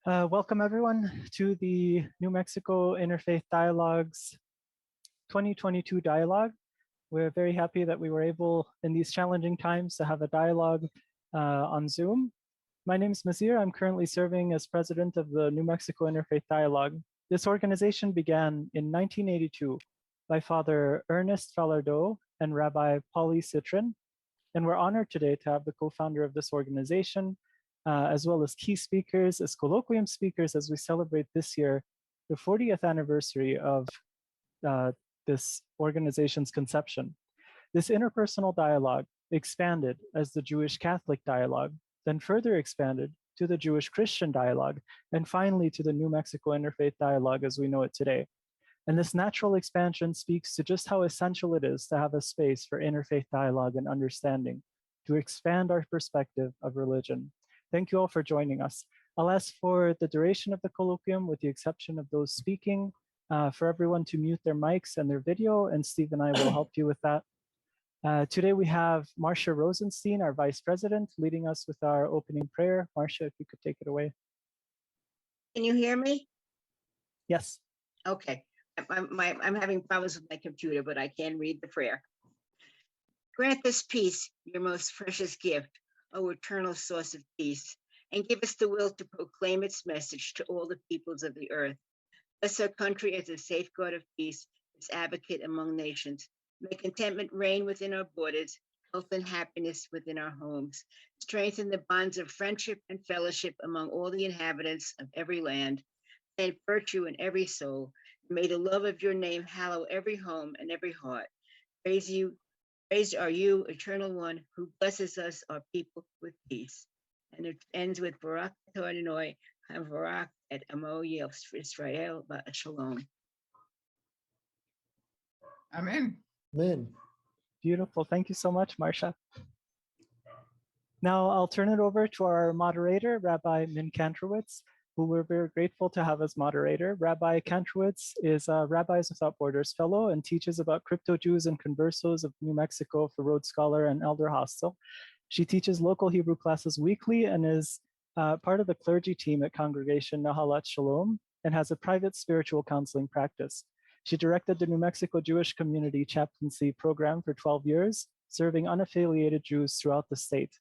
Welcome everyone to the New Mexico Interfaith Dialogue's 2022 dialogue. We're very happy that we were able in these challenging times to have a dialogue on Zoom. My name is Mazir. I'm currently serving as president of the New Mexico Interfaith Dialogue. This organization began in 1982 by Father Ernest Falardeau and Rabbi Paul Citrin, and we're honored today to have the co-founder of this organization, as well as key speakers, as colloquium speakers, as we celebrate this year the 40th anniversary of this organization's conception. This interpersonal dialogue expanded as the Jewish-Catholic dialogue, then further expanded to the Jewish-Christian dialogue, and finally to the New Mexico Interfaith Dialogue as we know it today. And this natural expansion speaks to just how essential it is to have a space for interfaith dialogue and understanding, to expand our perspective of religion. Thank you all for joining us. I'll ask for the duration of the colloquium, with the exception of those speaking, for everyone to mute their mics and their video, and Steve and I will help you with that. Today we have Marcia Rosenstein, our Vice President, leading us with our opening prayer. Marcia, if you could take it away. Can you hear me? Yes. Okay. I'm having problems with my computer, but I can read the prayer. Grant this peace, your most precious gift, O eternal source of peace, and give us the will to proclaim its message to all the peoples of the earth. Bless our country as a safeguard of peace, its advocate among nations. May contentment reign within our borders, health and happiness within our homes. Strengthen the bonds of friendship and fellowship among all the inhabitants of every land. Plant virtue in every soul. May the love of your name hallow every home and every heart. Praised are you, Eternal One, who blesses us, our people, with peace. And it ends with Barak Adonai, Barak et Amo Yisrael Shalom. Amen. Amen. Beautiful. Thank you so much, Marcia. Now I'll turn it over to our moderator, Rabbi Min Kantrowitz, who we're very grateful to have as moderator. Rabbi Kantrowitz is a Rabbis Without Borders Fellow and teaches about crypto-Jews and conversos of New Mexico for Rhodes Scholar and Elder Hostel. She teaches local Hebrew classes weekly and is part of the clergy team at Congregation Nahalat Shalom and has a private spiritual counseling practice. She directed the New Mexico Jewish Community Chaplaincy Program for 12 years, serving unaffiliated Jews throughout the state.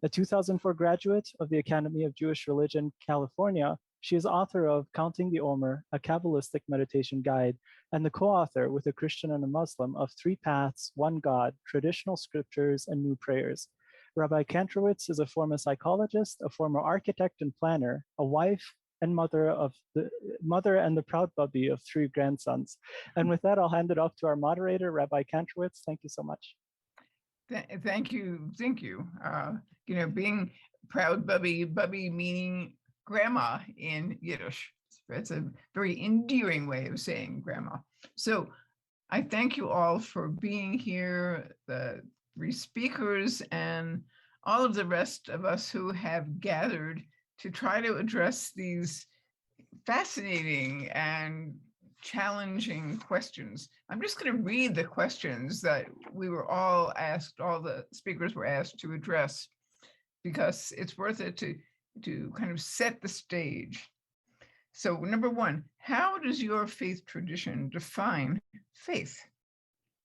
A 2004 graduate of the Academy of Jewish Religion, California, she is author of Counting the Omer, a Kabbalistic meditation guide, and the co-author with a Christian and a Muslim of Three Paths, One God, Traditional Scriptures, and New Prayers. Rabbi Kantrowitz is a former psychologist, a former architect and planner, a wife, and mother and the proud bubby of 3 grandsons. And with that, I'll hand it off to our moderator, Rabbi Kantrowitz. Thank you so much. Thank you. Being proud bubby meaning grandma in Yiddish. It's a very endearing way of saying grandma. So I thank you all for being here, the 3 speakers and all of the rest of us who have gathered to try to address these fascinating and challenging questions. I'm just going to read the questions that we were all asked, all the speakers were asked to address, because it's worth it to kind of set the stage. So number 1, how does your faith tradition define faith?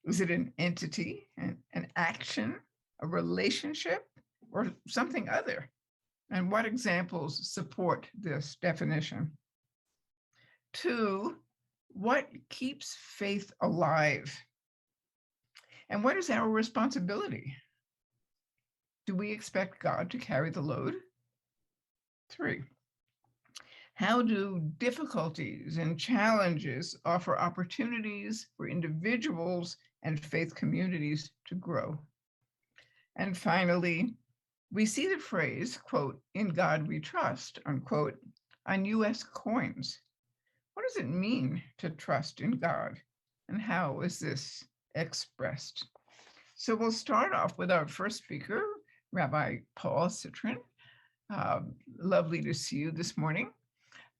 Is it an entity, an action, a relationship, or something other? And what examples support this definition? 2, what keeps faith alive? And what is our responsibility? Do we expect God to carry the load? 3, how do difficulties and challenges offer opportunities for individuals and faith communities to grow? And finally, we see the phrase, quote, "in God we trust," unquote, on US coins. What does it mean to trust in God? And how is this expressed? So we'll start off with our first speaker, Rabbi Paul Citrin. Lovely to see you this morning.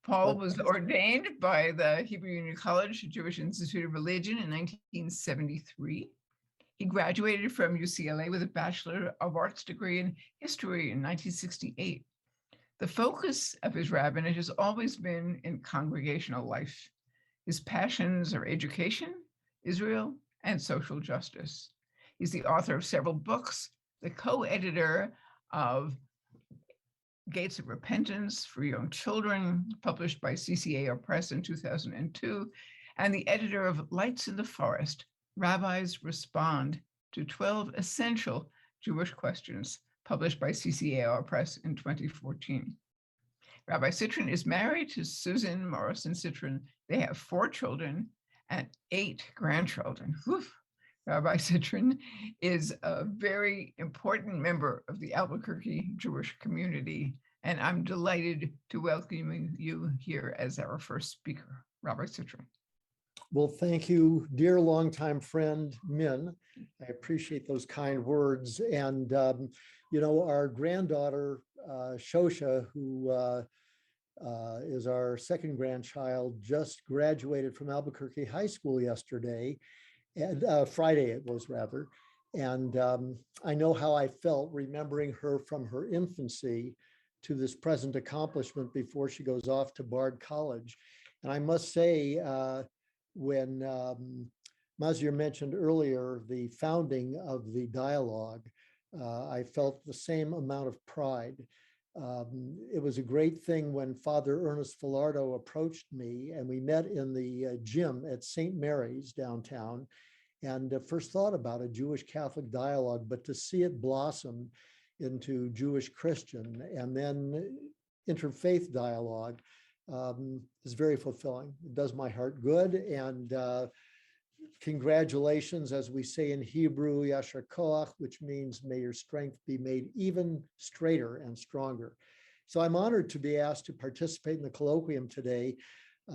Paul was ordained by the Hebrew Union College Jewish Institute of Religion in 1973. He graduated from UCLA with a Bachelor of Arts degree in History in 1968. The focus of his rabbinate has always been in congregational life. His passions are education, Israel, and social justice. He's the author of several books, the co-editor of Gates of Repentance for Young Children, published by CCAR Press in 2002, and the editor of Lights in the Forest, Rabbis Respond to 12 Essential Jewish Questions, published by CCAR Press in 2014. Rabbi Citrin is married to Susan Morrison Citrin. They have 4 children and 8 grandchildren. Whew. Rabbi Citrin is a very important member of the Albuquerque Jewish community, and I'm delighted to welcome you here as our first speaker. Rabbi Citrin. Well, thank you, dear longtime friend, Min. I appreciate those kind words. And, you know, our granddaughter, Shosha, who is our second grandchild, just graduated from Albuquerque High School yesterday, and Friday it was rather. And I know how I felt remembering her from her infancy to this present accomplishment before she goes off to Bard College. And I must say, when Mazir mentioned earlier the founding of the dialogue, I felt the same amount of pride. It was a great thing when Father Ernest Filardo approached me, and we met in the gym at St. Mary's downtown, and first thought about a Jewish Catholic dialogue, but to see it blossom into Jewish Christian and then interfaith dialogue is very fulfilling. It does my heart good. And congratulations, as we say in Hebrew, Yashar Koach, which means may your strength be made even straighter and stronger. So I'm honored to be asked to participate in the colloquium today.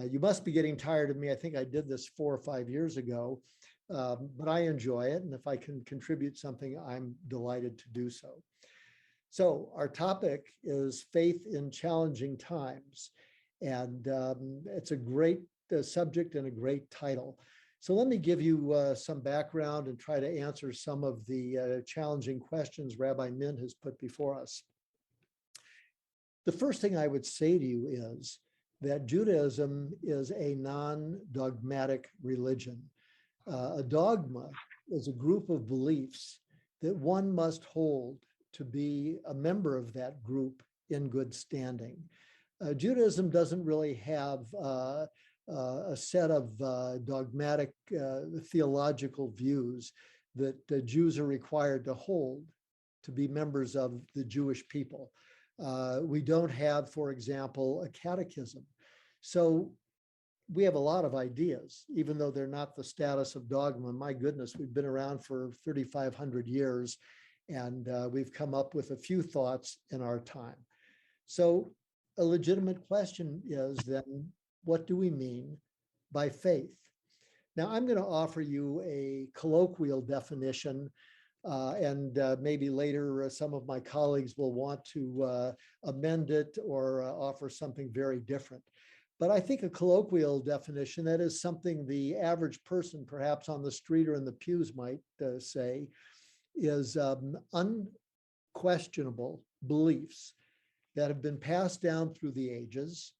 You must be getting tired of me. I think I did this 4 or 5 years ago, but I enjoy it. And if I can contribute something, I'm delighted to do so. So our topic is faith in challenging times. And it's a great subject and a great title. So let me give you some background and try to answer some of the challenging questions Rabbi Min has put before us. The first thing I would say to you is that Judaism is a non-dogmatic religion. A dogma is a group of beliefs that one must hold to be a member of that group in good standing. Judaism doesn't really have a set of dogmatic theological views that Jews are required to hold to be members of the Jewish people. We don't have, for example, a catechism. So we have a lot of ideas, even though they're not the status of dogma. My goodness, we've been around for 3,500 years, and we've come up with a few thoughts in our time. So a legitimate question is then, what do we mean by faith? Now, I'm going to offer you a colloquial definition, and maybe later some of my colleagues will want to amend it or offer something very different. But I think a colloquial definition, that is something the average person, perhaps on the street or in the pews, might say, is unquestionable beliefs that have been passed down through the ages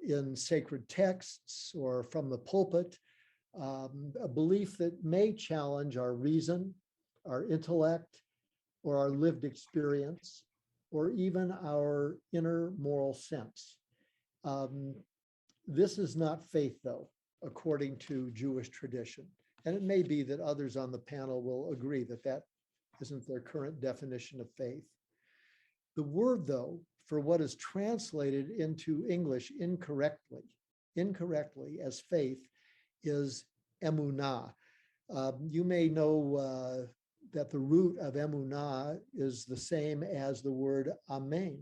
in sacred texts or from the pulpit, a belief that may challenge our reason, our intellect, or our lived experience, or even our inner moral sense. This is not faith, though, according to Jewish tradition. And it may be that others on the panel will agree that that isn't their current definition of faith. The word, though, for what is translated into English incorrectly as faith is emunah. You may know that the root of emunah is the same as the word amen.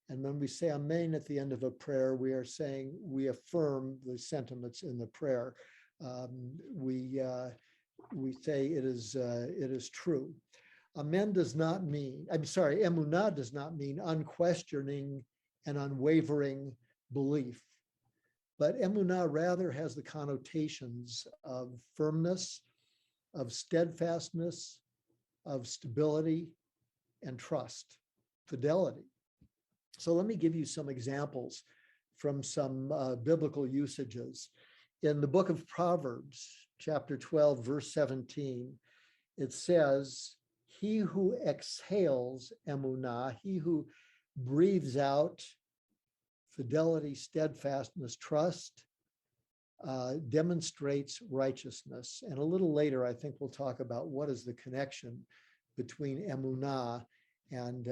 And when we say amen at the end of a prayer, we are saying we affirm the sentiments in the prayer. We say it is true. Amen does not mean, emunah does not mean unquestioning and unwavering belief. But emunah rather has the connotations of firmness, of steadfastness, of stability and trust, fidelity. So let me give you some examples from some biblical usages. In the book of Proverbs, chapter 12, verse 17, it says, he who exhales emunah, he who breathes out fidelity, steadfastness, trust, demonstrates righteousness. And a little later, I think we'll talk about what is the connection between emunah and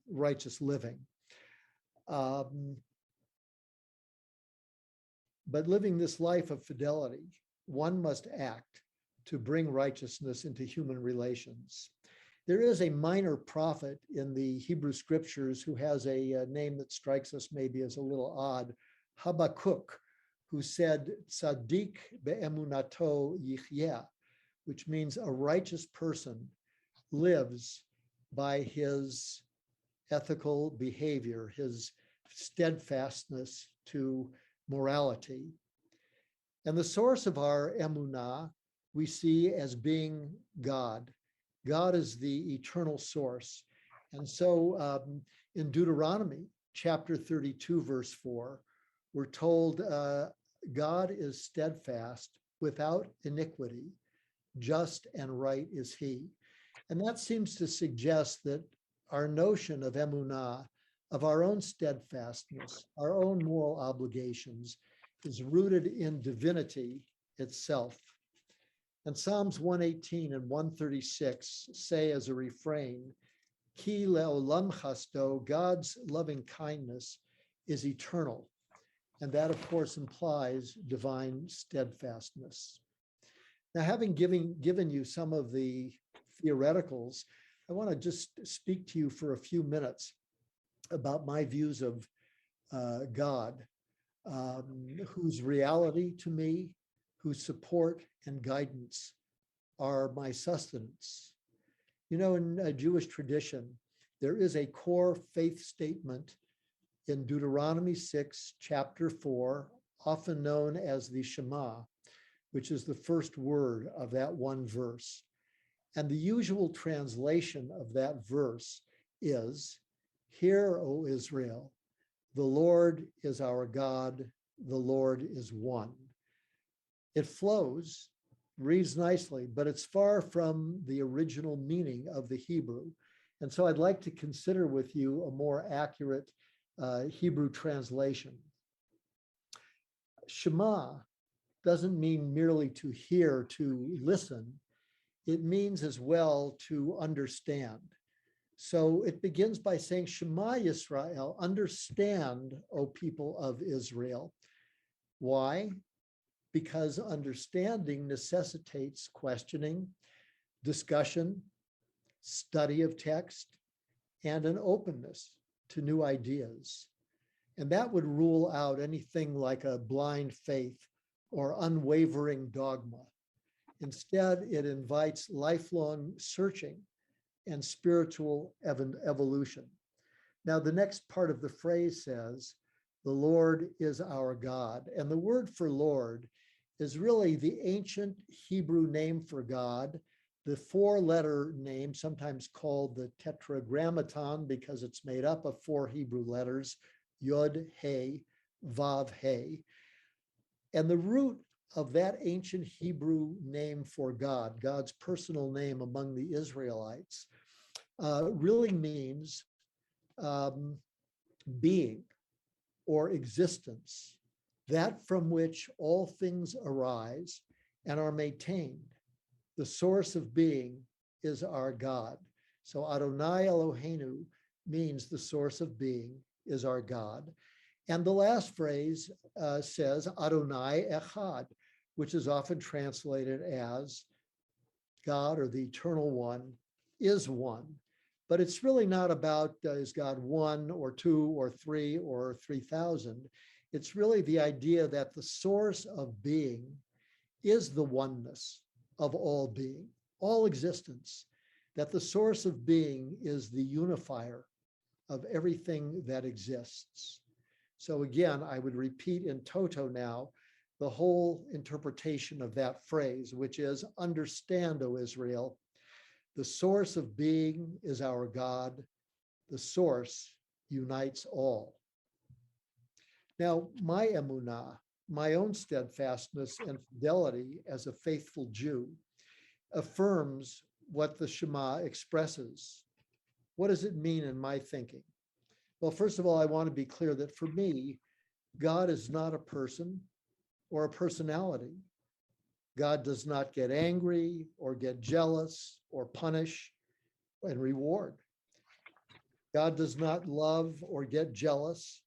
righteous living. But living this life of fidelity, one must act to bring righteousness into human relations. There is a minor prophet in the Hebrew scriptures who has a name that strikes us maybe as a little odd, Habakkuk, who said, Tzaddik be'emunato yichyeh, which means a righteous person lives by his ethical behavior, his steadfastness to morality. And the source of our emunah we see as being God. God is the eternal source. And so in Deuteronomy chapter 32, verse 4, we're told God is steadfast without iniquity, just and right is he. And that seems to suggest that our notion of emunah, of our own steadfastness, our own moral obligations, is rooted in divinity itself. And Psalms 118 and 136 say as a refrain, Ki le'olam chasto, God's loving kindness is eternal. And that, of course, implies divine steadfastness. Now, having given you some of the theoreticals, I want to just speak to you for a few minutes about my views of God, whose reality to me, whose support and guidance are my sustenance. You know, in a Jewish tradition, there is a core faith statement in Deuteronomy 6, chapter 4, often known as the Shema, which is the first word of that one verse. And the usual translation of that verse is, Hear, O Israel, the Lord is our God, the Lord is one. It flows, reads nicely, but it's far from the original meaning of the Hebrew. And so I'd like to consider with you a more accurate Hebrew translation. Shema doesn't mean merely to hear, to listen. It means as well to understand. So it begins by saying, Shema Yisrael, understand, O people of Israel. Why? Because understanding necessitates questioning, discussion, study of text, and an openness to new ideas. And that would rule out anything like a blind faith or unwavering dogma. Instead, it invites lifelong searching and spiritual evolution. Now, the next part of the phrase says, the Lord is our God. And the word for Lord is really the ancient Hebrew name for God, the four-letter name, sometimes called the tetragrammaton because it's made up of four Hebrew letters, Yod, He, Vav, He. And the root of that ancient Hebrew name for God, God's personal name among the Israelites, really means being or existence, that from which all things arise and are maintained. The source of being is our God. So Adonai Eloheinu means the source of being is our God. And the last phrase says Adonai Echad, which is often translated as God or the eternal one is one. But it's really not about is God one or two or three or 3,000. It's really the idea that the source of being is the oneness of all being, all existence, that the source of being is the unifier of everything that exists. So again, I would repeat in toto now the whole interpretation of that phrase, which is, understand, O Israel, the source of being is our God. The source unites all. Now, my emunah, my own steadfastness and fidelity as a faithful Jew, affirms what the Shema expresses. What does it mean in my thinking? Well, first of all, I want to be clear that for me, God is not a person or a personality. God does not get angry or get jealous or punish and reward. God does not love or get jealous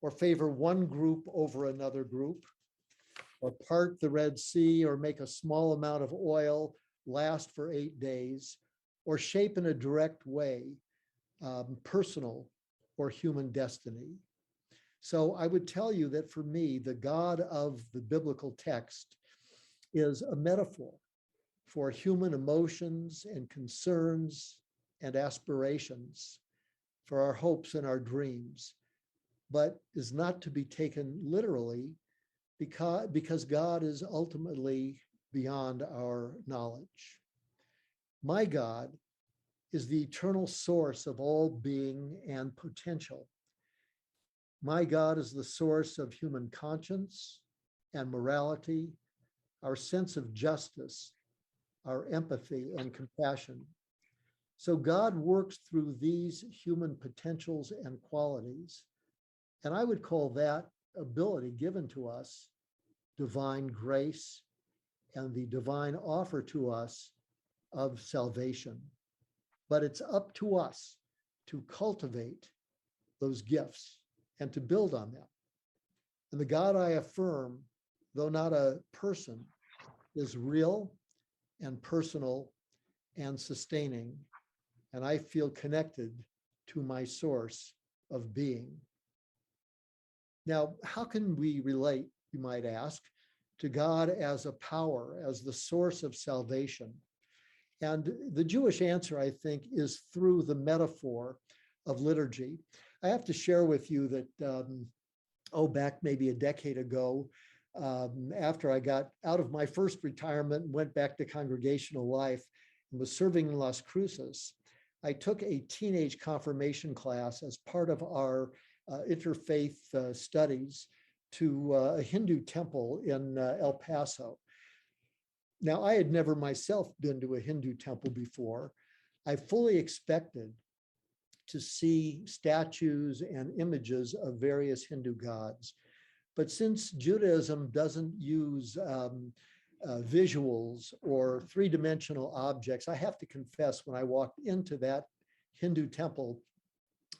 or favor one group over another group, or part the Red Sea or make a small amount of oil last for 8 days, or shape in a direct way personal or human destiny. So I would tell you that for me, the God of the biblical text is a metaphor for human emotions and concerns and aspirations, for our hopes and our dreams, but is not to be taken literally because God is ultimately beyond our knowledge. My God is the eternal source of all being and potential. My God is the source of human conscience and morality, our sense of justice, our empathy and compassion. So God works through these human potentials and qualities, and I would call that ability given to us divine grace and the divine offer to us of salvation. But it's up to us to cultivate those gifts and to build on them. And the God I affirm, though not a person, is real and personal and sustaining, and I feel connected to my source of being. Now, how can we relate, you might ask, to God as a power, as the source of salvation? And the Jewish answer, I think, is through the metaphor of liturgy. I have to share with you that, back maybe a decade ago, after I got out of my first retirement and went back to congregational life and was serving in Las Cruces, I took a teenage confirmation class as part of our interfaith studies to a Hindu temple in El Paso. Now, I had never myself been to a Hindu temple before. I fully expected to see statues and images of various Hindu gods. But since Judaism doesn't use visuals or three-dimensional objects, I have to confess, when I walked into that Hindu temple,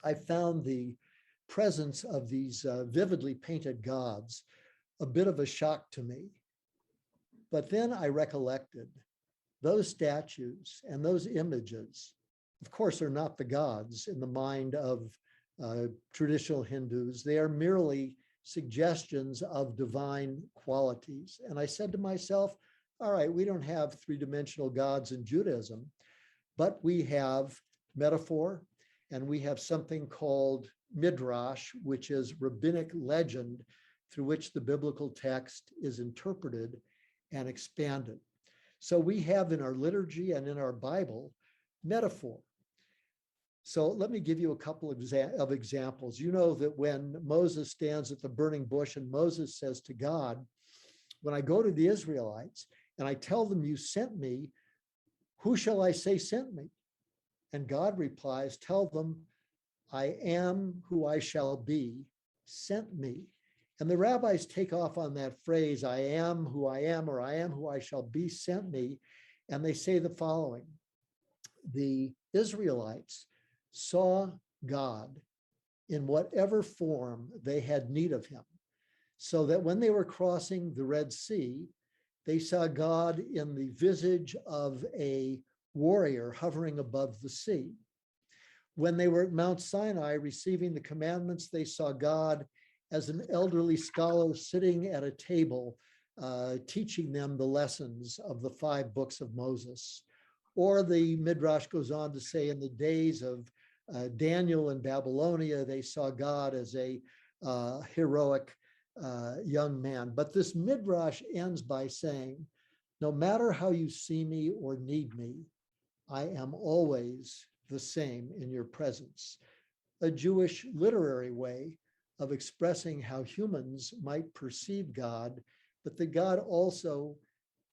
I found the presence of these vividly painted gods a bit of a shock to me. But then I recollected those statues and those images, of course, are not the gods in the mind of traditional Hindus. They are merely suggestions of divine qualities. And I said to myself, all right, we don't have three-dimensional gods in Judaism, but we have metaphor, and we have something called midrash, which is rabbinic legend through which the biblical text is interpreted and expanded. So we have in our liturgy and in our Bible metaphor. So let me give you a couple of examples. You know that when Moses stands at the burning bush and Moses says to God, when I go to the Israelites and I tell them you sent me, who shall I say sent me? And God replies, tell them, I am who I shall be, sent me. And the rabbis take off on that phrase, I am who I am, or I am who I shall be, sent me. And they say the following: the Israelites saw God in whatever form they had need of him, so that when they were crossing the Red Sea, they saw God in the visage of a warrior hovering above the sea. When they were at Mount Sinai receiving the commandments, they saw God as an elderly scholar sitting at a table, teaching them the lessons of the 5 books of Moses. Or the Midrash goes on to say, in the days of Daniel in Babylonia, they saw God as a heroic young man. But this Midrash ends by saying, no matter how you see me or need me, I am always the same in your presence. a Jewish literary way of expressing how humans might perceive God, but that God also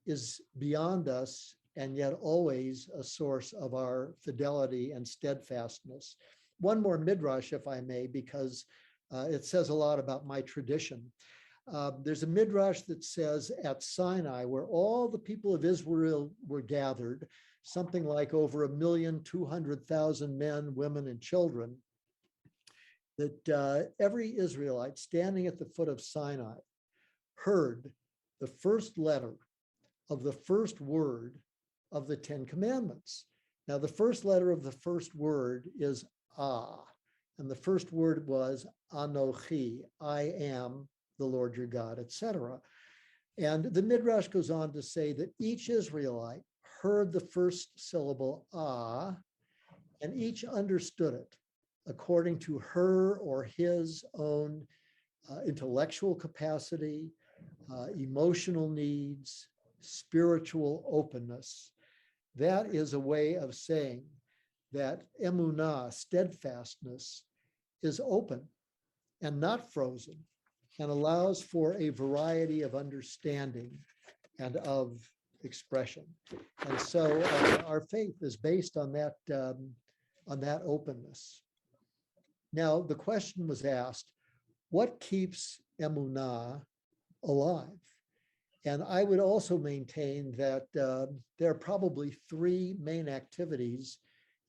is beyond us and yet always a source of our fidelity and steadfastness. One more midrash, if I may, because it says a lot about my tradition. There's a midrash that says at Sinai, where all the people of Israel were gathered, something like over 1,200,000 men, women, and children, that every Israelite standing at the foot of Sinai heard the first letter of the first word of the 10 Commandments. Now, the first letter of the first word is Ah, and the first word was Anochi, I am the Lord your God, etc. And the Midrash goes on to say that each Israelite heard the first syllable Ah, and each understood it according to her or his own intellectual capacity, emotional needs, spiritual openness. That is a way of saying that emunah, steadfastness, is open and not frozen and allows for a variety of understanding and of expression. And so our faith is based on that openness. Now, the question was asked, what keeps emunah alive? And I would also maintain that there are probably three main activities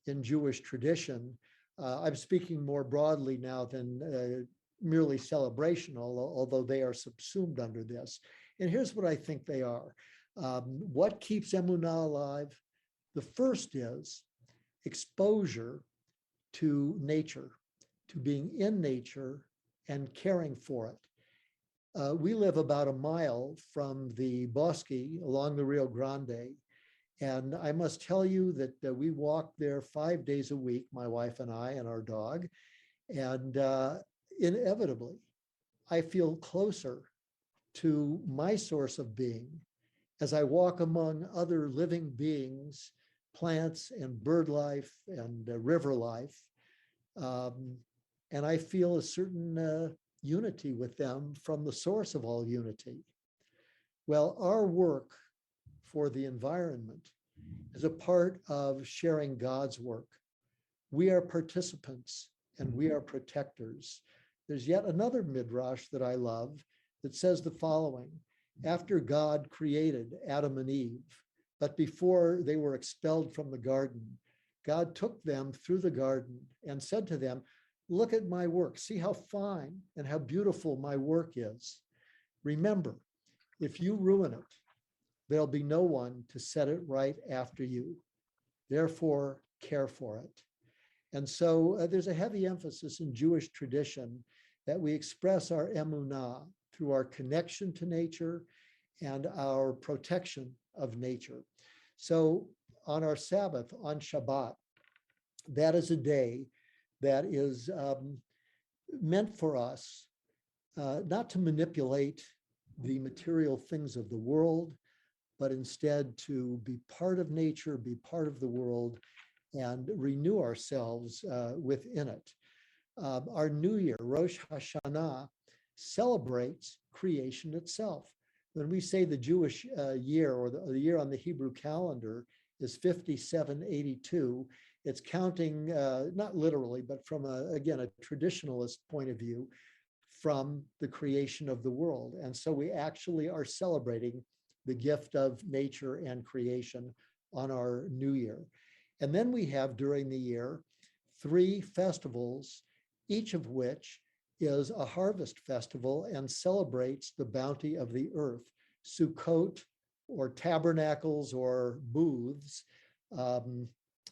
in Jewish tradition. I'm speaking more broadly now than merely celebration, although they are subsumed under this. And here's what I think they are. What keeps emunah alive? The first is exposure to nature, to being in nature and caring for it. We live about a mile from the Bosque along the Rio Grande. And I must tell you that we walk there 5 days a week, my wife and I and our dog. And inevitably, I feel closer to my source of being as I walk among other living beings, plants and bird life and river life. And I feel a certain unity with them from the source of all unity. Well, our work for the environment is a part of sharing God's work. We are participants and we are protectors. There's yet another midrash that I love that says the following: after God created Adam and Eve, but before they were expelled from the garden, God took them through the garden and said to them, look at my work. See how fine and how beautiful my work is. Remember, if you ruin it, there'll be no one to set it right after you. Therefore, care for it. And so there's a heavy emphasis in Jewish tradition that we express our emunah through our connection to nature and our protection of nature. So on our Sabbath, on Shabbat, that is a day that is meant for us not to manipulate the material things of the world, but instead to be part of nature, be part of the world, and renew ourselves within it. Our New Year, Rosh Hashanah, celebrates creation itself. When we say the Jewish year, or the year on the Hebrew calendar, is 5782, it's counting, not literally, but from, again, a traditionalist point of view, from the creation of the world. And so we actually are celebrating the gift of nature and creation on our New Year. And then we have during the year 3 festivals, each of which is a harvest festival and celebrates the bounty of the earth. Sukkot, or tabernacles or booths,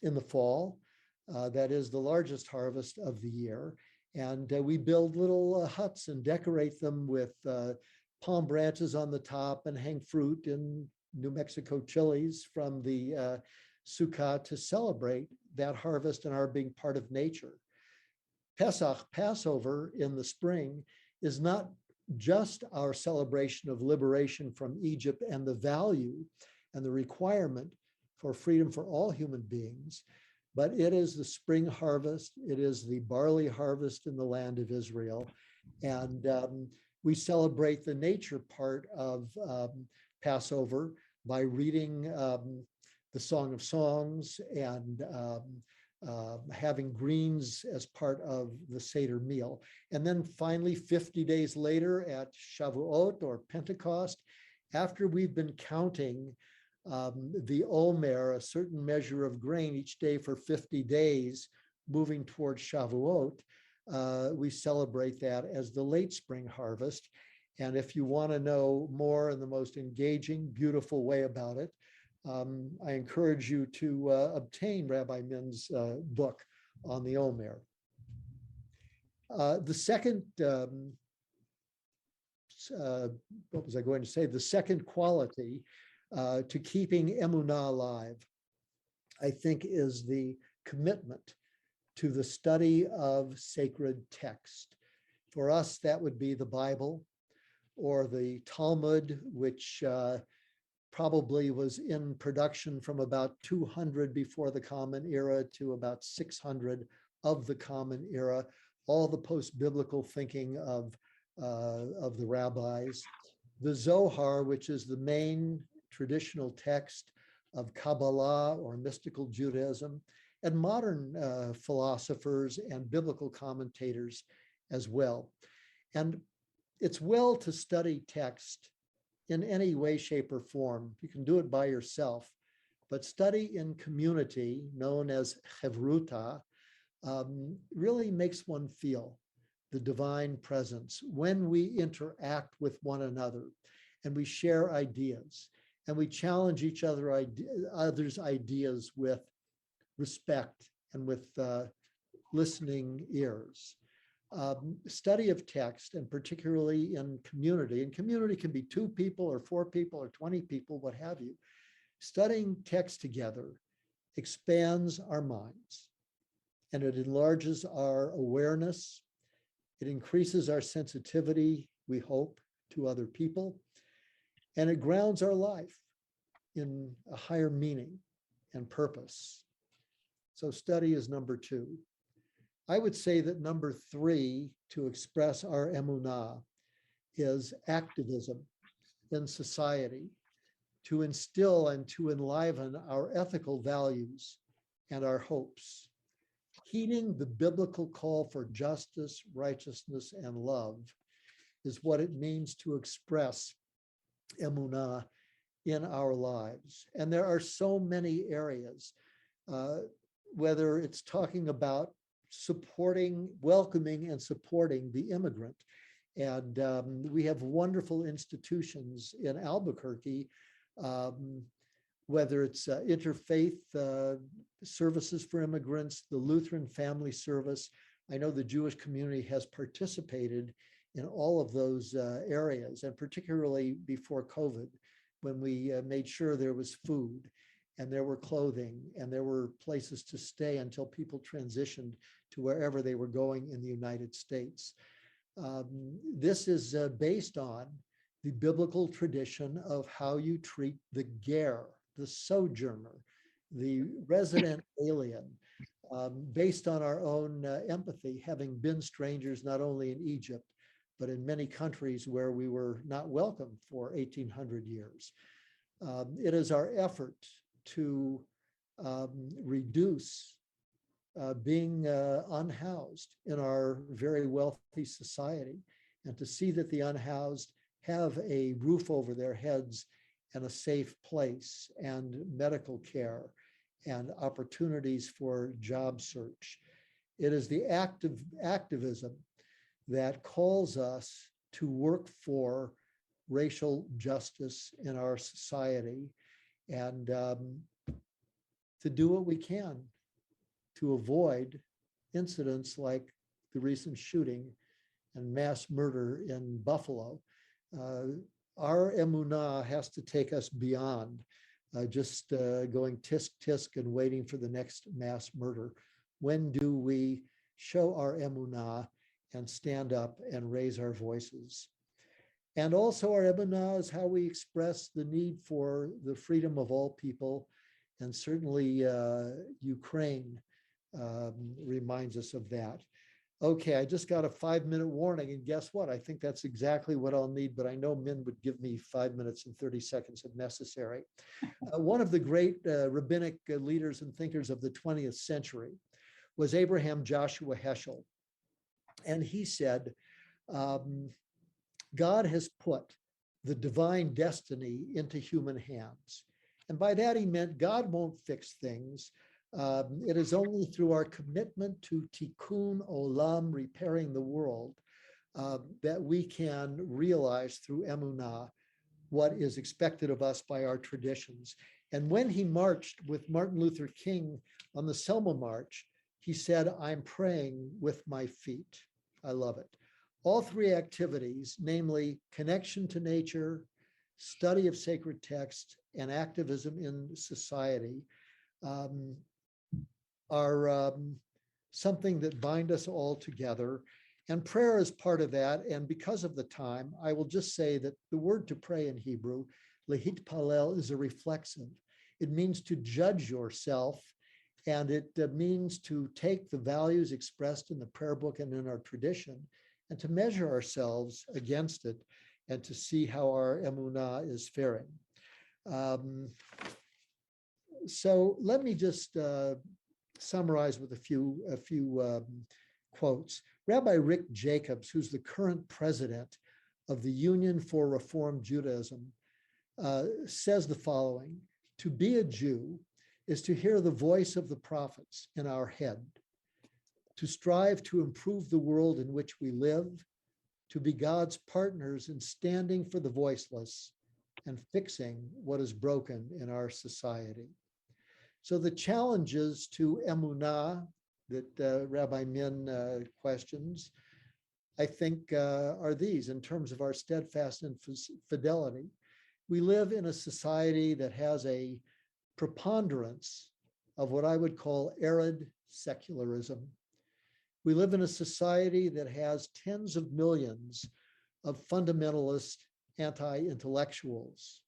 in the fall. That is the largest harvest of the year. And we build little huts and decorate them with palm branches on the top and hang fruit and New Mexico chilies from the Sukkah to celebrate that harvest and our being part of nature. Pesach, Passover in the spring, is not just our celebration of liberation from Egypt and the value and the requirement for freedom for all human beings, but it is the spring harvest. It is the barley harvest in the land of Israel. And we celebrate the nature part of Passover by reading the Song of Songs and having greens as part of the Seder meal. And then finally, 50 days later at Shavuot or Pentecost, after we've been counting the Omer, a certain measure of grain each day for 50 days, moving towards Shavuot, we celebrate that as the late spring harvest. And if you want to know more in the most engaging, beautiful way about it, I encourage you to obtain Rabbi Min's book on the Omer. The second, what was I going to say? The second quality to keeping Emunah alive, I think, is the commitment to the study of sacred text. For us, that would be the Bible or the Talmud, which probably was in production from about 200 before the Common Era to about 600 of the Common Era, all the post-biblical thinking of the rabbis. The Zohar, which is the main traditional text of Kabbalah or mystical Judaism, and modern philosophers and biblical commentators as well. And it's well to study text in any way, shape, or form. You can do it by yourself, but study in community, known as Chevruta, really makes one feel the divine presence when we interact with one another and we share ideas and we challenge each other's ideas with respect and with listening ears. Study of text, and particularly in community, and community can be 2 people or 4 people or 20 people, what have you. Studying text together expands our minds and it enlarges our awareness. It increases our sensitivity, we hope, to other people, and it grounds our life in a higher meaning and purpose. So study is number 2. I would say that number 3 to express our emunah is activism in society, to instill and to enliven our ethical values and our hopes. Heeding the biblical call for justice, righteousness, and love is what it means to express emunah in our lives. And there are so many areas, whether it's talking about supporting, welcoming, and supporting the immigrant. And we have wonderful institutions in Albuquerque, whether it's interfaith services for immigrants, the Lutheran Family Service. I know the Jewish community has participated in all of those areas, and particularly before COVID, when we made sure there was food and there were clothing and there were places to stay until people transitioned to wherever they were going in the United States. This is based on the biblical tradition of how you treat the ger, the sojourner, the resident alien, based on our own empathy, having been strangers not only in Egypt, but in many countries where we were not welcome for 1800 years. It is our effort to reduce being unhoused in our very wealthy society, and to see that the unhoused have a roof over their heads and a safe place and medical care and opportunities for job search. It is the activism that calls us to work for racial justice in our society, and to do what we can to avoid incidents like the recent shooting and mass murder in Buffalo. Our emunah has to take us beyond just going tisk tisk and waiting for the next mass murder. When do we show our emunah and stand up and raise our voices? And also our emunah is how we express the need for the freedom of all people And certainly Ukraine reminds us of that. Okay, I just got a 5-minute warning, and guess what? I think that's exactly what I'll need, but I know Min would give me 5 minutes and 30 seconds if necessary. One of the great rabbinic leaders and thinkers of the 20th century was Abraham Joshua Heschel. And he said, God has put the divine destiny into human hands. And by that he meant God won't fix things. It is only through our commitment to tikkun olam, repairing the world, that we can realize through emunah what is expected of us by our traditions. And when he marched with Martin Luther King on the Selma March, he said, I'm praying with my feet. I love it. All three activities, namely connection to nature, study of sacred text, and activism in society, are something that bind us all together. And prayer is part of that. And because of the time, I will just say that the word to pray in Hebrew, lehitpalel, is a reflexive. It means to judge yourself, and it means to take the values expressed in the prayer book and in our tradition and to measure ourselves against it and to see how our emunah is faring. So let me just summarize with a few quotes. Rabbi Rick Jacobs, who's the current president of the Union for Reform Judaism, says the following: to be a Jew is to hear the voice of the prophets in our head, to strive to improve the world in which we live, to be God's partners in standing for the voiceless and fixing what is broken in our society. So the challenges to emunah that Rabbi Min questions, I think are these in terms of our steadfast and fidelity. We live in a society that has a preponderance of what I would call arid secularism. We live in a society that has tens of millions of fundamentalist anti-intellectuals.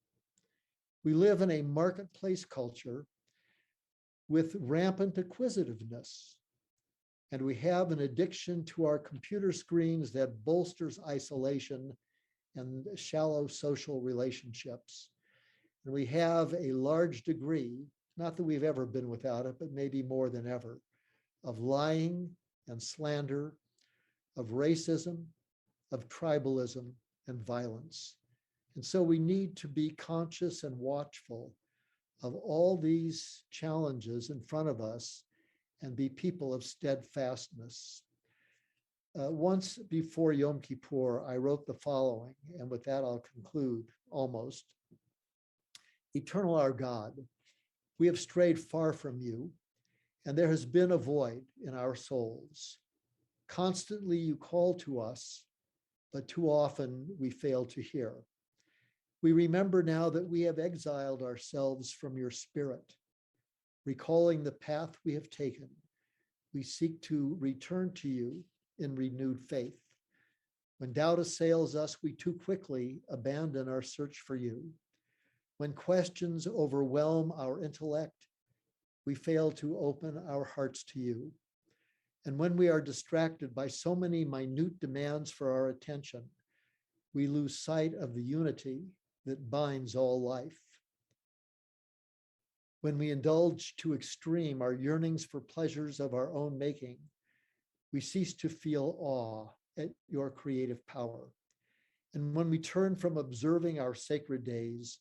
We live in a marketplace culture with rampant acquisitiveness, and we have an addiction to our computer screens that bolsters isolation and shallow social relationships. And we have a large degree, not that we've ever been without it, but maybe more than ever, of lying and slander, of racism, of tribalism, and violence. And so we need to be conscious and watchful of all these challenges in front of us and be people of steadfastness. Once before Yom Kippur, I wrote the following, and with that I'll conclude almost. Eternal our God, we have strayed far from you, and there has been a void in our souls. Constantly you call to us, but too often we fail to hear. We remember now that we have exiled ourselves from your spirit. Recalling the path we have taken, we seek to return to you in renewed faith. When doubt assails us, we too quickly abandon our search for you. When questions overwhelm our intellect, we fail to open our hearts to you. And when we are distracted by so many minute demands for our attention, we lose sight of the unity that binds all life. When we indulge to extreme our yearnings for pleasures of our own making, we cease to feel awe at your creative power. And when we turn from observing our sacred days,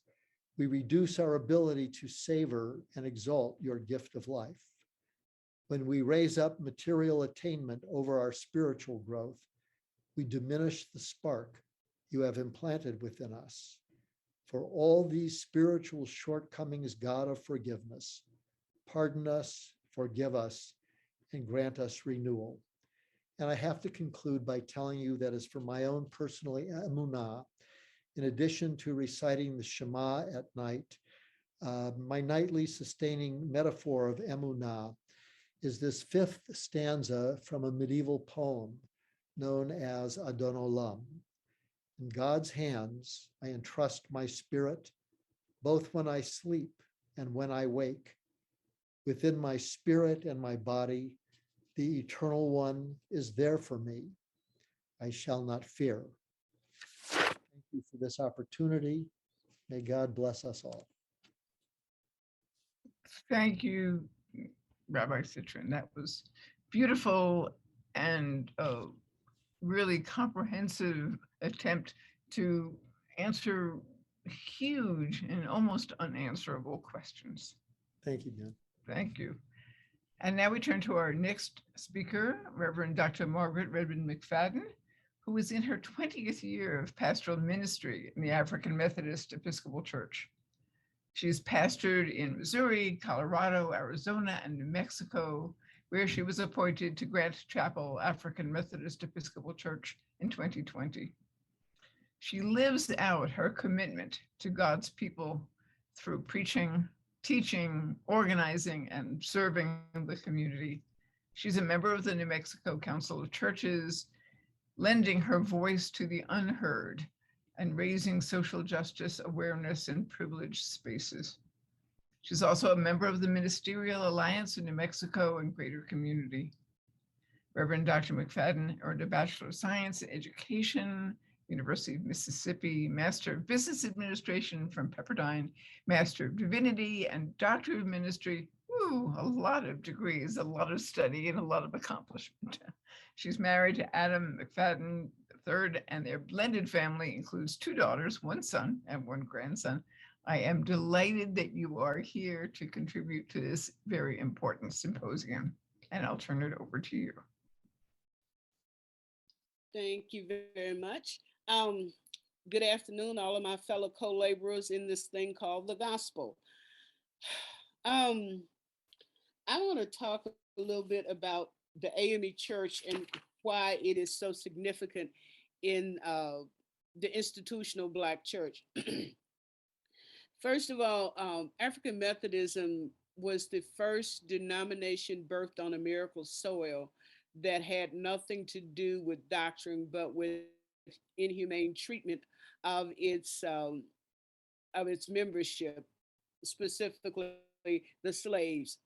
we reduce our ability to savor and exalt your gift of life. When we raise up material attainment over our spiritual growth, we diminish the spark you have implanted within us. For all these spiritual shortcomings, God of forgiveness, pardon us, forgive us, and grant us renewal. And I have to conclude by telling you that as for my own personal emunah, in addition to reciting the Shema at night, my nightly sustaining metaphor of emunah is this fifth stanza from a medieval poem known as Adon Olam. In God's hands, I entrust my spirit, both when I sleep and when I wake. Within my spirit and my body, the Eternal One is there for me. I shall not fear. Thank you for this opportunity. May God bless us all. Thank you, Rabbi Citrin. That was beautiful and a really comprehensive attempt to answer huge and almost unanswerable questions. Thank you, Ben. Thank you. And now we turn to our next speaker, Reverend Dr. Margaret McFaddin, who is in her 20th year of pastoral ministry in the African Methodist Episcopal Church. She's pastored in Missouri, Colorado, Arizona, and New Mexico, where she was appointed to Grant Chapel African Methodist Episcopal Church in 2020. She lives out her commitment to God's people through preaching, teaching, organizing, and serving the community. She's a member of the New Mexico Council of Churches, lending her voice to the unheard and raising social justice awareness in privileged spaces. She's also a member of the Ministerial Alliance in New Mexico and Greater Community. Reverend Dr. McFaddin earned a Bachelor of Science in Education, University of Mississippi, Master of Business Administration from Pepperdine, Master of Divinity, and Doctor of Ministry. Ooh, a lot of degrees, a lot of study, and a lot of accomplishment. She's married to Adam McFaddin III, and their blended family includes 2 daughters, 1 son, and 1 grandson. I am delighted that you are here to contribute to this very important symposium, and I'll turn it over to you. Thank you very much. Good afternoon, all of my fellow co-laborers in this thing called the gospel. I want to talk a little bit about the AME Church and why it is so significant in the institutional Black church. First of all, African Methodism was the first denomination birthed on American soil that had nothing to do with doctrine, but with inhumane treatment of its membership, specifically the slaves.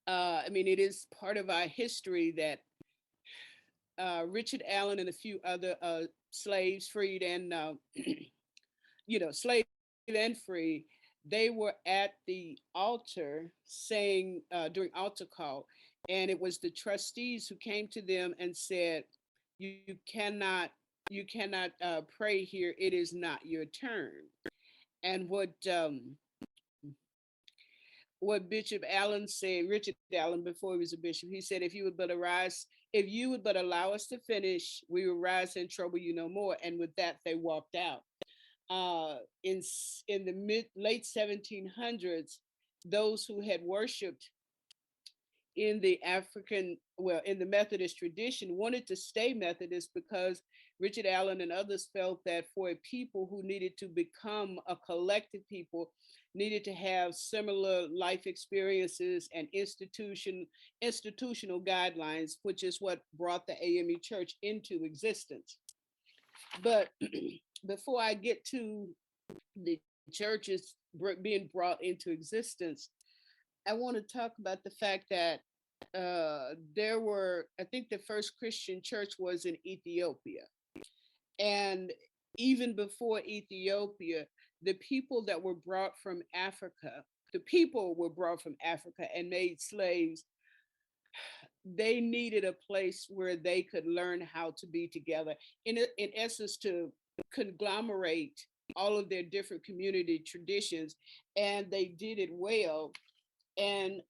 I mean, it is part of our history that Richard Allen and a few other slaves, freed and slave and free, they were at the altar saying during altar call, and it was the trustees who came to them and said, you cannot pray here. It is not your turn. And what Bishop Allen said, Richard Allen, before he was a bishop, he said, if you would but allow us to finish, we will rise and trouble you no more. And with that, they walked out. In the late 1700s, those who had worshiped in the Methodist tradition wanted to stay Methodist because Richard Allen and others felt that for a people who needed to become a collective people, needed to have similar life experiences and institutional guidelines, which is what brought the AME Church into existence. But before I get to the churches being brought into existence, I want to talk about the fact that I think the first Christian church was in Ethiopia. And even before Ethiopia, the people were brought from Africa and made slaves. They needed a place where they could learn how to be together, in essence, to conglomerate all of their different community traditions, and they did it well. And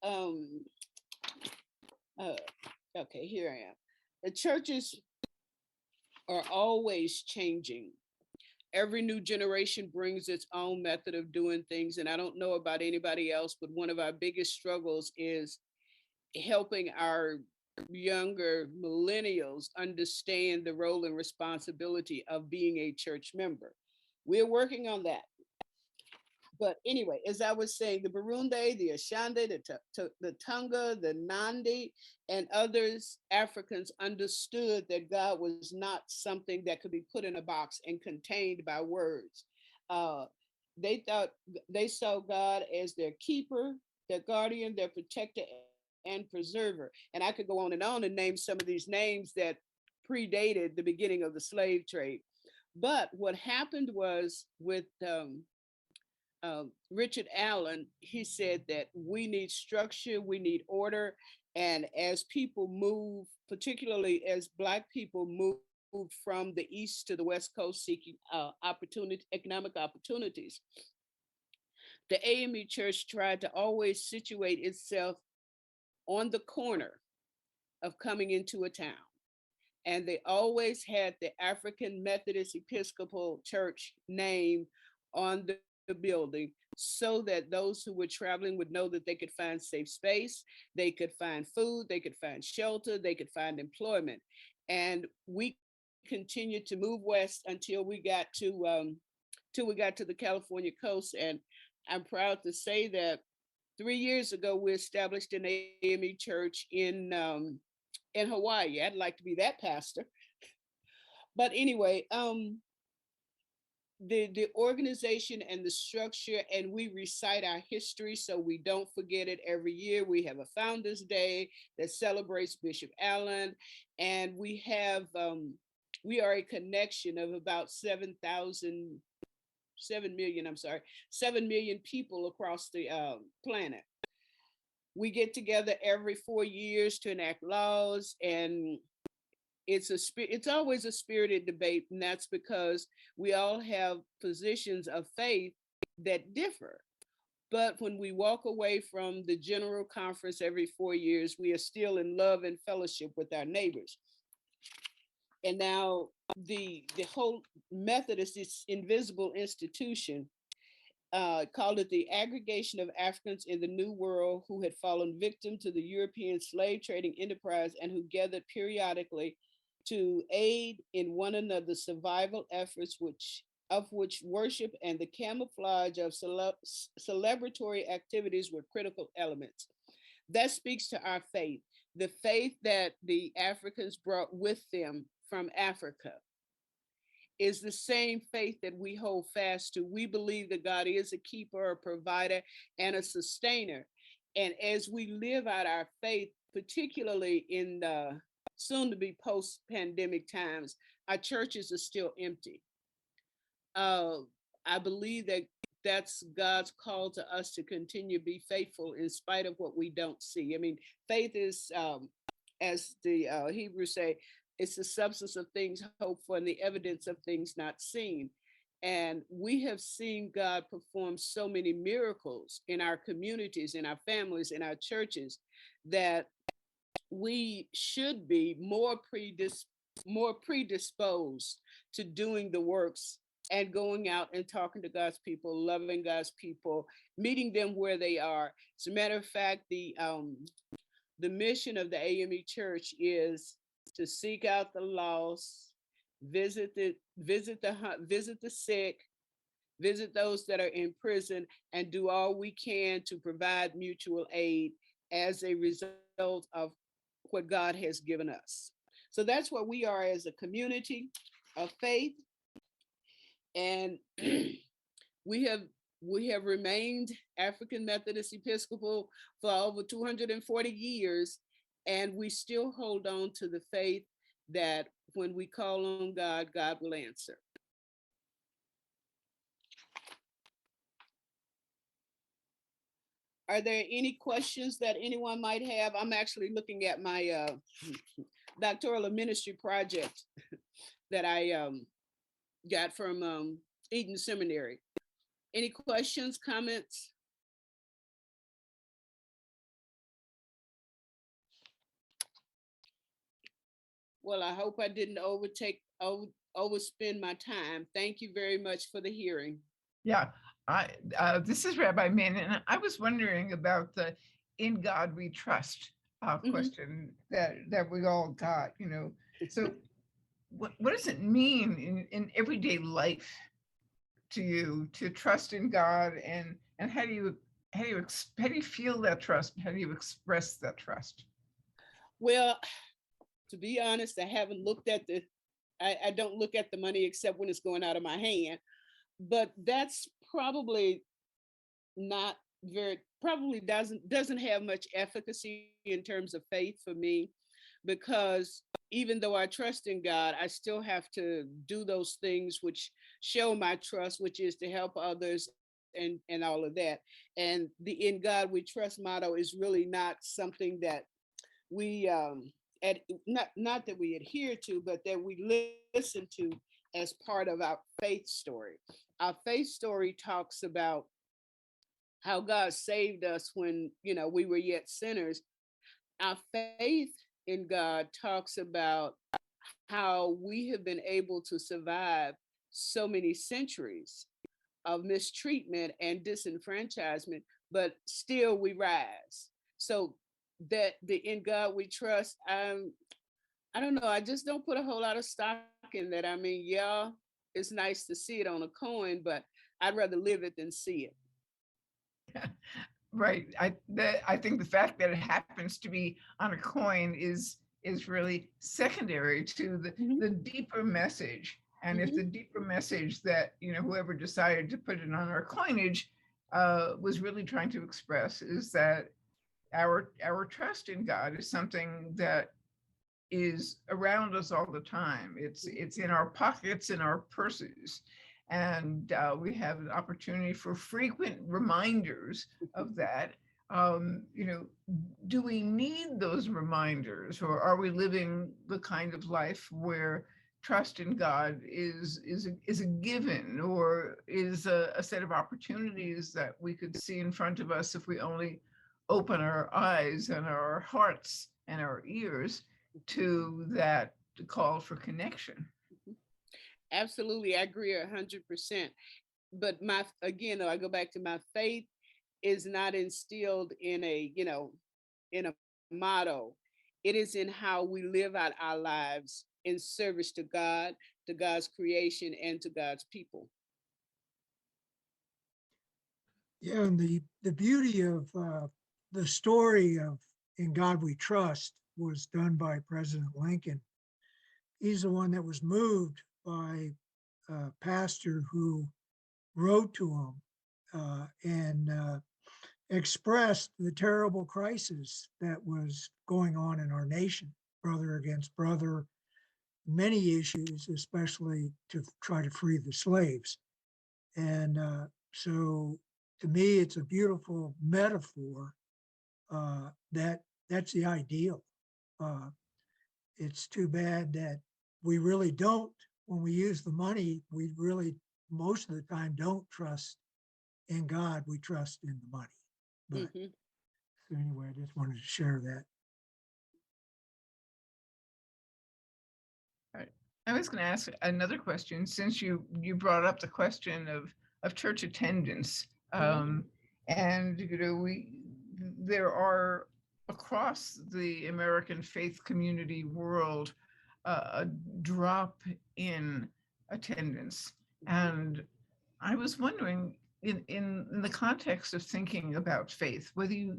okay, here I am. The churches are always changing. Every new generation brings its own method of doing things, and I don't know about anybody else, but one of our biggest struggles is helping our younger millennials understand the role and responsibility of being a church member. We're working on that. But anyway, as I was saying, the Burundi, the Ashande, the Tunga, the Nandi, and others, Africans, understood that God was not something that could be put in a box and contained by words. They saw God as their keeper, their guardian, their protector, and preserver. And I could go on and name some of these names that predated the beginning of the slave trade. But what happened was with Richard Allen, he said that we need structure, we need order. And as people move, particularly as Black people move from the East to the West Coast seeking economic opportunities, the AME Church tried to always situate itself on the corner of coming into a town. And they always had the African Methodist Episcopal Church name on the building so that those who were traveling would know that they could find safe space, they could find food, they could find shelter, they could find employment. And we continued to move west until we got to the California coast. And I'm proud to say that 3 years ago, we established an AME church in Hawaii. I'd like to be that pastor. But anyway, the organization and the structure, and we recite our history so we don't forget it. Every year we have a Founders Day that celebrates Bishop Allen, and we are a connection of about 7 million people across the planet. We get together every 4 years to enact laws, and it's always a spirited debate, and that's because we all have positions of faith that differ. But when we walk away from the general conference every 4 years, we are still in love and fellowship with our neighbors. And now the whole Methodist, this invisible institution, called it the aggregation of Africans in the New World who had fallen victim to the European slave trading enterprise and who gathered periodically to aid in one another's survival efforts, of which worship and the camouflage of celebratory activities were critical elements. That speaks to our faith, the faith that the Africans brought with them from Africa is the same faith that we hold fast to. We believe that God is a keeper, a provider, and a sustainer. And as we live out our faith, particularly in the soon to be post-pandemic times, our churches are still empty. I believe that that's God's call to us to continue to be faithful in spite of what we don't see. I mean, faith is, as the Hebrews say, it's the substance of things hoped for and the evidence of things not seen. And we have seen God perform so many miracles in our communities, in our families, in our churches, that we should be more predisposed to doing the works and going out and talking to God's people, loving God's people, meeting them where they are. As a matter of fact, the mission of the AME Church is to seek out the lost, visit the sick, visit those that are in prison, and do all we can to provide mutual aid as a result of what God has given us. So that's what we are as a community of faith. And we have remained African Methodist Episcopal for over 240 years, and we still hold on to the faith that when we call on God, God will answer. Are there any questions that anyone might have? I'm actually looking at my doctoral ministry project that I got from Eden Seminary. Any questions, comments? Well, I hope I didn't overspend my time. Thank you very much for the hearing. Yeah, this is Rabbi Min, and I was wondering about the "In God We Trust" question that we all got. You know, so what does it mean in everyday life to you to trust in God, and how do you feel that trust? How do you express that trust? Well, to be honest, I haven't looked at I don't look at the money except when it's going out of my hand, but that's probably not very probably doesn't have much efficacy in terms of faith for me, because even though I trust in God, I still have to do those things which show my trust, which is to help others and all of that. And the "In God We Trust" motto is really not something that we not that we adhere to, but that we listen to as part of our faith story. Our faith story talks about how God saved us when, we were yet sinners. Our faith in God talks about how we have been able to survive so many centuries of mistreatment and disenfranchisement, but still we rise. So that the "In God We Trust," I don't know, I just don't put a whole lot of stock in that. I mean, yeah, it's nice to see it on a coin, but I'd rather live it than see it. Right. I think the fact that it happens to be on a coin is really secondary to Mhm. the deeper message. And if Mhm. the deeper message that whoever decided to put it on our coinage was really trying to express is that our trust in God is something that is around us all the time. It's in our pockets, in our purses, and we have an opportunity for frequent reminders of that. Do we need those reminders, or are we living the kind of life where trust in God is a given, or is a set of opportunities that we could see in front of us if we only open our eyes and our hearts and our ears to that call for connection? Absolutely, I agree 100%. But again, I go back to my faith is not instilled in a motto. It is in how we live out our lives in service to God, to God's creation, and to God's people. Yeah, and the beauty of the story of "In God We Trust" was done by President Lincoln. He's the one that was moved by a pastor who wrote to him and expressed the terrible crisis that was going on in our nation, brother against brother, many issues, especially to try to free the slaves. And so to me, it's a beautiful metaphor that's the ideal. Uh, it's too bad that we really don't, when we use the money, we really most of the time don't trust in God, we trust in the money. But Mhm. so anyway, I just wanted to share that. Right. I was going to ask another question, since you brought up the question of church attendance, and there are across the American faith community world a drop in attendance, and I was wondering, in the context of thinking about faith, whether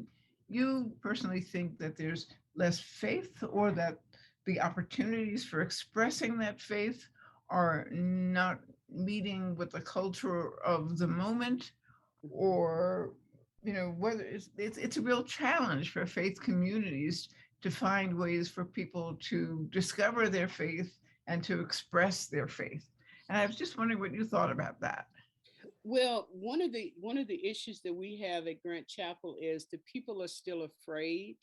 you personally think that there's less faith, or that the opportunities for expressing that faith are not meeting with the culture of the moment, or whether it's a real challenge for faith communities to find ways for people to discover their faith and to express their faith. And I was just wondering what you thought about that. Well, one of the issues that we have at Grant Chapel is that people are still afraid,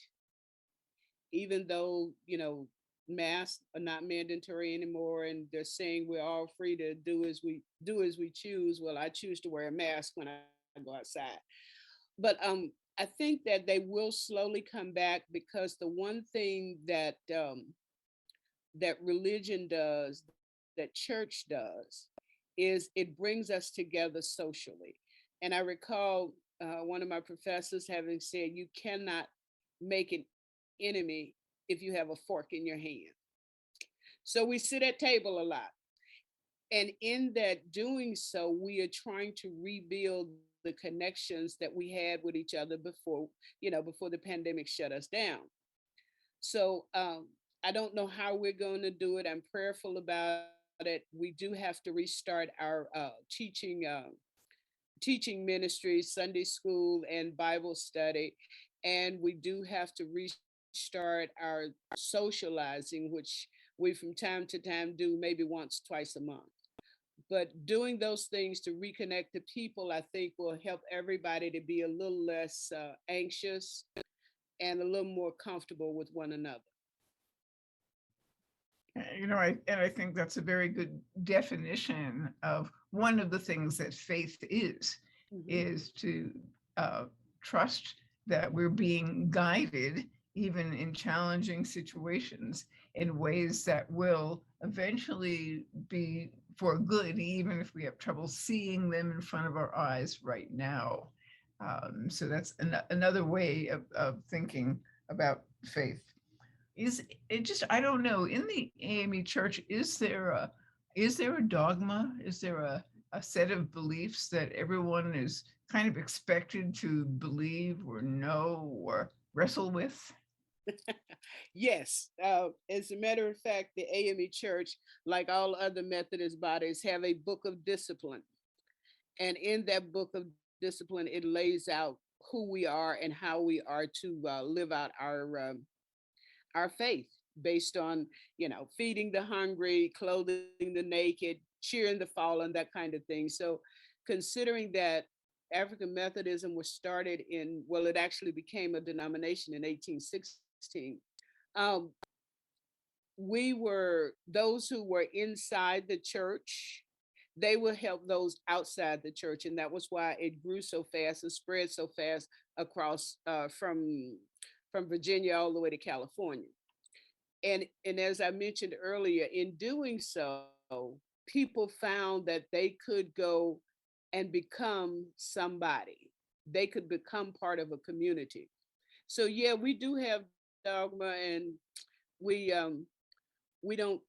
even though masks are not mandatory anymore, and they're saying we're all free to do as we choose. Well, I choose to wear a mask when I go outside. But I think that they will slowly come back, because the one thing that that religion does, that church does, is it brings us together socially. And I recall one of my professors having said, "You cannot make an enemy if you have a fork in your hand." So we sit at table a lot. And in that doing so, we are trying to rebuild the connections that we had with each other before the pandemic shut us down. So I don't know how we're going to do it. I'm prayerful about it. We do have to restart our teaching ministry, Sunday school, and Bible study. And we do have to restart our socializing, which we from time to time do maybe once, twice a month. But doing those things to reconnect the people, I think will help everybody to be a little less anxious and a little more comfortable with one another. You know, I think that's a very good definition of one of the things that faith is to trust that we're being guided even in challenging situations in ways that will eventually be for good, even if we have trouble seeing them in front of our eyes right now. So that's another way of thinking about faith. Is it just, I don't know, in the AME Church, is there a dogma? Is there a set of beliefs that everyone is kind of expected to believe or know or wrestle with? Yes, as a matter of fact, the AME Church, like all other Methodist bodies, have a book of discipline. And in that book of discipline, it lays out who we are and how we are to live out our faith based on, feeding the hungry, clothing the naked, cheering the fallen, that kind of thing. So considering that African Methodism was started it actually became a denomination in 1816. We were those who were inside the church, they would help those outside the church. And that was why it grew so fast and spread so fast across from Virginia all the way to California. And as I mentioned earlier, in doing so, people found that they could go and become somebody. They could become part of a community. So yeah, we do have dogma, and we don't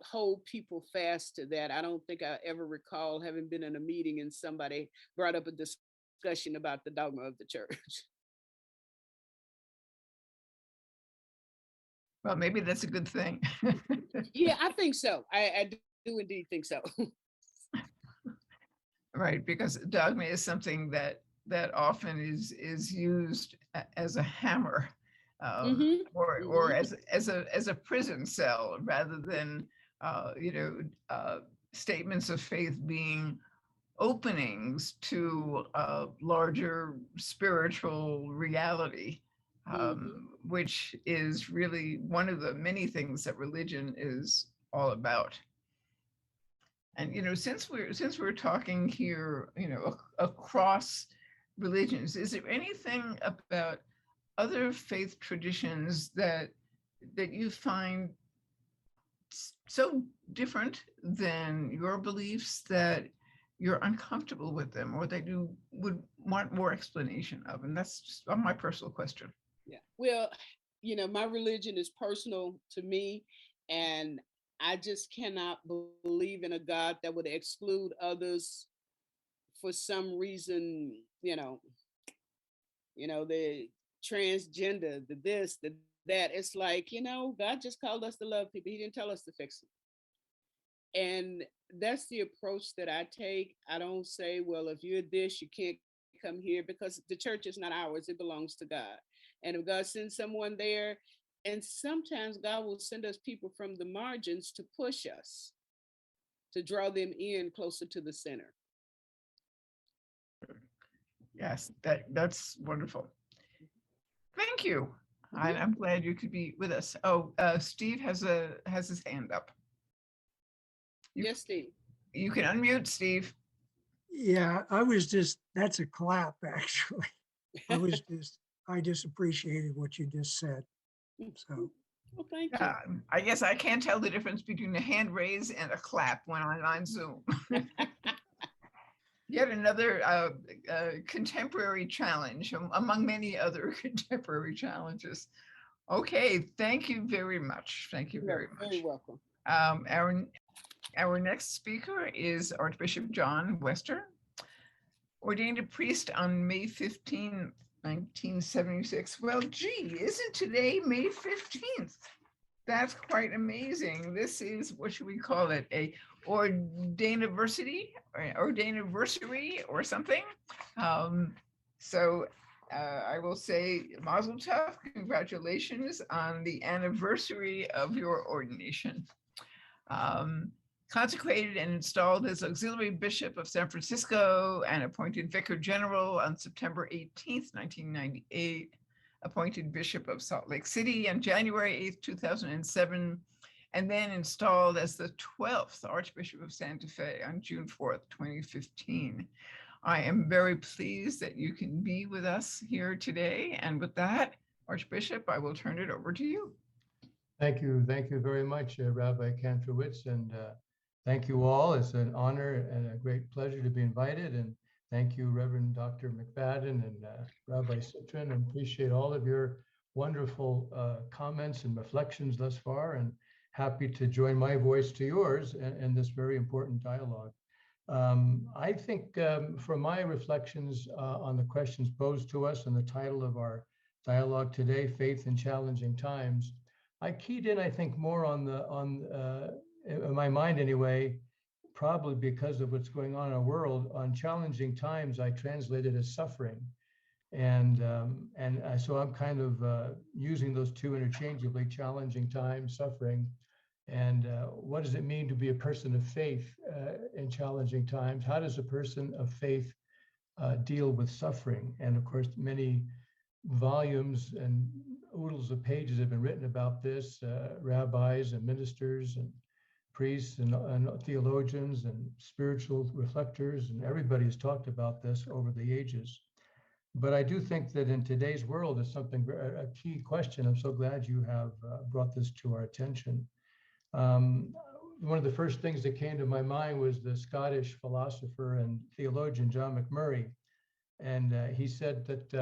hold people fast to that. I don't think I ever recall having been in a meeting and somebody brought up a discussion about the dogma of the church. Well, maybe that's a good thing. Yeah, I think so. I do indeed think so. Right, because dogma is something that often is used as a hammer, or as a prison cell, rather than statements of faith being openings to a larger spiritual reality, which is really one of the many things that religion is all about. And since we're talking here, across religions, is there anything about other faith traditions that you find so different than your beliefs that you're uncomfortable with them, or that you would want more explanation of? And that's just my personal question. Yeah. Well, my religion is personal to me, and I just cannot believe in a God that would exclude others for some reason, the transgender, the this, the that. It's like, God just called us to love people. He didn't tell us to fix them. And that's the approach that I take. I don't say, well, if you're this, you can't come here, because the church is not ours. It belongs to God. And if God sends someone there, and sometimes God will send us people from the margins to push us, to draw them in closer to the center. Yes, that's wonderful. Thank you. I'm glad you could be with us. Oh, Steve has his hand up. Yes, Steve. You can unmute, Steve. Yeah, that's a clap, actually. I just appreciated what you just said. So. Well, thank you. I guess I can't tell the difference between a hand raise and a clap when I'm on Zoom. Yet another contemporary challenge among many other contemporary challenges. Okay, thank you very much. Thank you very much. Very welcome. Our next speaker is Archbishop John Wester, ordained a priest on May 15, 1976. Well, gee, isn't today May 15th? That's quite amazing. This is, what should we call it? A ordainiversary or something. So I will say Mazel Tov, congratulations on the anniversary of your ordination. Consecrated and installed as Auxiliary Bishop of San Francisco and appointed Vicar General on September 18th, 1998. Appointed Bishop of Salt Lake City on January 8th, 2007, and then installed as the 12th Archbishop of Santa Fe on June 4th, 2015. I am very pleased that you can be with us here today. And with that, Archbishop, I will turn it over to you. Thank you very much, Rabbi Kantrowitz, and thank you all. It's an honor and a great pleasure to be invited. And thank you, Reverend Dr. McFaddin and Rabbi Citrin, and appreciate all of your wonderful comments and reflections thus far, and happy to join my voice to yours in this very important dialogue. I think from my reflections on the questions posed to us and the title of our dialogue today, Faith in Challenging Times, I keyed in, I think, more in my mind anyway, probably because of what's going on in our world, on challenging times, I translated as suffering. And so I'm kind of using those two interchangeably, challenging times, suffering. And what does it mean to be a person of faith in challenging times? How does a person of faith deal with suffering? And of course, many volumes and oodles of pages have been written about this, rabbis and ministers and priests and theologians and spiritual reflectors, and everybody has talked about this over the ages. But I do think that in today's world, it's something, a key question. I'm so glad you have brought this to our attention. One of the first things that came to my mind was the Scottish philosopher and theologian John McMurray. And he said that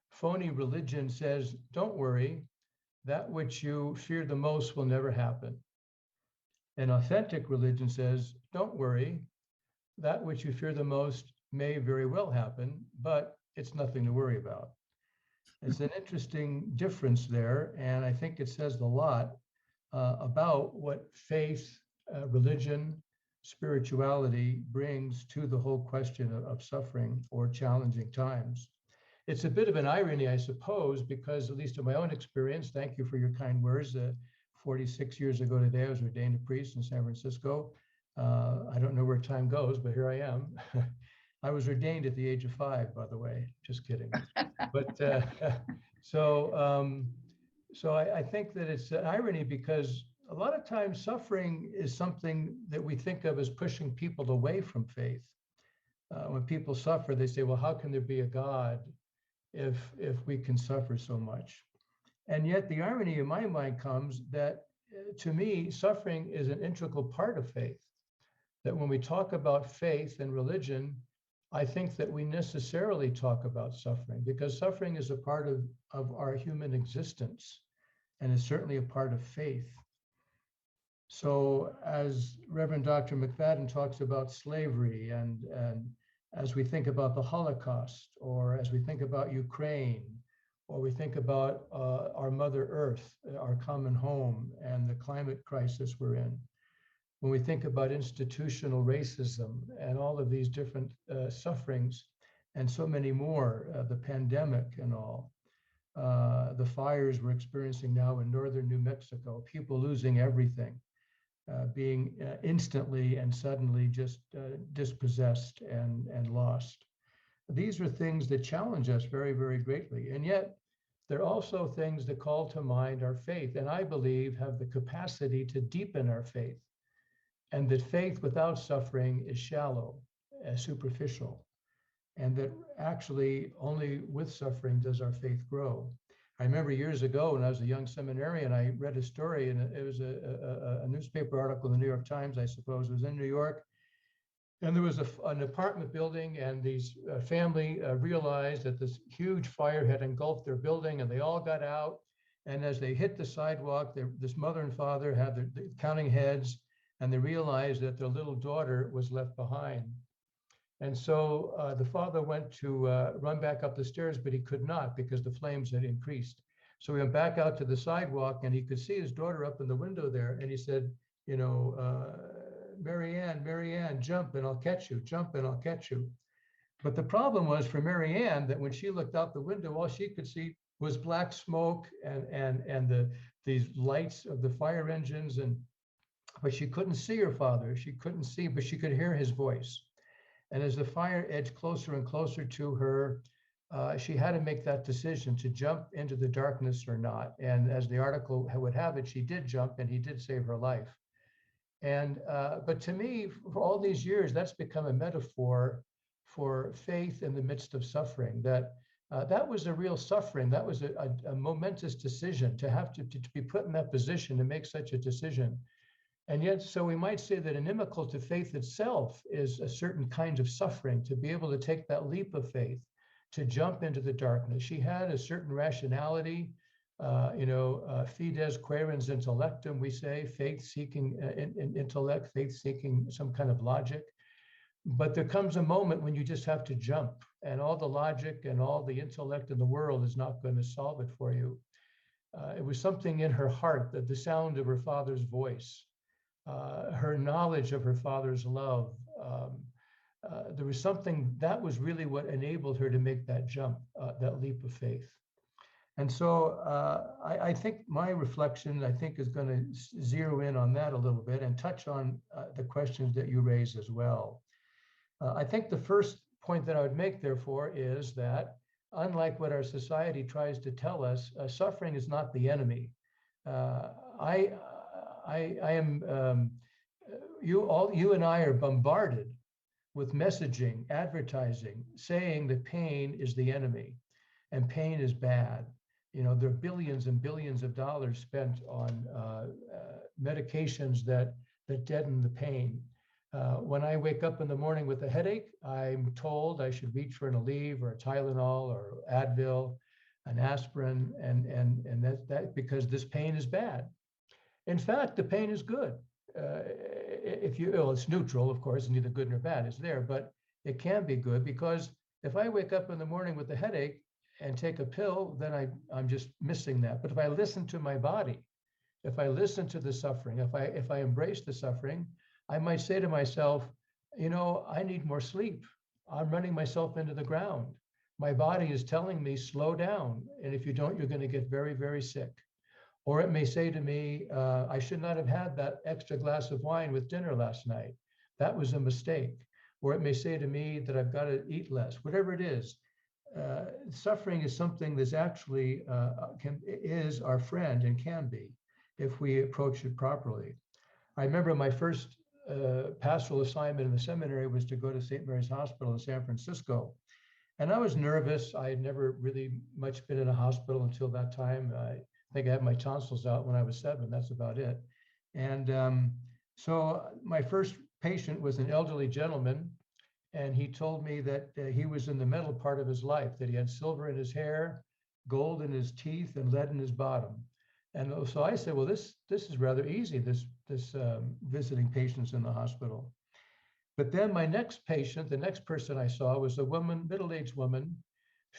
phony religion says, don't worry, that which you fear the most will never happen. And authentic religion says, don't worry, that which you fear the most may very well happen, but it's nothing to worry about. It's an interesting difference there, and I think it says a lot about what faith, religion, spirituality brings to the whole question of suffering or challenging times. It's a bit of an irony, I suppose, because at least in my own experience, thank you for your kind words, 46 years ago today, I was ordained a priest in San Francisco. I don't know where time goes, but here I am. I was ordained at the age of 5, by the way, just kidding. But so I think that it's an irony, because a lot of times suffering is something that we think of as pushing people away from faith. When people suffer, they say, well, how can there be a God if we can suffer so much? And yet the irony in my mind comes that, to me, suffering is an integral part of faith. That when we talk about faith and religion, I think that we necessarily talk about suffering, because suffering is a part of our human existence, and is certainly a part of faith. So as Reverend Dr. McFaddin talks about slavery, and as we think about the Holocaust, or as we think about Ukraine, or we think about our Mother Earth, our common home, and the climate crisis we're in, when we think about institutional racism and all of these different sufferings, and so many more, the pandemic and all, the fires we're experiencing now in northern New Mexico, people losing everything, being instantly and suddenly just dispossessed and lost. These are things that challenge us very, very greatly. And yet, they're also things that call to mind our faith, and I believe have the capacity to deepen our faith. And that faith without suffering is shallow, superficial, and that actually only with suffering does our faith grow. I remember years ago when I was a young seminarian, I read a story, and it was a newspaper article in the New York Times, I suppose. It was in New York. And there was an apartment building, and these family realized that this huge fire had engulfed their building, and they all got out. And as they hit the sidewalk, this mother and father had their counting heads, and they realized that their little daughter was left behind. And so the father went to run back up the stairs, but he could not, because the flames had increased. So we went back out to the sidewalk and he could see his daughter up in the window there. And he said, you know, Mary Ann, jump and I'll catch you, jump and I'll catch you. But the problem was for Mary Ann that when she looked out the window, all she could see was black smoke and these lights of the fire engines, but she couldn't see her father. She couldn't see, but she could hear his voice. And as the fire edged closer and closer to her, she had to make that decision to jump into the darkness or not. And as the article would have it, she did jump and he did save her life. And but to me, for all these years, that's become a metaphor for faith in the midst of suffering. That was a real suffering. That was a momentous decision to have to be put in that position to make such a decision. And yet, so we might say that inimical to faith itself is a certain kind of suffering, to be able to take that leap of faith, to jump into the darkness. She had a certain rationality, fides quaerens intellectum, we say, faith-seeking intellect, faith-seeking some kind of logic. But there comes a moment when you just have to jump, and all the logic and all the intellect in the world is not going to solve it for you. It was something in her heart, that the sound of her father's voice, her knowledge of her father's love. There was something that was really what enabled her to make that jump, that leap of faith. And so I think my reflection, is going to zero in on that a little bit and touch on the questions that you raise as well. I think the first point that I would make, therefore, is that unlike what our society tries to tell us, suffering is not the enemy. You and I are bombarded with messaging, advertising, saying that pain is the enemy and pain is bad. You know, there are billions and billions of dollars spent on medications that deaden the pain. When I wake up in the morning with a headache, I'm told I should reach for an Aleve or a Tylenol or Advil, an aspirin, and that because this pain is bad. In fact, the pain is good. It's neutral, of course, neither good nor bad is there, but it can be good, because if I wake up in the morning with a headache and take a pill, then I'm just missing that. But if I listen to my body, if I listen to the suffering, if I embrace the suffering, I might say to myself, I need more sleep. I'm running myself into the ground. My body is telling me, slow down. And if you don't, you're going to get very, very sick. Or it may say to me, I should not have had that extra glass of wine with dinner last night. That was a mistake. Or it may say to me that I've got to eat less. Whatever it is, suffering is something that's actually is our friend and can be if we approach it properly. I remember my first pastoral assignment in the seminary was to go to St. Mary's Hospital in San Francisco. And I was nervous. I had never really much been in a hospital until that time. I think I had my tonsils out when I was 7. That's about it. And so my first patient was an elderly gentleman. And he told me that he was in the middle part of his life, that he had silver in his hair, gold in his teeth, and lead in his bottom. And so I said, well, this is rather easy, this visiting patients in the hospital. But then my next patient, the next person I saw, was a woman, middle-aged woman,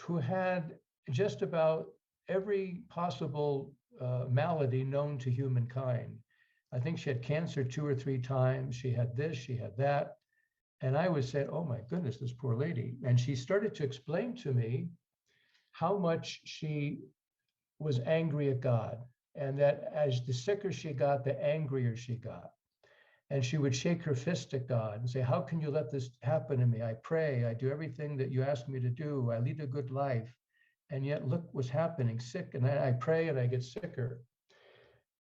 who had just about every possible malady known to humankind. I think she had cancer 2 or 3 times. She had this, she had that. And I was saying, oh my goodness, this poor lady. And she started to explain to me how much she was angry at God. And that as the sicker she got, the angrier she got. And she would shake her fist at God and say, how can you let this happen to me? I pray, I do everything that you ask me to do. I lead a good life. And yet look what's happening, sick. And then I pray and I get sicker.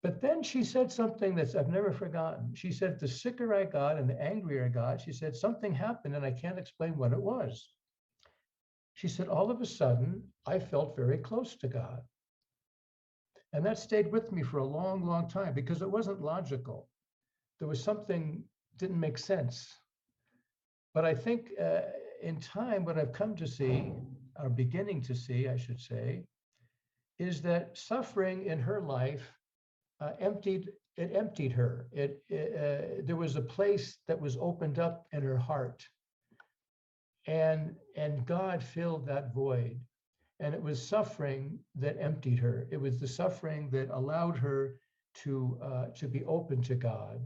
But then she said something that I've never forgotten. She said, the sicker I got and the angrier I got, she said, something happened and I can't explain what it was. She said, all of a sudden, I felt very close to God. And that stayed with me for a long, long time because it wasn't logical. There was something didn't make sense. But I think in time, what I've come to see, or beginning to see, I should say, is that suffering in her life emptied her. There was a place that was opened up in her heart, and God filled that void. And it was suffering that emptied her. It was the suffering that allowed her to be open to God.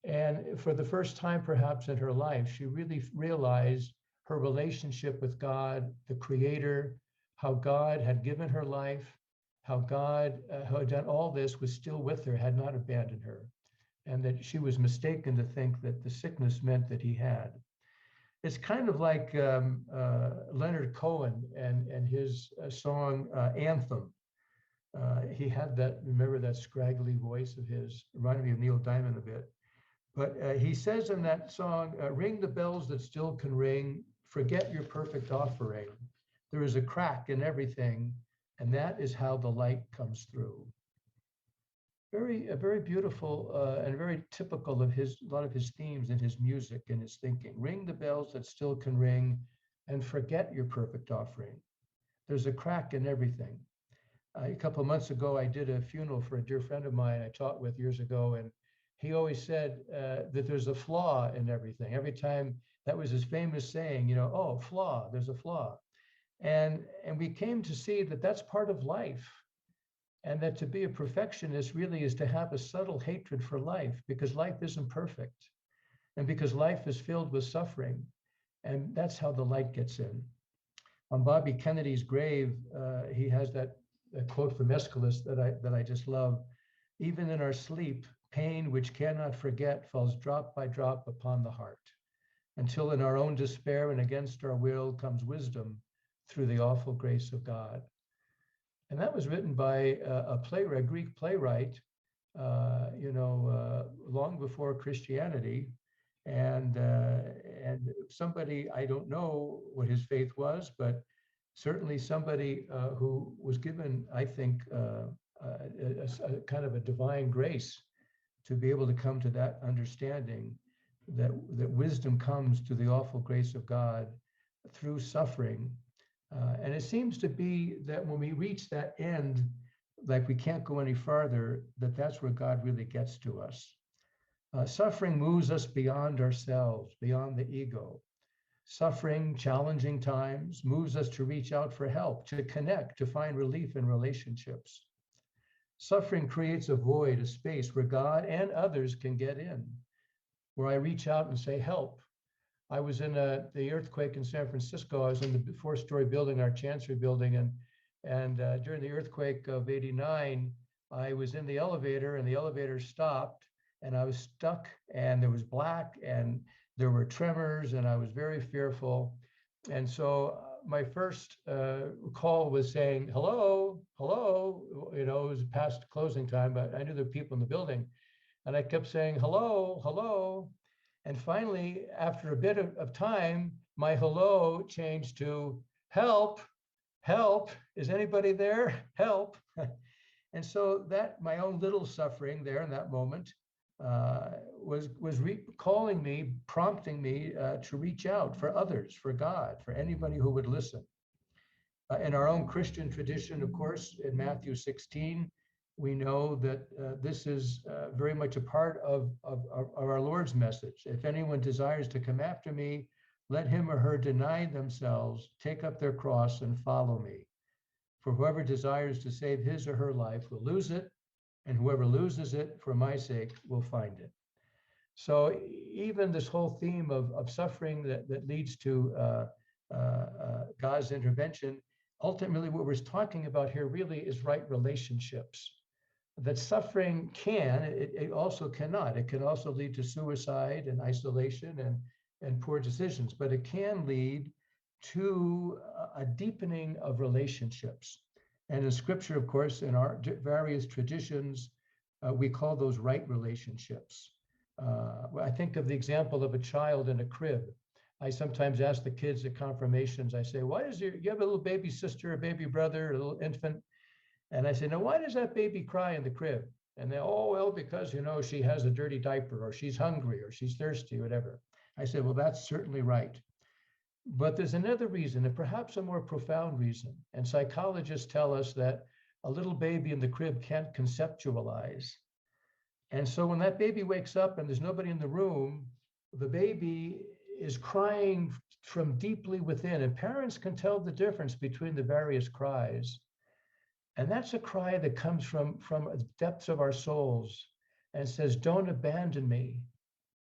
And for the first time, perhaps in her life, she really realized her relationship with God, the Creator, how God had given her life, how God, who had done all this, was still with her, had not abandoned her, and that she was mistaken to think that the sickness meant that he had. It's kind of like Leonard Cohen and his song Anthem. He had that, remember that scraggly voice of his, reminded me of Neil Diamond a bit. But he says in that song, ring the bells that still can ring, forget your perfect offering. There is a crack in everything, and that is how the light comes through. Very beautiful and very typical of a lot of his themes in his music and his thinking. Ring the bells that still can ring, and forget your perfect offering. There's a crack in everything. A couple of months ago, I did a funeral for a dear friend of mine I taught with years ago, and he always said that there's a flaw in everything. Every time, that was his famous saying, you know, oh, flaw, there's a flaw. And we came to see that that's part of life. And that to be a perfectionist really is to have a subtle hatred for life, because life isn't perfect. And because life is filled with suffering. And that's how the light gets in. On Bobby Kennedy's grave, he has that quote from Aeschylus that I just love. Even in our sleep, pain which cannot forget falls drop by drop upon the heart, until in our own despair and against our will comes wisdom through the awful grace of God. And that was written by a Greek playwright, long before Christianity, and somebody, I don't know what his faith was, but certainly somebody who was given, I think, a kind of a divine grace to be able to come to that understanding that wisdom comes to the awful grace of God through suffering. And it seems to be that when we reach that end, like we can't go any farther, that's where God really gets to us. Suffering moves us beyond ourselves, beyond the ego. Suffering, challenging times, moves us to reach out for help, to connect, to find relief in relationships. Suffering creates a void, a space where God and others can get in, where I reach out and say, help. I was in the earthquake in San Francisco. I was in the 4-story building, our Chancery building, and during the earthquake of '89, I was in the elevator, and the elevator stopped, and I was stuck, and there was black, and there were tremors, and I was very fearful. And so my first call was saying, hello, hello. You know, it was past closing time, but I knew there were people in the building, and I kept saying, hello, hello. And finally, after a bit of time, my hello changed to help, help, is anybody there? Help. And so that my own little suffering there in that moment was calling me, prompting me to reach out for others, for God, for anybody who would listen. In our own Christian tradition, of course, in Matthew 16, we know that this is very much a part of our Lord's message. If anyone desires to come after me, let him or her deny themselves, take up their cross, and follow me. For whoever desires to save his or her life will lose it, and whoever loses it for my sake will find it. So even this whole theme of suffering that leads to God's intervention, ultimately what we're talking about here really is right relationships. That suffering it also cannot. It can also lead to suicide and isolation and poor decisions, but it can lead to a deepening of relationships. And in Scripture, of course, in our various traditions, we call those right relationships. I think of the example of a child in a crib. I sometimes ask the kids at confirmations, I say, why does you have a little baby sister, a baby brother, a little infant? And I say, now, why does that baby cry in the crib? And they, oh, well, because, you know, she has a dirty diaper, or she's hungry, or she's thirsty, whatever. I said, well, that's certainly right. But there's another reason, and perhaps a more profound reason. And psychologists tell us that a little baby in the crib can't conceptualize. And so when that baby wakes up and there's nobody in the room, the baby is crying from deeply within, and parents can tell the difference between the various cries. And that's a cry that comes from the depths of our souls and says, don't abandon me.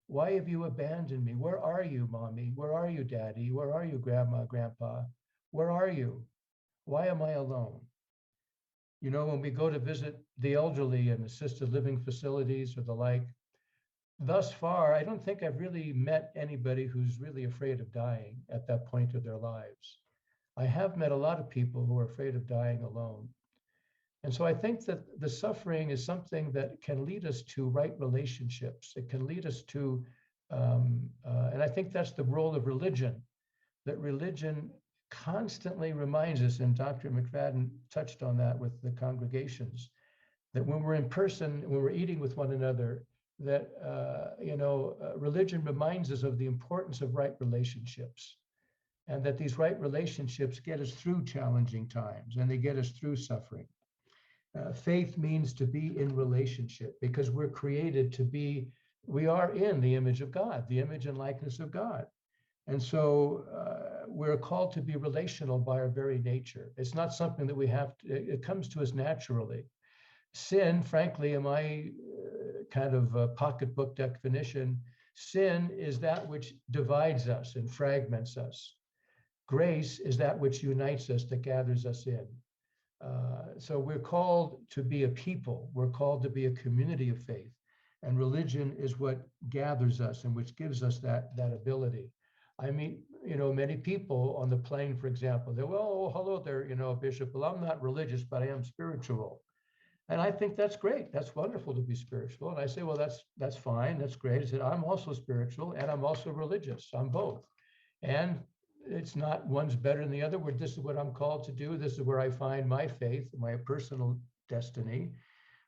Why have you abandoned me? Where are you, mommy? Where are you, daddy? Where are you, grandma, grandpa? Where are you? Why am I alone? You know, when we go to visit the elderly in assisted living facilities or the like, thus far, I don't think I've really met anybody who's really afraid of dying at that point of their lives. I have met a lot of people who are afraid of dying alone. And so I think that the suffering is something that can lead us to right relationships. It can lead us to, and I think that's the role of religion, that religion constantly reminds us, and Dr. McFaddin touched on that with the congregations, that when we're in person, when we're eating with one another, that, religion reminds us of the importance of right relationships, and that these right relationships get us through challenging times and they get us through suffering. Faith means to be in relationship because we're created to be, we are in the image of God, the image and likeness of God. And so we're called to be relational by our very nature. It's not something that we have to, it comes to us naturally. Sin, frankly, in my kind of pocketbook definition, sin is that which divides us and fragments us. Grace is that which unites us, that gathers us in. So we're called to be a people. We're called to be a community of faith. And religion is what gathers us and which gives us that ability. I mean, many people on the plane, for example, they're, well, hello there, Bishop, well, I'm not religious, but I am spiritual. And I think that's great. That's wonderful to be spiritual. And I say, well, that's fine. That's great. I said, I'm also spiritual and I'm also religious. I'm both. And it's not one's better than the other. Where this is what I'm called to do. This is where I find my faith, my personal destiny.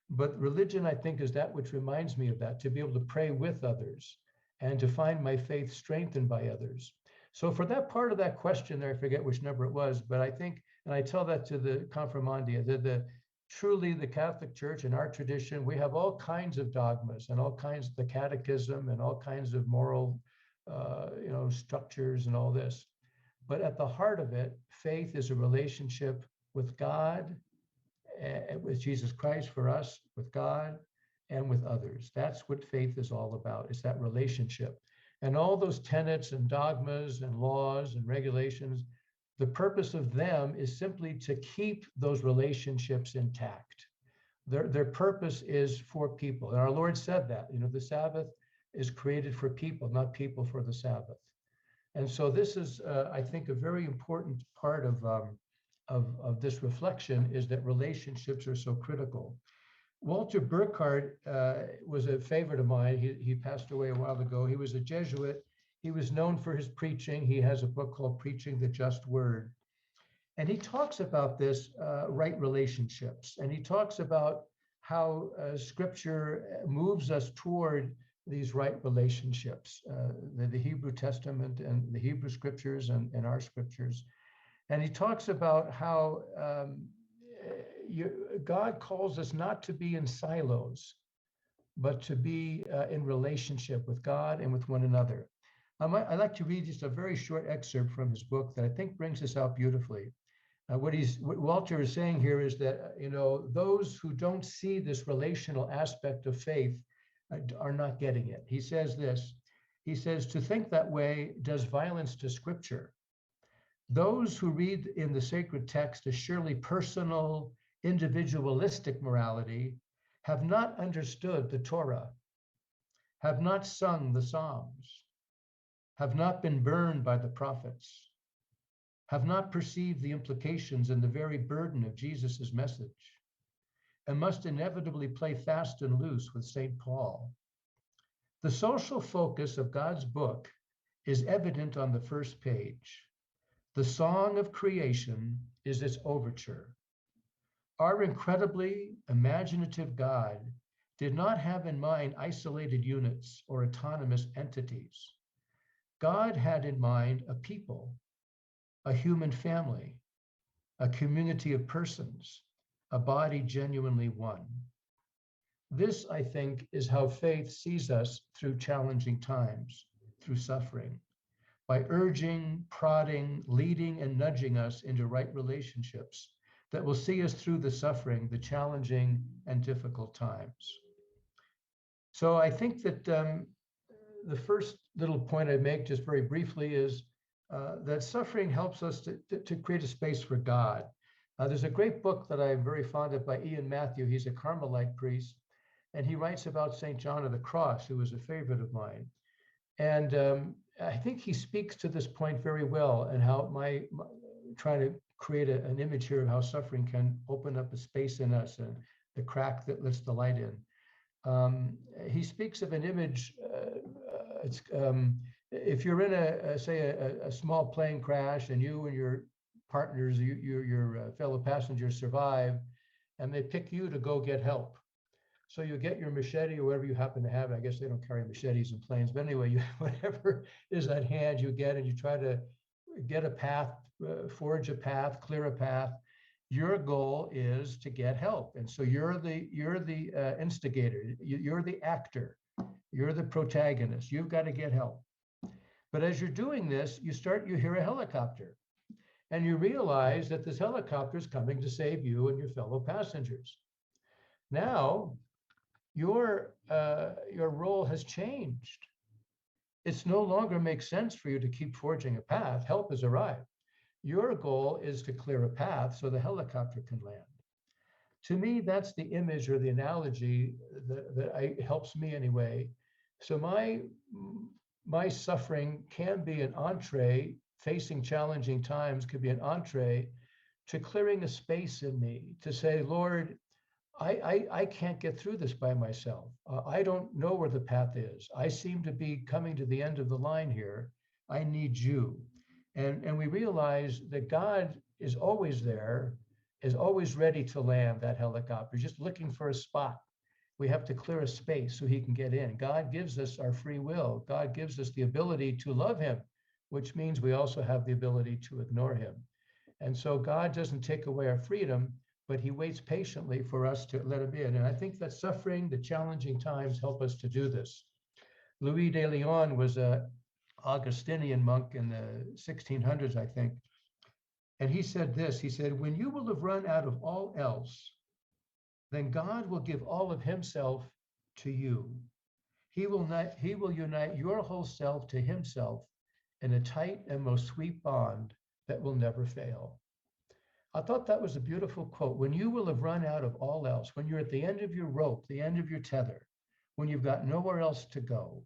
But religion, I think, is that which reminds me of that, to be able to pray with others and to find my faith strengthened by others. So for that part of that question there, I forget which number it was, but I think, and I tell that to the confirmandia, that truly the Catholic Church and our tradition, we have all kinds of dogmas and all kinds of the catechism and all kinds of moral, structures and all this. But at the heart of it, faith is a relationship with God, with Jesus Christ for us, with God, and with others. That's what faith is all about. It's that relationship. And all those tenets and dogmas and laws and regulations, the purpose of them is simply to keep those relationships intact. Their purpose is for people. And our Lord said that, the Sabbath is created for people, not people for the Sabbath. And so this is, I think, a very important part of this reflection is that relationships are so critical. Walter Burkhardt was a favorite of mine. He passed away a while ago. He was a Jesuit. He was known for his preaching. He has a book called Preaching the Just Word. And he talks about this right relationships. And he talks about how Scripture moves us toward these right relationships, the Hebrew Testament and the Hebrew Scriptures and our Scriptures. And he talks about how God calls us not to be in silos, but to be in relationship with God and with one another. I'd like to read just a very short excerpt from his book that I think brings this out beautifully. What Walter is saying here is that, those who don't see this relational aspect of faith are not getting it. He says this, he says, to think that way does violence to Scripture. Those who read in the sacred text a surely personal, individualistic morality have not understood the Torah, have not sung the Psalms, have not been burned by the prophets, have not perceived the implications and the very burden of Jesus's message, and must inevitably play fast and loose with St. Paul. The social focus of God's book is evident on the first page. The song of creation is its overture. Our incredibly imaginative God did not have in mind isolated units or autonomous entities. God had in mind a people, a human family, a community of persons, a body genuinely one. This, I think, is how faith sees us through challenging times, through suffering. by urging, prodding, leading, and nudging us into right relationships that will see us through the suffering, the challenging and difficult times. So I think that the first little point I make just very briefly is that suffering helps us to create a space for God. There's a great book that I'm very fond of by Ian Matthew. He's a Carmelite priest, and he writes about St. John of the Cross, who was a favorite of mine. And I think he speaks to this point very well, and how my trying to create an image here of how suffering can open up a space in us and the crack that lets the light in. He speaks of an image. If you're in a small plane crash and you and your partners, your fellow passengers survive, and they pick you to go get help. So you get your machete or whatever you happen to have. I guess they don't carry machetes in planes, but anyway, whatever is at hand, you get, and you try to get a path, forge a path, clear a path. Your goal is to get help, and so you're the instigator. You're the actor. You're the protagonist. You've got to get help. But as you're doing this, you hear a helicopter, and you realize that this helicopter is coming to save you and your fellow passengers. Now, your role has changed. It's no longer makes sense for you to keep forging a path. Help has arrived. Your goal is to clear a path so the helicopter can land. To me, that's the image or the analogy that helps me anyway. So my suffering can be an entree, facing challenging times could be an entree to clearing a space in me to say, Lord, I can't get through this by myself. I don't know where the path is. I seem to be coming to the end of the line here. I need you. And we realize that God is always there, is always ready to land that helicopter, just looking for a spot. We have to clear a space so he can get in. God gives us our free will. God gives us the ability to love him, which means we also have the ability to ignore him. And so God doesn't take away our freedom, but he waits patiently for us to let him in. And I think that suffering, the challenging times help us to do this. Louis de Leon was an Augustinian monk in the 1600s, I think. And he said this, he said, when you will have run out of all else, then God will give all of himself to you. He will unite your whole self to himself in a tight and most sweet bond that will never fail. I thought that was a beautiful quote. When you will have run out of all else, when you're at the end of your rope, the end of your tether, when you've got nowhere else to go,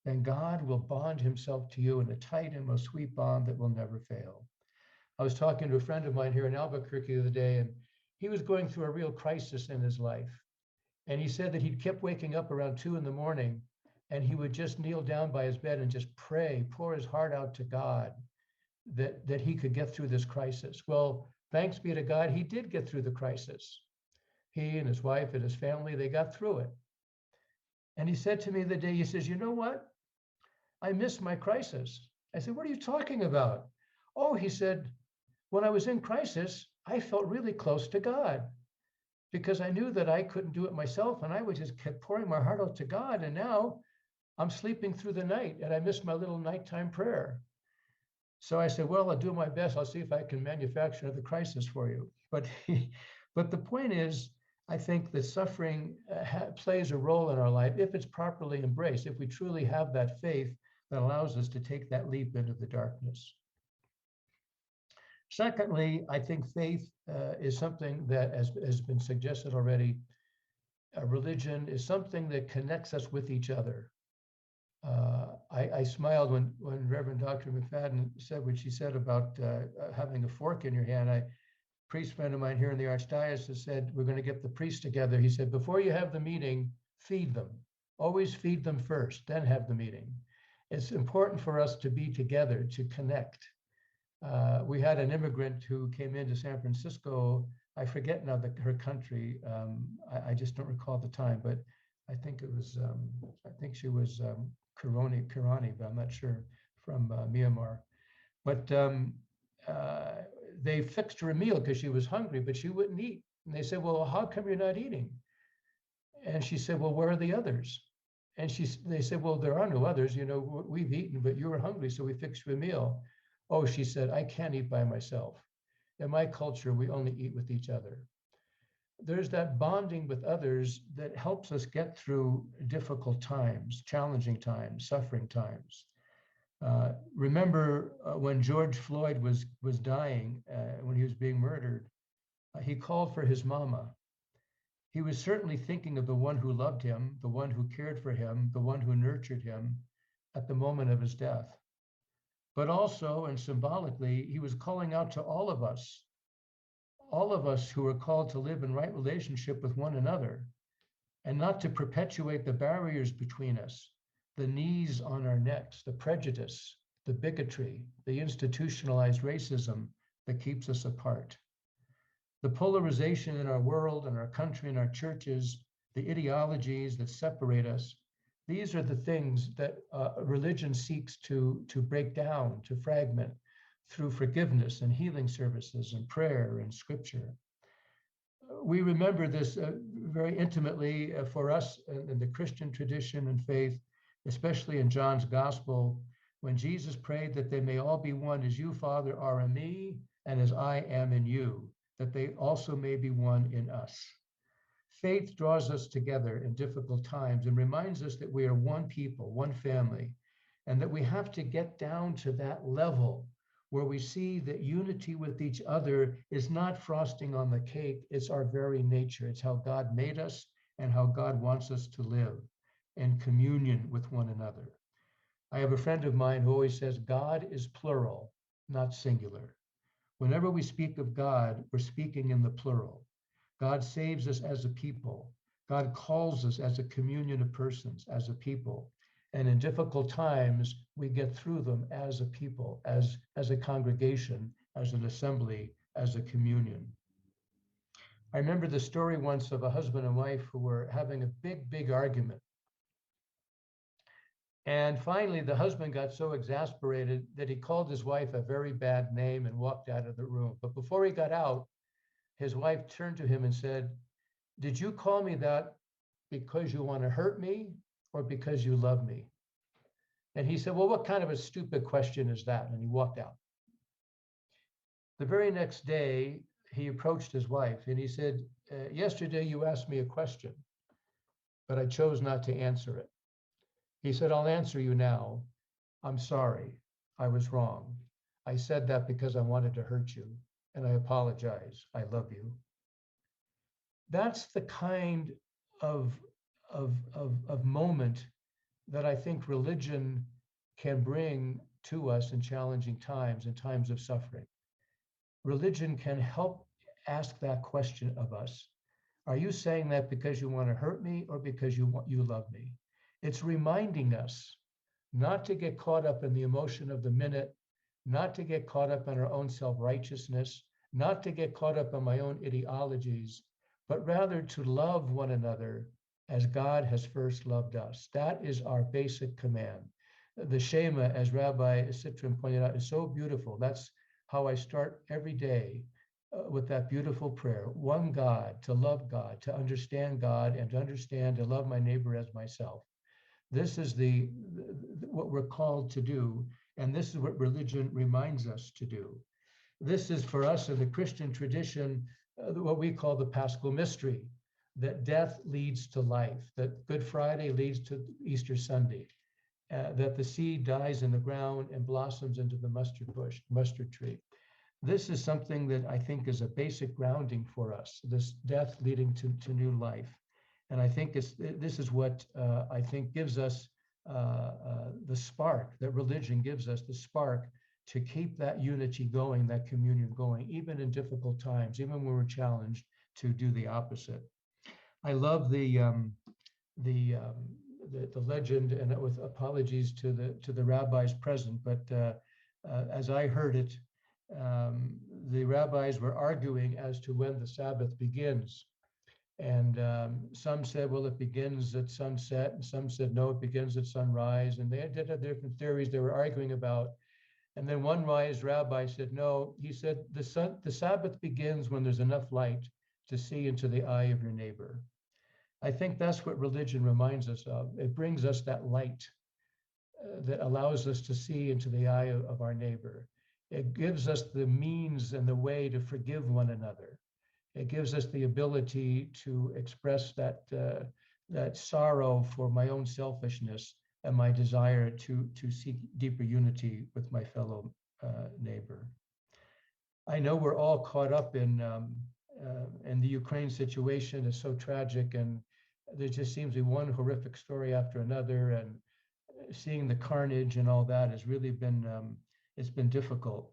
then God will bond himself to you in a tight and most sweet bond that will never fail. I was talking to a friend of mine here in Albuquerque the other day, and he was going through a real crisis in his life. And he said that he kept waking up around 2 a.m, and he would just kneel down by his bed and just pray, pour his heart out to God that he could get through this crisis. Well, thanks be to God, he did get through the crisis. He and his wife and his family, they got through it. And he said to me the day, he says, you know what? I miss my crisis. I said, what are you talking about? Oh, he said, when I was in crisis, I felt really close to God because I knew that I couldn't do it myself. And I would just kept pouring my heart out to God. And now I'm sleeping through the night and I miss my little nighttime prayer. So I said, well, I'll do my best. I'll see if I can manufacture the crisis for you. But the point is, I think that suffering plays a role in our life if it's properly embraced, if we truly have that faith that allows us to take that leap into the darkness. Secondly, I think faith is something that, as has been suggested already, religion is something that connects us with each other. I smiled when Reverend Dr. McFaddin said what she said about having a fork in your hand. A priest friend of mine here in the Archdiocese said, we're going to get the priests together. He said, before you have the meeting, feed them. Always feed them first, then have the meeting. It's important for us to be together, to connect. We had an immigrant who came into San Francisco. I forget now her country. I just don't recall the time, but I think it was, I think she was Kirani, but I'm not sure, from Myanmar. But they fixed her a meal because she was hungry, but she wouldn't eat. And they said, well, how come you're not eating? And she said, well, where are the others? And they said, well, there are no others. You know, we've eaten, but you were hungry, so we fixed you a meal. Oh, she said, I can't eat by myself. In my culture, we only eat with each other. There's that bonding with others that helps us get through difficult times, challenging times, suffering times. Remember when George Floyd was dying, when he was being murdered, he called for his mama. He was certainly thinking of the one who loved him, the one who cared for him, the one who nurtured him at the moment of his death. But also, and symbolically, he was calling out to all of us who are called to live in right relationship with one another and not to perpetuate the barriers between us, the knees on our necks, the prejudice, the bigotry, the institutionalized racism that keeps us apart. The polarization in our world, in our country, in our churches, the ideologies that separate us, these are the things that religion seeks to break down, to fragment through forgiveness and healing services and prayer and scripture. We remember this very intimately for us in the Christian tradition and faith, especially in John's gospel, when Jesus prayed that they may all be one as you, Father, are in me and as I am in you, that they also may be one in us. Faith draws us together in difficult times and reminds us that we are one people, one family, and that we have to get down to that level where we see that unity with each other is not frosting on the cake, it's our very nature. It's how God made us and how God wants us to live in communion with one another. I have a friend of mine who always says, God is plural, not singular. Whenever we speak of God, we're speaking in the plural. God saves us as a people. God calls us as a communion of persons, as a people. And in difficult times, we get through them as a people, as a congregation, as an assembly, as a communion. I remember the story once of a husband and wife who were having a big argument. And finally, the husband got so exasperated that he called his wife a very bad name and walked out of the room. But before he got out, his wife turned to him and said, "Did you call me that because you want to hurt me or because you love me?" And he said, "Well, what kind of a stupid question is that?" And he walked out. The very next day, he approached his wife and he said, "Yesterday you asked me a question, but I chose not to answer it." He said, "I'll answer you now. I'm sorry. I was wrong. I said that because I wanted to hurt you, and I apologize. I love you." That's the kind of moment that I think religion can bring to us in challenging times, in times of suffering. Religion can help ask that question of us. Are you saying that because you want to hurt me or because you love me? It's reminding us not to get caught up in the emotion of the minute, not to get caught up in our own self-righteousness, not to get caught up in my own ideologies, but rather to love one another as God has first loved us. That is our basic command. The Shema, as Rabbi Citrin pointed out, is so beautiful. That's how I start every day with that beautiful prayer. One God, to love God, to understand God, and to understand and love my neighbor as myself. This is what we're called to do, and this is what religion reminds us to do. This is for us in the Christian tradition, what we call the Paschal Mystery, that death leads to life, that Good Friday leads to Easter Sunday, that the seed dies in the ground and blossoms into the mustard tree. This is something that I think is a basic grounding for us, this death leading to new life. And I think this is what I think gives us the spark, that religion gives us the spark to keep that unity going, that communion going, even in difficult times, even when we're challenged to do the opposite. I love the legend, and with apologies to the rabbis present, but as I heard it, the rabbis were arguing as to when the Sabbath begins. And some said, well, it begins at sunset, and some said, no, it begins at sunrise. And they did have different theories they were arguing about. And then one wise rabbi said, no, he said, the Sabbath begins when there's enough light to see into the eye of your neighbor. I think that's what religion reminds us of. It brings us that light that allows us to see into the eye of our neighbor. It gives us the means and the way to forgive one another. It gives us the ability to express that sorrow for my own selfishness and my desire to seek deeper unity with my fellow neighbor. I know we're all caught up in the Ukraine situation. Is so tragic, and there just seems to be one horrific story after another, and seeing the carnage and all that has really been it's been difficult.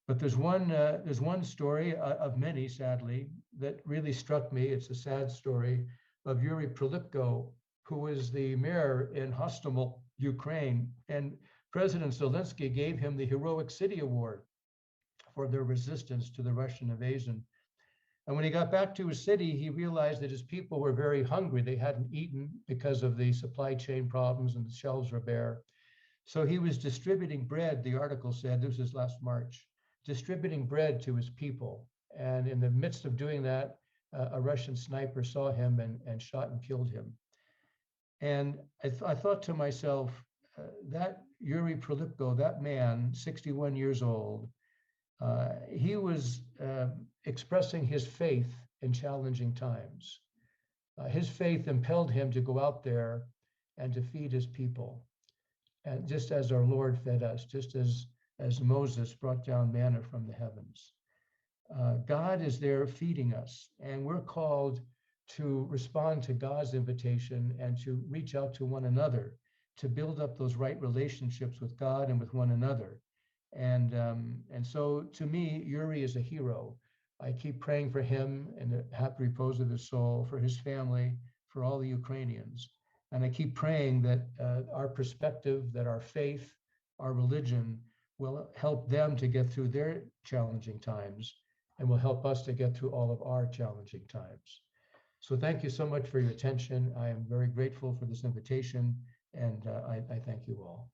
But there's one story of many, sadly, that really struck me. It's a sad story of Yuri Prylipko, who was the mayor in Hostomel, Ukraine, and President Zelensky gave him the Heroic City Award for their resistance to the Russian invasion. And when he got back to his city, he realized that his people were very hungry. They hadn't eaten because of the supply chain problems and the shelves were bare. So he was distributing bread, the article said, this was last March, distributing bread to his people. And in the midst of doing that, a Russian sniper saw him and shot and killed him. And I thought to myself, that Yuri Prylipko, that man, 61 years old, he was expressing his faith in challenging times. His faith impelled him to go out there and to feed his people. And just as our Lord fed us, just as Moses brought down manna from the heavens. God is there feeding us, and we're called to respond to God's invitation and to reach out to one another, to build up those right relationships with God and with one another. And so to me, Yuri is a hero. I keep praying for him and the happy repose of his soul, for his family, for all the Ukrainians. And I keep praying that our perspective, that our faith, our religion will help them to get through their challenging times and will help us to get through all of our challenging times. So thank you so much for your attention. I am very grateful for this invitation, and I thank you all.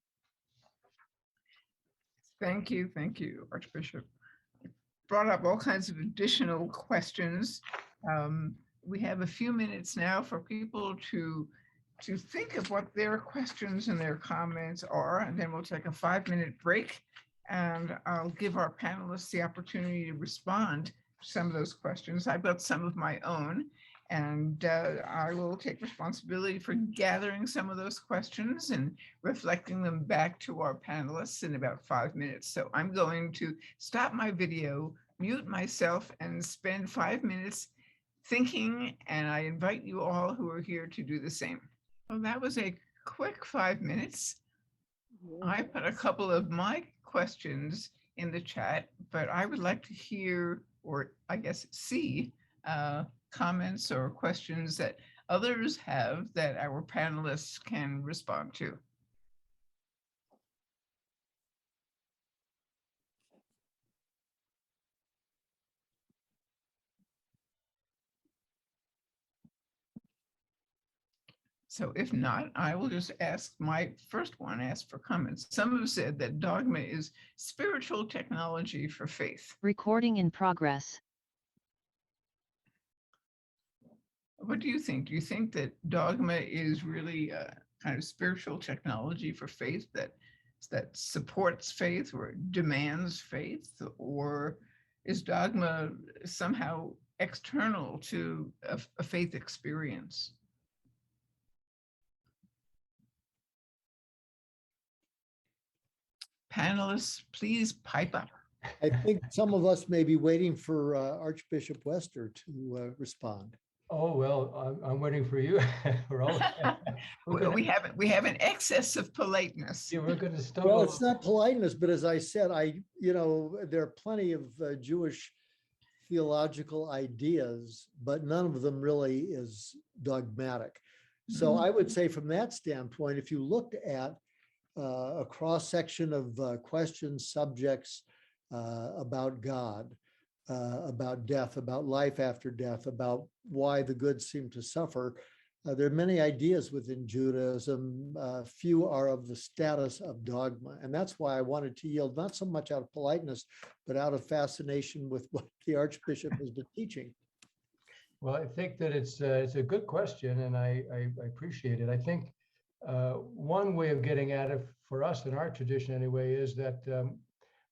Thank you, Archbishop. Brought up all kinds of additional questions. We have a few minutes now for people to think of what their questions and their comments are, and then we'll take a 5-minute break, and I'll give our panelists the opportunity to respond to some of those questions. I've got some of my own, and I will take responsibility for gathering some of those questions and reflecting them back to our panelists in about 5 minutes. So I'm going to stop my video, mute myself, and spend 5 minutes thinking, and I invite you all who are here to do the same. Well, that was a quick 5 minutes. I put a couple of my questions in the chat, but I would like to hear, or I guess see, comments or questions that others have that our panelists can respond to. So if not, I will just ask my first one, ask for comments. Some have said that dogma is spiritual technology for faith. Recording in progress. What do you think? Do you think that dogma is really a kind of spiritual technology for faith that supports faith or demands faith? Or is dogma somehow external to a faith experience? Panelists, please pipe up. I think some of us may be waiting for Archbishop Wester to respond. Oh, well, I'm waiting for you. We have an excess of politeness. Yeah, we're going to stumble. Well, it's not politeness, but as I said, there are plenty of Jewish theological ideas, but none of them really is dogmatic. So I would say from that standpoint, if you looked at a cross-section of questions, subjects about God, about death, about life after death, about why the good seem to suffer. There are many ideas within Judaism. Few are of the status of dogma. And that's why I wanted to yield, not so much out of politeness, but out of fascination with what the Archbishop has been teaching. Well, I think that it's a good question, and I appreciate it. I think one way of getting at it for us in our tradition anyway is that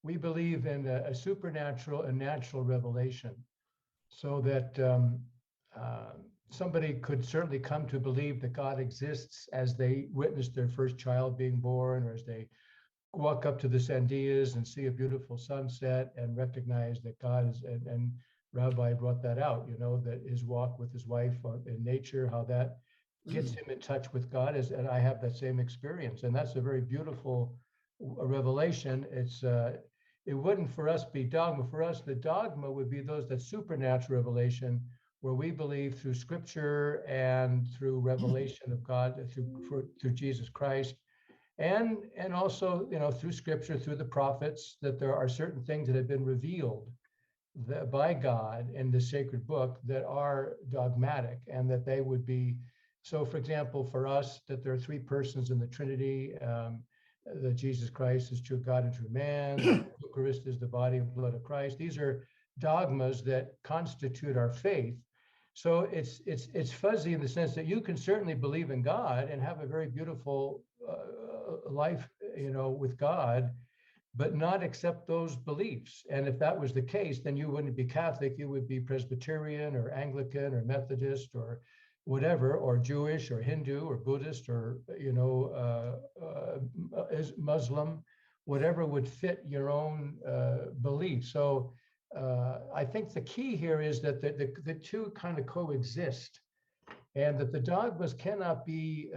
we believe in a supernatural and natural revelation, so that somebody could certainly come to believe that God exists as they witness their first child being born, or as they walk up to the Sandias and see a beautiful sunset and recognize that God is, and Rabbi brought that out, you know, that his walk with his wife in nature, how that gets him in touch with God, and I have that same experience. And that's a very beautiful revelation. It wouldn't for us be dogma. For us, the dogma would be that supernatural revelation where we believe through scripture and through revelation of God, through Jesus Christ, and also, you know, through scripture, through the prophets, that there are certain things that have been revealed by God in the sacred book that are dogmatic, and that they would be. So, for example, for us, that there are three persons in the Trinity, that Jesus Christ is true God and true man, the Eucharist is the body and blood of Christ. These are dogmas that constitute our faith. So it's fuzzy in the sense that you can certainly believe in God and have a very beautiful life, you know, with God, but not accept those beliefs. And if that was the case, then you wouldn't be Catholic, you would be Presbyterian or Anglican or Methodist or whatever, or Jewish or Hindu or Buddhist or, you know, is Muslim, whatever would fit your own belief. So I think the key here is that the two kind of coexist, and that the dogmas cannot be,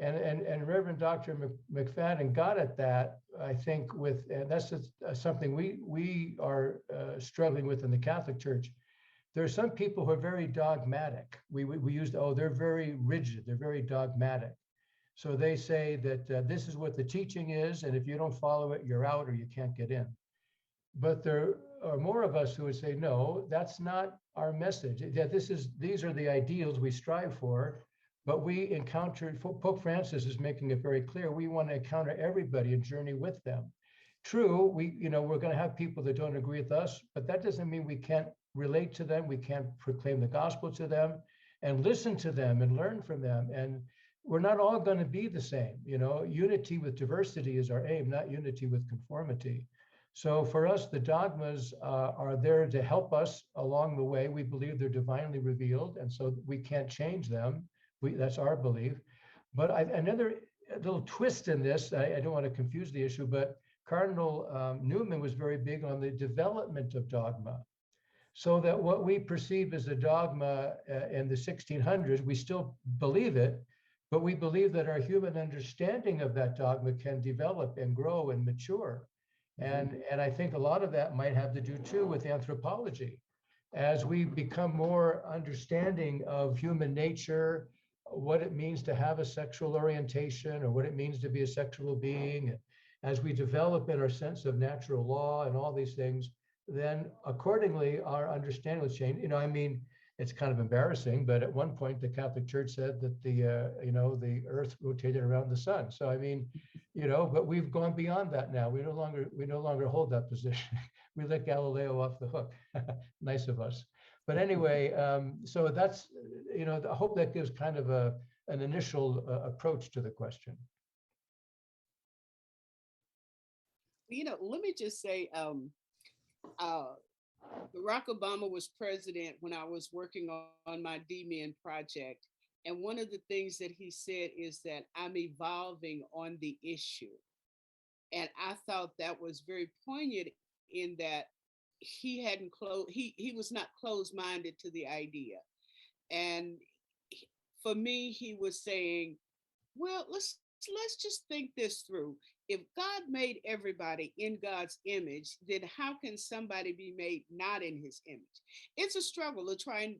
and Reverend Dr. McFaddin got at that, I think, and that's something we are struggling with in the Catholic Church. There are some people who are very dogmatic. We used, they're very rigid, they're very dogmatic. So they say that this is what the teaching is, and if you don't follow it, you're out or you can't get in. But there are more of us who would say, no, that's not our message. That these are the ideals we strive for, but we encounter, Pope Francis is making it very clear, we want to encounter everybody and journey with them. True, we're going to have people that don't agree with us, but that doesn't mean we can't relate to them, we can't proclaim the gospel to them and listen to them and learn from them. And we're not all going to be the same. Unity with diversity is our aim, not unity with conformity. So for us, the dogmas are there to help us along the way. We believe they're divinely revealed, and so we can't change them. That's our belief. But another little twist in this, I don't want to confuse the issue, but Cardinal Newman was very big on the development of dogma. So that what we perceive as a dogma in the 1600s, we still believe it, but we believe that our human understanding of that dogma can develop and grow and mature. And I think a lot of that might have to do too with anthropology. As we become more understanding of human nature, what it means to have a sexual orientation or what it means to be a sexual being, as we develop in our sense of natural law and all these things, then accordingly our understanding will change. It's kind of embarrassing, but at one point the Catholic Church said that the earth rotated around the sun. So but we've gone beyond that now. We no longer hold that position. We let Galileo off the hook. Nice of us. But anyway, so that's, I hope that gives kind of an initial approach to the question. Let me just say, Barack Obama was president when I was working on my D-Men project. And one of the things that he said is that I'm evolving on the issue. And I thought that was very poignant in that he was not closed-minded to the idea. And for me, he was saying, well, let's just think this through. If God made everybody in God's image, then how can somebody be made not in his image? It's a struggle to try and,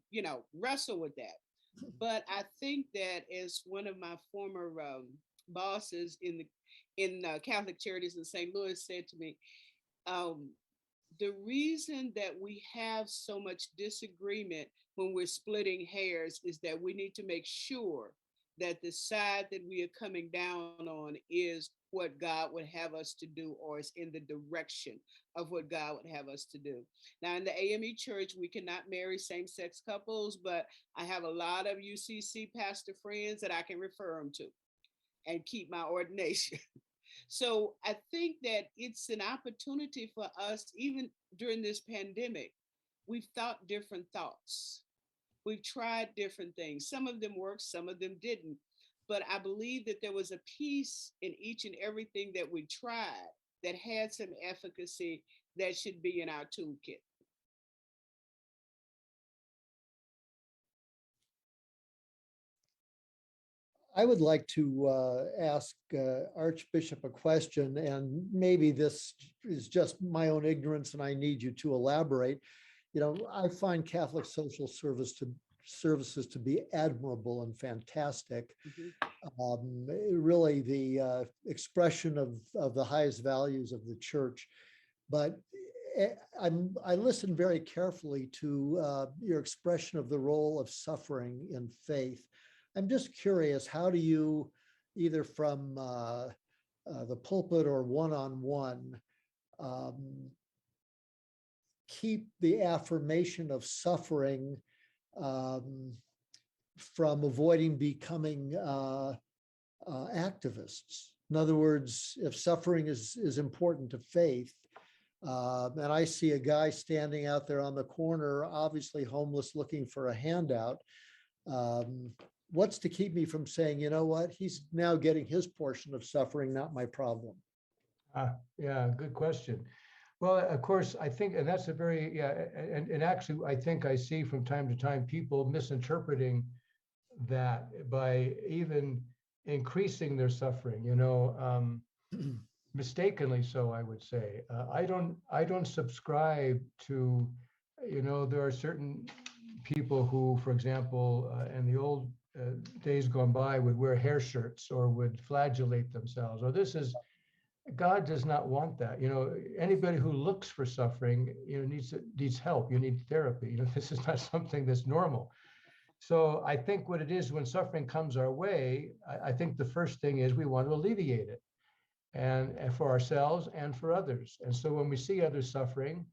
wrestle with that. But I think that as one of my former bosses in Catholic Charities in St. Louis said to me, the reason that we have so much disagreement when we're splitting hairs is that we need to make sure that the side that we are coming down on is what God would have us to do, or is in the direction of what God would have us to do. Now, in the AME church, we cannot marry same-sex couples, but I have a lot of UCC pastor friends that I can refer them to and keep my ordination. So I think that it's an opportunity for us, even during this pandemic. We've thought different thoughts. We've tried different things. Some of them worked, some of them didn't. But I believe that there was a piece in each and everything that we tried that had some efficacy that should be in our toolkit. I would like to ask Archbishop a question, and maybe this is just my own ignorance and I need you to elaborate. You know, I find Catholic social services to be admirable and fantastic. Really the expression of the highest values of the church. But I listened very carefully to your expression of the role of suffering in faith. I'm just curious, how do you, either from the pulpit or one-on-one, keep the affirmation of suffering from avoiding becoming activists? In other words, if suffering is important to faith, and I see a guy standing out there on the corner, obviously homeless, looking for a handout, what's to keep me from saying, you know what, he's now getting his portion of suffering, not my problem? Yeah, good question. Well, of course, I think, and that's a very, and actually, I think I see from time to time people misinterpreting that by even increasing their suffering, you know, mistakenly so, I would say. I don't subscribe to, you know, there are certain people who, for example, in the old days gone by, would wear hair shirts or would flagellate themselves, or this is, God does not want that. You know, anybody who looks for suffering, you know, needs help. You need therapy. You know, this is not something that's normal. So I think what it is, when suffering comes our way, I think the first thing is we want to alleviate it, and for ourselves and for others. And so when we see others suffering,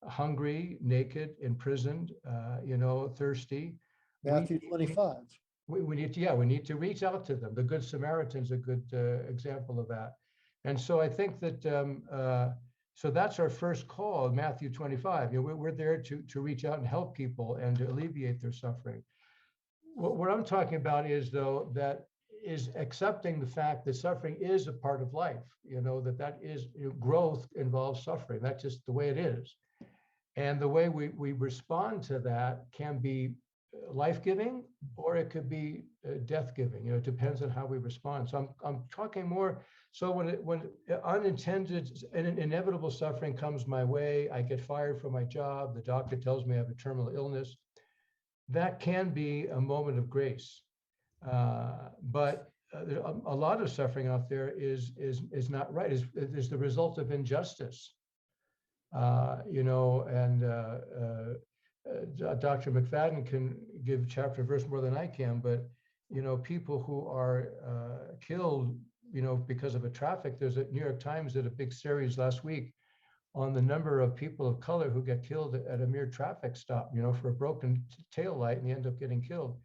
hungry, naked, imprisoned, you know, thirsty, Matthew 25. We need to, we need to reach out to them. The Good Samaritan's a good example of that. And so I think that, so that's our first call, Matthew 25. You know, we're there to reach out and help people and to alleviate their suffering. What I'm talking about is, though, that is accepting the fact that suffering is a part of life, you know, that is, you know, growth involves suffering. That's just the way it is. And the way we respond to that can be life-giving, or it could be death-giving. You know, it depends on how we respond. So I'm talking more. So when unintended and inevitable suffering comes my way, I get fired from my job, the doctor tells me I have a terminal illness, that can be a moment of grace. But a lot of suffering out there is not right. Is the result of injustice. You know, and Dr. McFaddin can give chapter and verse more than I can, but, you know, people who are killed, you know, because of a traffic, there's a New York Times did a big series last week on the number of people of color who get killed at a mere traffic stop, you know, for a broken tail light, and they end up getting killed.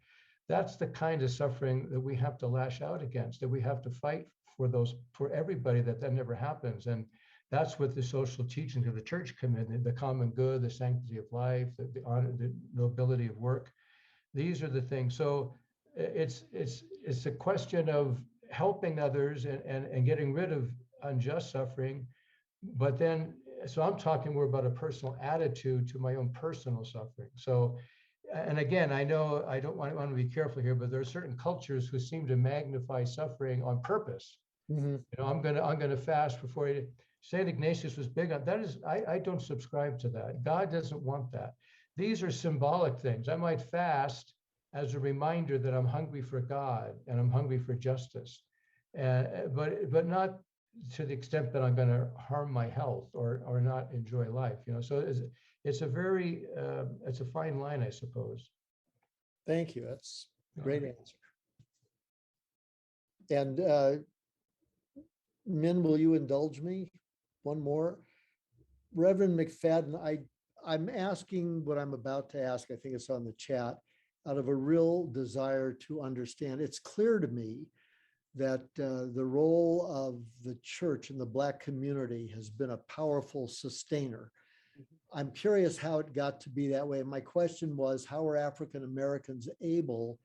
That's the kind of suffering that we have to lash out against, that we have to fight for everybody, that never happens. And that's what the social teachings of the church come in, the common good, the sanctity of life, the honor, the nobility of work. These are the things. So it's a question of helping others and getting rid of unjust suffering. But then, so I'm talking more about a personal attitude to my own personal suffering. So, and again, I know I don't want to be careful here, but there are certain cultures who seem to magnify suffering on purpose. Mm-hmm. You know, I'm gonna fast before you. St. Ignatius was big on that. I don't subscribe to that. God doesn't want that. These are symbolic things. I might fast as a reminder that I'm hungry for God and I'm hungry for justice, but not to the extent that I'm going to harm my health or not enjoy life. You know, so it's a very it's a fine line, I suppose. Thank you. That's a great answer. And Min, will you indulge me? One more. Reverend McFaddin, I'm asking what I'm about to ask, I think it's on the chat, out of a real desire to understand. It's clear to me that the role of the church in the Black community has been a powerful sustainer. I'm curious how it got to be that way. My question was, how are African Americans able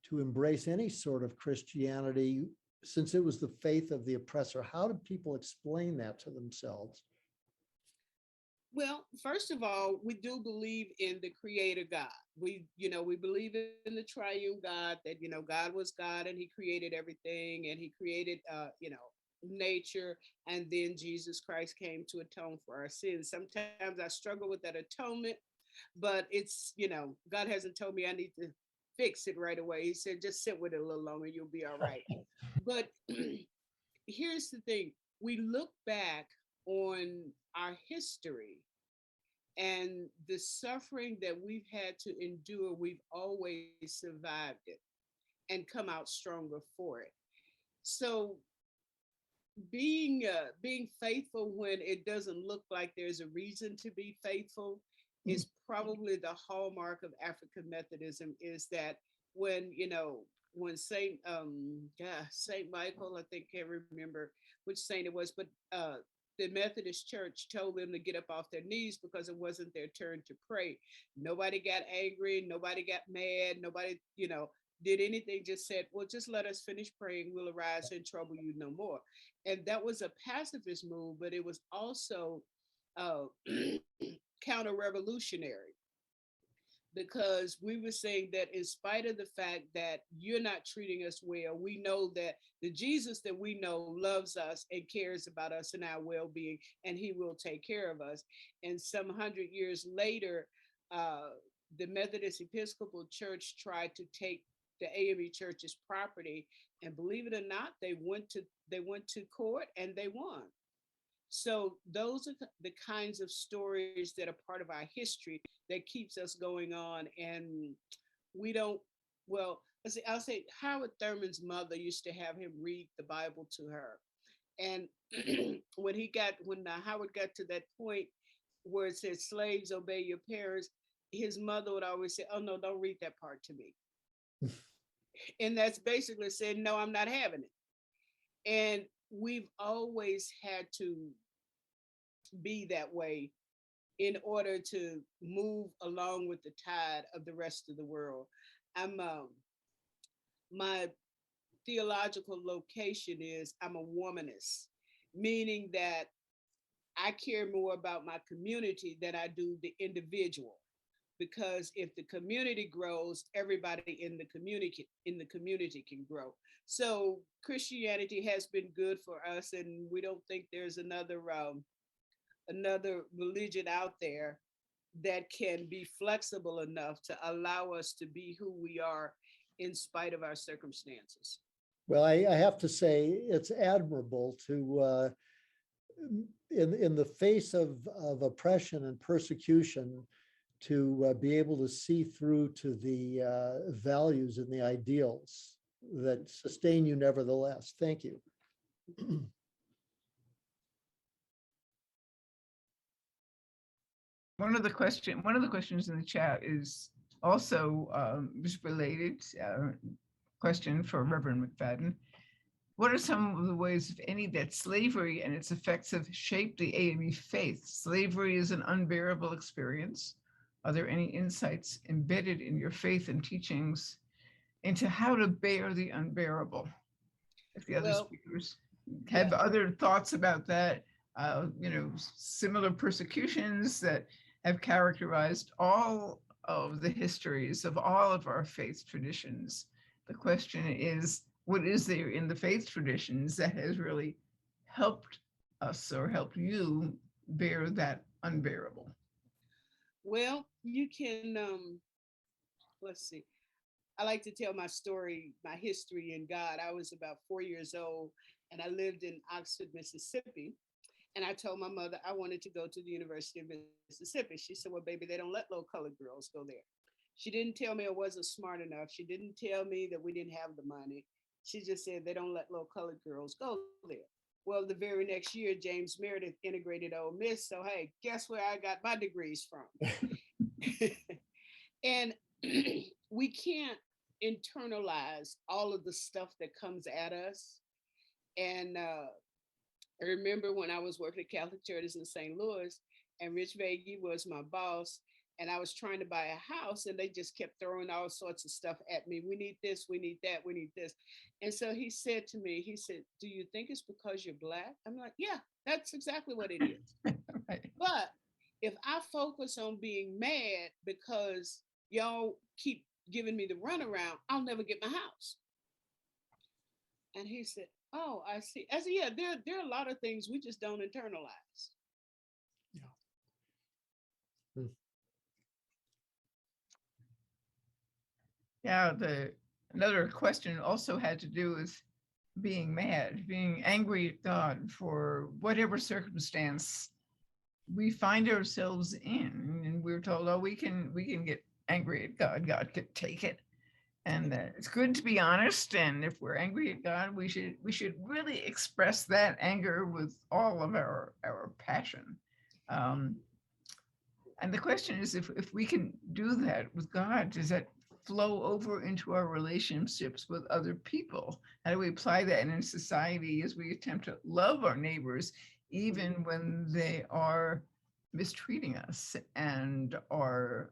to embrace any sort of Christianity since it was the faith of the oppressor? How did people explain that to themselves? Well, first of all, we do believe in the creator God. We believe in the triune God, that, God was God and he created everything, and he created, nature. And then Jesus Christ came to atone for our sins. Sometimes I struggle with that atonement, but it's, God hasn't told me I need to fix it right away. He said, just sit with it a little longer, you'll be all right. But here's the thing. We look back on our history and the suffering that we've had to endure, we've always survived it and come out stronger for it. So being faithful when it doesn't look like there's a reason to be faithful is probably the hallmark of African Methodism, is that when Saint Michael, I think, can't remember which saint it was, but the Methodist Church told them to get up off their knees because it wasn't their turn to pray. Nobody got angry, nobody got mad, nobody, did anything, just said, well, just let us finish praying, we'll arise and trouble you no more. And that was a pacifist move, but it was also counter-revolutionary, because we were saying that in spite of the fact that you're not treating us well, we know that the Jesus that we know loves us and cares about us and our well-being, and he will take care of us. And some 100 years later, the Methodist Episcopal Church tried to take the AME Church's property, and believe it or not, they went to court and they won. So those are the kinds of stories that are part of our history that keeps us going on. And we don't, well, I'll say Howard Thurman's mother used to have him read the Bible to her. And when Howard got to that point where it said, slaves, obey your parents, his mother would always say, oh no, don't read that part to me. And that's basically saying, no, I'm not having it. And we've always had to be that way in order to move along with the tide of the rest of the world. My theological location is I'm a womanist, meaning that I care more about my community than I do the individual. Because if the community grows, everybody in the community can grow. So Christianity has been good for us, and we don't think there's another religion out there that can be flexible enough to allow us to be who we are in spite of our circumstances. Well, I have to say it's admirable to, in the face of oppression and persecution, to be able to see through to the values and the ideals that sustain you nevertheless. Thank you. One of the questions in the chat is also related. Question for Reverend McFaddin. What are some of the ways, if any, that slavery and its effects have shaped the AME faith? Slavery is an unbearable experience. Are there any insights embedded in your faith and teachings into how to bear the unbearable? If the other speakers have other thoughts about that, similar persecutions that have characterized all of the histories of all of our faith traditions. The question is, what is there in the faith traditions that has really helped us or helped you bear that unbearable? Well, you can, let's see. I like to tell my story, my history in God. I was about 4 years old and I lived in Oxford, Mississippi. And I told my mother I wanted to go to the University of Mississippi. She said, well, baby, they don't let little colored girls go there. She didn't tell me I wasn't smart enough. She didn't tell me that we didn't have the money. She just said they don't let little colored girls go there. Well, the very next year, James Meredith integrated Ole Miss. So, hey, guess where I got my degrees from? And we can't internalize all of the stuff that comes at us. And I remember when I was working at Catholic Charities in St. Louis, and Rich Vagey was my boss, and I was trying to buy a house, and they just kept throwing all sorts of stuff at me. We need this, we need that, we need this. And so he said to me, he said, do you think it's because you're Black? I'm like, yeah, that's exactly what it is. Right. But if I focus on being mad because y'all keep giving me the runaround, I'll never get my house. And he said, oh, I see. I said, yeah, there are a lot of things we just don't internalize. Yeah, another question also had to do with being mad, being angry at God for whatever circumstance we find ourselves in. And we're told, oh, we can get angry at God. God could take it. And it's good to be honest. And if we're angry at God, we should really express that anger with all of our passion. And the question is, if we can do that with God, does that flow over into our relationships with other people? How do we apply that in society as we attempt to love our neighbors, even when they are mistreating us and are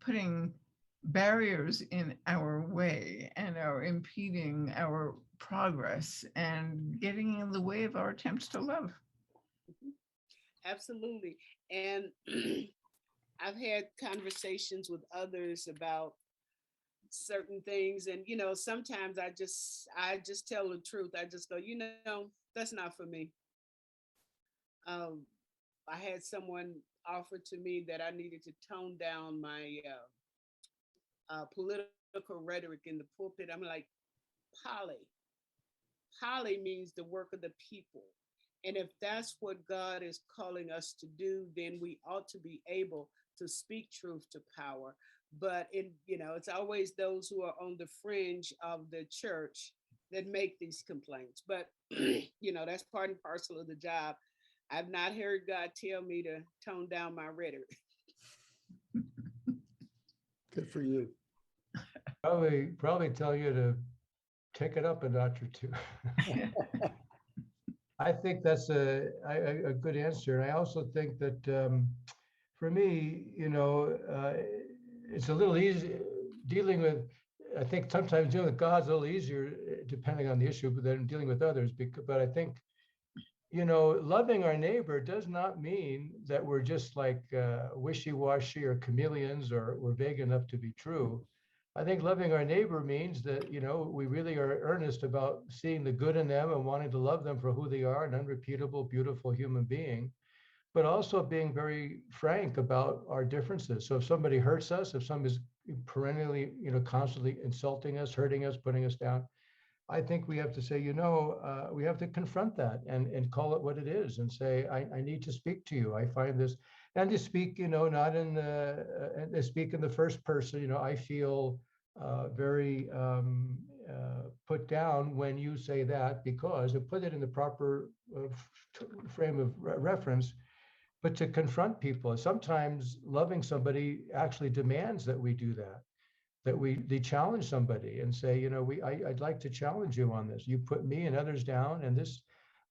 putting barriers in our way and are impeding our progress and getting in the way of our attempts to love? Absolutely. And I've had conversations with others about certain things, and sometimes I just tell the truth. I just go, that's not for me. I had someone offer to me that I needed to tone down my political rhetoric in the pulpit. I'm like, Polly means the work of the people. And if that's what God is calling us to do, then we ought to be able to speak truth to power. But it's always those who are on the fringe of the church that make these complaints. But that's part and parcel of the job. I've not heard God tell me to tone down my rhetoric. Good for you. Probably tell you to take it up a notch or two. I think that's a good answer. And I also think that for me, it's a little easy dealing with, I think sometimes dealing with God's a little easier depending on the issue than dealing with others. But I think, loving our neighbor does not mean that we're just like wishy-washy or chameleons or we're vague enough to be true. I think loving our neighbor means that, we really are earnest about seeing the good in them and wanting to love them for who they are, an unrepeatable, beautiful human being, but also being very frank about our differences. So if somebody hurts us, if somebody's perennially, constantly insulting us, hurting us, putting us down, I think we have to say, we have to confront that and call it what it is and say, I need to speak to you. I find this, and to speak, not in speak in the first person. I feel very put down when you say that, because and put it in the proper frame of reference. But to confront people, sometimes loving somebody actually demands that we do that. They challenge somebody and say, I'd like to challenge you on this. You put me and others down, and this,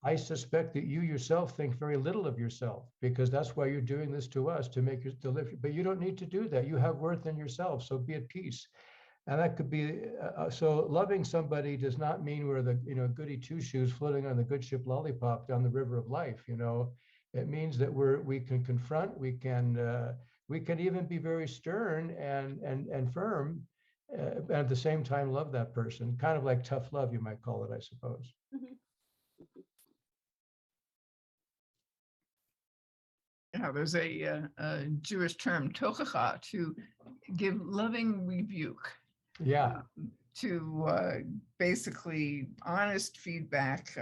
I suspect that you yourself think very little of yourself, because that's why you're doing this to us, to make you deliver. But you don't need to do that. You have worth in yourself, so be at peace. And that could be, so loving somebody does not mean we're the, goody two-shoes floating on the good ship Lollipop down the river of life. It means that we can confront, we can even be very stern and firm, and at the same time love that person. Kind of like tough love, you might call it, I suppose. Mm-hmm. Yeah, there's a Jewish term, tochacha, to give loving rebuke. Yeah. To basically honest feedback,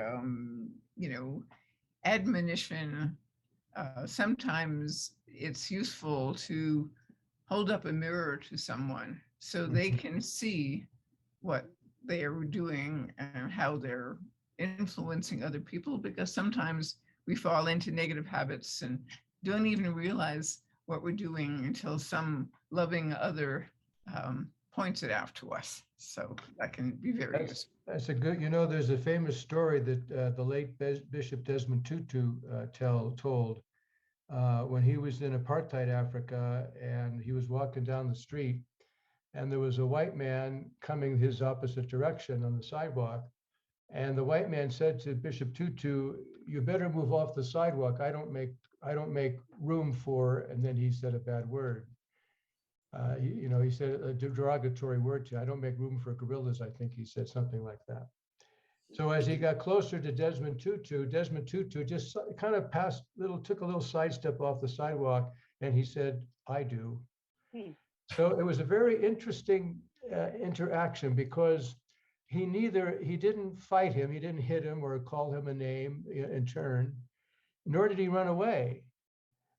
admonition. Sometimes it's useful to hold up a mirror to someone so they can see what they are doing and how they're influencing other people, because sometimes we fall into negative habits and don't even realize what we're doing until some loving other points it out to us. So that can be very useful. That's a good, there's a famous story that the late Bishop Desmond Tutu told when he was in apartheid Africa, and he was walking down the street, and there was a white man coming his opposite direction on the sidewalk. And the white man said to Bishop Tutu, "You better move off the sidewalk. I don't make room for," and then he said a bad word. He said a derogatory word to, "I don't make room for gorillas," I think he said something like that. So as he got closer to Desmond Tutu just kind of took a little sidestep off the sidewalk, and he said, "I do." So it was a very interesting interaction, because he didn't fight him, he didn't hit him or call him a name in turn, nor did he run away.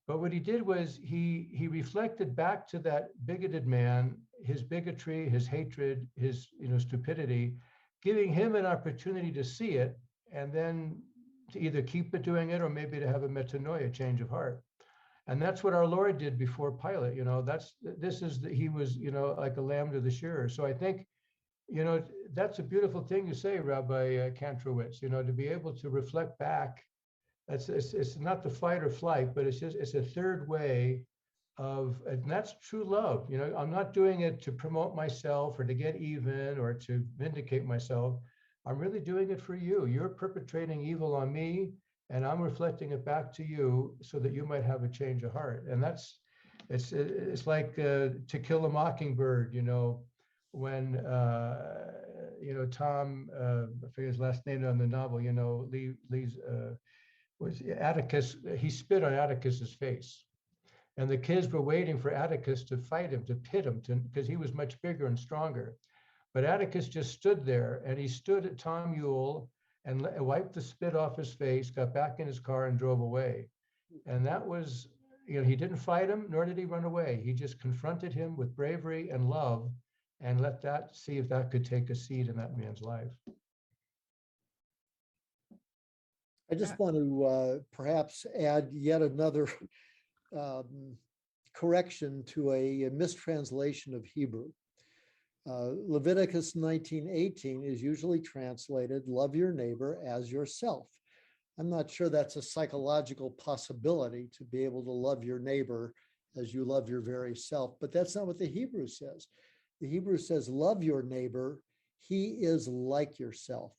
But what he did was he reflected back to that bigoted man, his bigotry, his hatred, his stupidity, giving him an opportunity to see it, and then to either keep doing it or maybe to have a metanoia, change of heart. And that's what our Lord did before Pilate. He was like a lamb to the shearer. So I think that's a beautiful thing to say, Rabbi Kantrowitz. To be able to reflect back. It's not the fight or flight, but it's a third way and that's true love. I'm not doing it to promote myself or to get even or to vindicate myself. I'm really doing it for you. You're perpetrating evil on me, and I'm reflecting it back to you so that you might have a change of heart. And it's like To Kill a Mockingbird. When Tom, I forget his last name on the novel. Was Atticus, he spit on Atticus's face. And the kids were waiting for Atticus to fight him, to pit him, because he was much bigger and stronger. But Atticus just stood there, and he stood at Tom Ewell and wiped the spit off his face, got back in his car and drove away. And that was, he didn't fight him, nor did he run away. He just confronted him with bravery and love, and see if that could take a seed in that man's life. I just want to perhaps add yet another correction to a mistranslation of Hebrew. Leviticus 19:18 is usually translated, "Love your neighbor as yourself." I'm not sure that's a psychological possibility, to be able to love your neighbor as you love your very self, but that's not what the Hebrew says. The Hebrew says, "Love your neighbor, he is like yourself."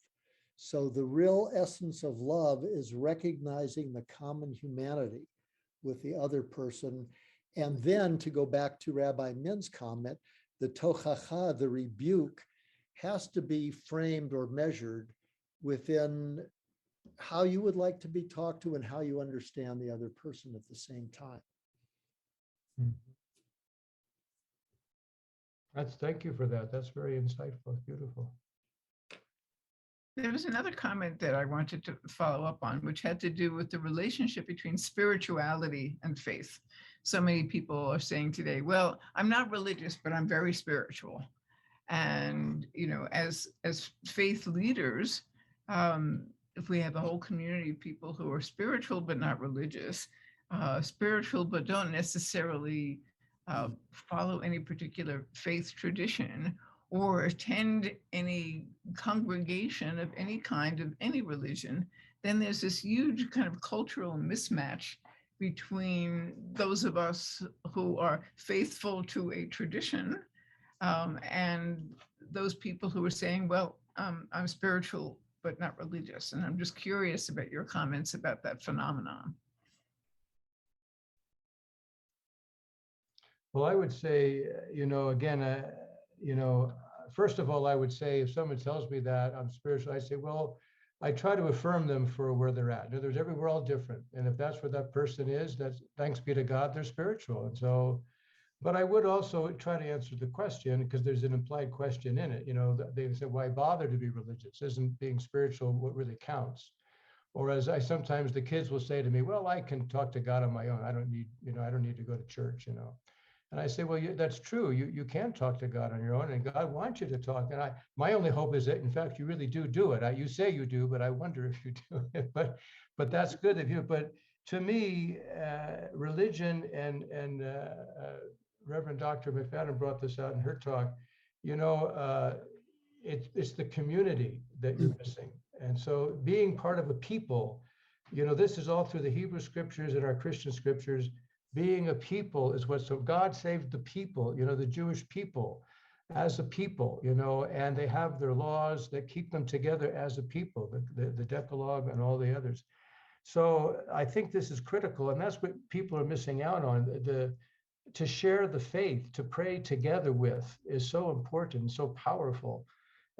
So the real essence of love is recognizing the common humanity with the other person. And then, to go back to Rabbi Min's comment, the tochacha, the rebuke, has to be framed or measured within how you would like to be talked to and how you understand the other person at the same time. Thank you for that. That's very insightful. Beautiful. There was another comment that I wanted to follow up on, which had to do with the relationship between spirituality and faith. So many people are saying today, well, I'm not religious, but I'm very spiritual. And, as faith leaders, if we have a whole community of people who are spiritual but not religious, spiritual but don't necessarily follow any particular faith tradition, or attend any congregation of any kind of any religion, then there's this huge kind of cultural mismatch between those of us who are faithful to a tradition and those people who are saying, well, I'm spiritual but not religious. And I'm just curious about your comments about that phenomenon. Well, I would say, again, first of all, I would say if someone tells me that I'm spiritual, I say, well, I try to affirm them for where they're at. In other words, we're all different. And if that's where that person is, that's thanks be to God, they're spiritual. And so, but I would also try to answer the question, because there's an implied question in it. They say, why bother to be religious? Isn't being spiritual what really counts? Or as sometimes the kids will say to me, well, I can talk to God on my own. I don't need to go to church, And I say, well, that's true. You can talk to God on your own, and God wants you to talk. And my only hope is that, in fact, you really do it. You say you do, but I wonder if you do it. But that's good of you. But to me, religion and Reverend Dr. McFaddin brought this out in her talk. It's the community that you're missing. And so being part of a people, this is all through the Hebrew scriptures and our Christian scriptures. Being a people is so God saved the people, the Jewish people as a people, and they have their laws that keep them together as a people, the Decalogue and all the others. So I think this is critical, and that's what people are missing out on. To share the faith, to pray together with is so important, so powerful.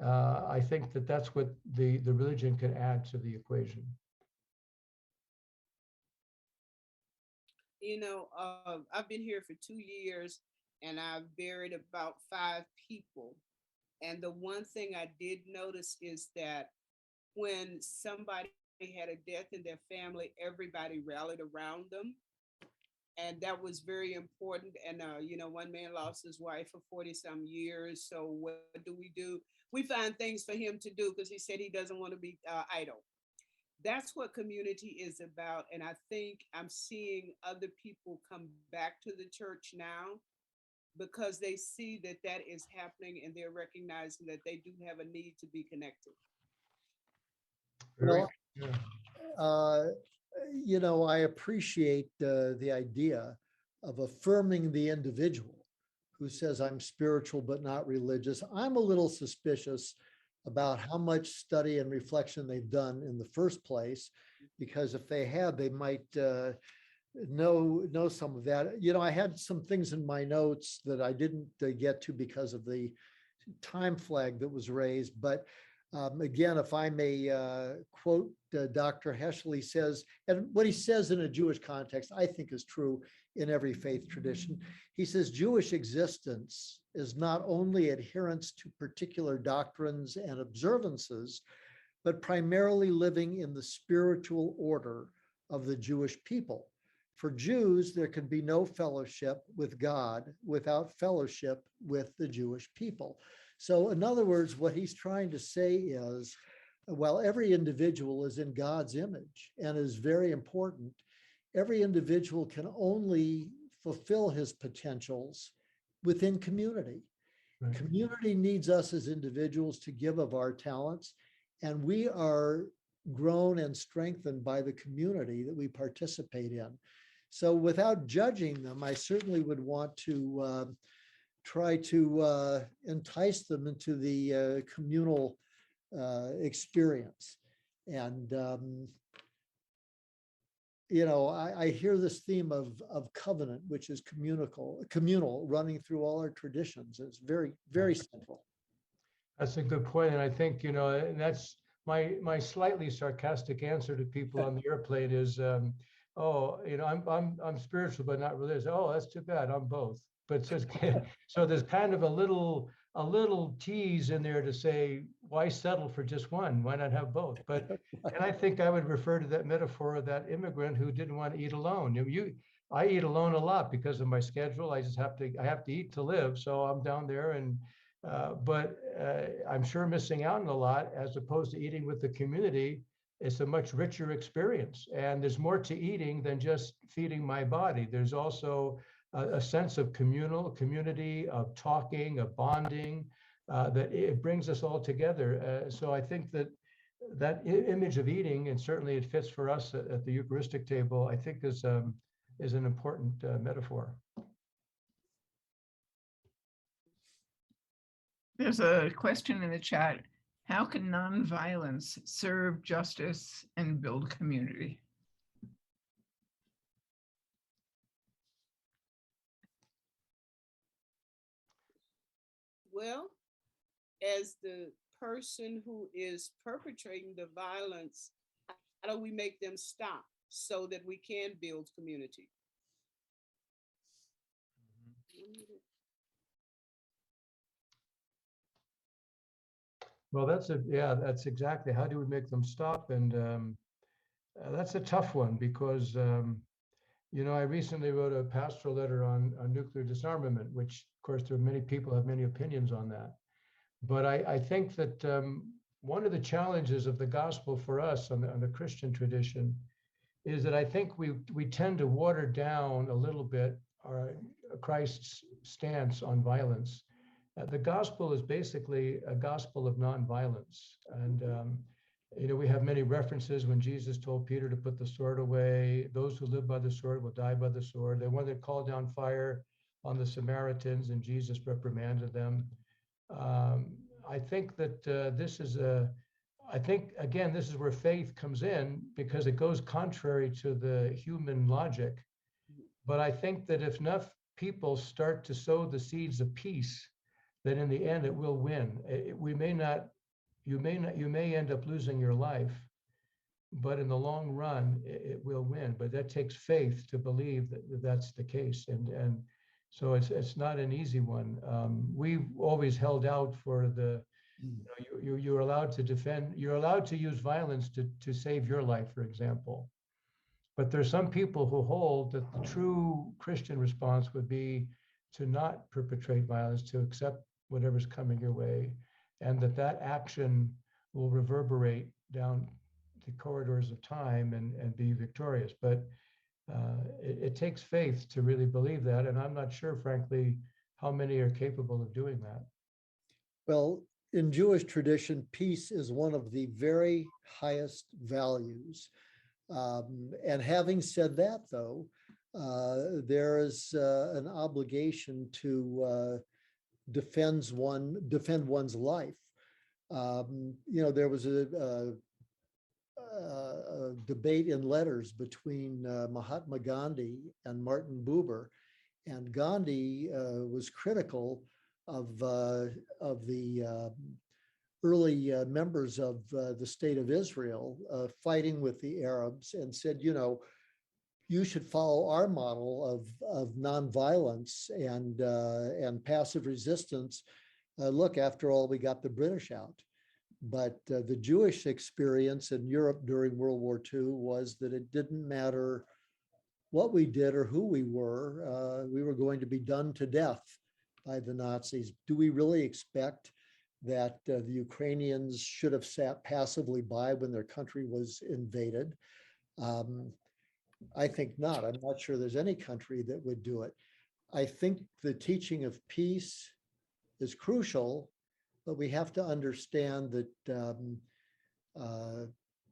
I think that's what the religion can add to the equation. I've been here for 2 years and I've buried about 5 people. And the one thing I did notice is that when somebody had a death in their family, everybody rallied around them. And that was very important. And, one man lost his wife for 40-some years. So what do? We find things for him to do because he said he doesn't want to be idle. That's what community is about. And I think I'm seeing other people come back to the church now because they see that is happening and they're recognizing that they do have a need to be connected. Well, I appreciate the idea of affirming the individual who says, I'm spiritual but not religious. I'm a little suspicious about how much study and reflection they've done in the first place, because if they had, they might know some of that. I had some things in my notes that I didn't get to because of the time flag that was raised. But again, if I may quote Dr. Heschel, he says, and what he says in a Jewish context, I think is true in every faith tradition. He says, Jewish existence is not only adherence to particular doctrines and observances, but primarily living in the spiritual order of the Jewish people. For Jews, there can be no fellowship with God without fellowship with the Jewish people. So in other words, what he's trying to say is, while every individual is in God's image and is very important, every individual can only fulfill his potentials within community. Right. Community needs us as individuals to give of our talents, and we are grown and strengthened by the community that we participate in. So without judging them, I certainly would want to try to entice them into the communal experience. And I hear this theme of covenant, which is communal, running through all our traditions. It's very, very central. That's a good point, and I think and that's my slightly sarcastic answer to people on the airplane is, I'm spiritual but not religious. Oh, that's too bad. I'm both. But so there's kind of a little tease in there to say, why settle for just one? Why not have both? But and I think I would refer to that metaphor of that immigrant who didn't want to eat alone. I eat alone a lot because of my schedule. I have to eat to live. So I'm down there, and but I'm sure missing out on a lot as opposed to eating with the community. It's a much richer experience, and there's more to eating than just feeding my body. There's also a sense of community, of talking, of bonding, that it brings us all together. So I think that image of eating, and certainly it fits for us at the Eucharistic table, I think is an important metaphor. There's a question in the chat. How can nonviolence serve justice and build community? Well, as the person who is perpetrating the violence, how do we make them stop so that we can build community? Well, that's exactly. How do we make them stop? And that's a tough one because You know, I recently wrote a pastoral letter on nuclear disarmament, which of course there are many people have many opinions on that. But I think that one of the challenges of the gospel for us on the Christian tradition is that I think we tend to water down a little bit Christ's stance on violence. The gospel is basically a gospel of nonviolence. And, you know, we have many references when Jesus told Peter to put the sword away. Those who live by the sword will die by the sword. The one that called down fire on the Samaritans and Jesus reprimanded them. I think that I think, again, this is where faith comes in because it goes contrary to the human logic. But I think that if enough people start to sow the seeds of peace, that in the end it will win. You may end up losing your life, but in the long run, it will win. But that takes faith to believe that that's the case. And so it's not an easy one. We've always held out for you're allowed to defend, you're allowed to use violence to save your life, for example. But there's some people who hold that the true Christian response would be to not perpetrate violence, to accept whatever's coming your way, and that action will reverberate down the corridors of time and be victorious. But it takes faith to really believe that. And I'm not sure, frankly, how many are capable of doing that. Well, in Jewish tradition, peace is one of the very highest values. And having said that, though, there is an obligation to defend one's life. You know, there was a debate in letters between Mahatma Gandhi and Martin Buber, and Gandhi was critical of the early members of the state of Israel fighting with the Arabs, and said, you know, you should follow our model of nonviolence and passive resistance. Look, after all, we got the British out. But the Jewish experience in Europe during World War II was that it didn't matter what we did or who we were going to be done to death by the Nazis. Do we really expect that the Ukrainians should have sat passively by when their country was invaded? I think not. I'm not sure there's any country that would do it. I think the teaching of peace is crucial, but we have to understand that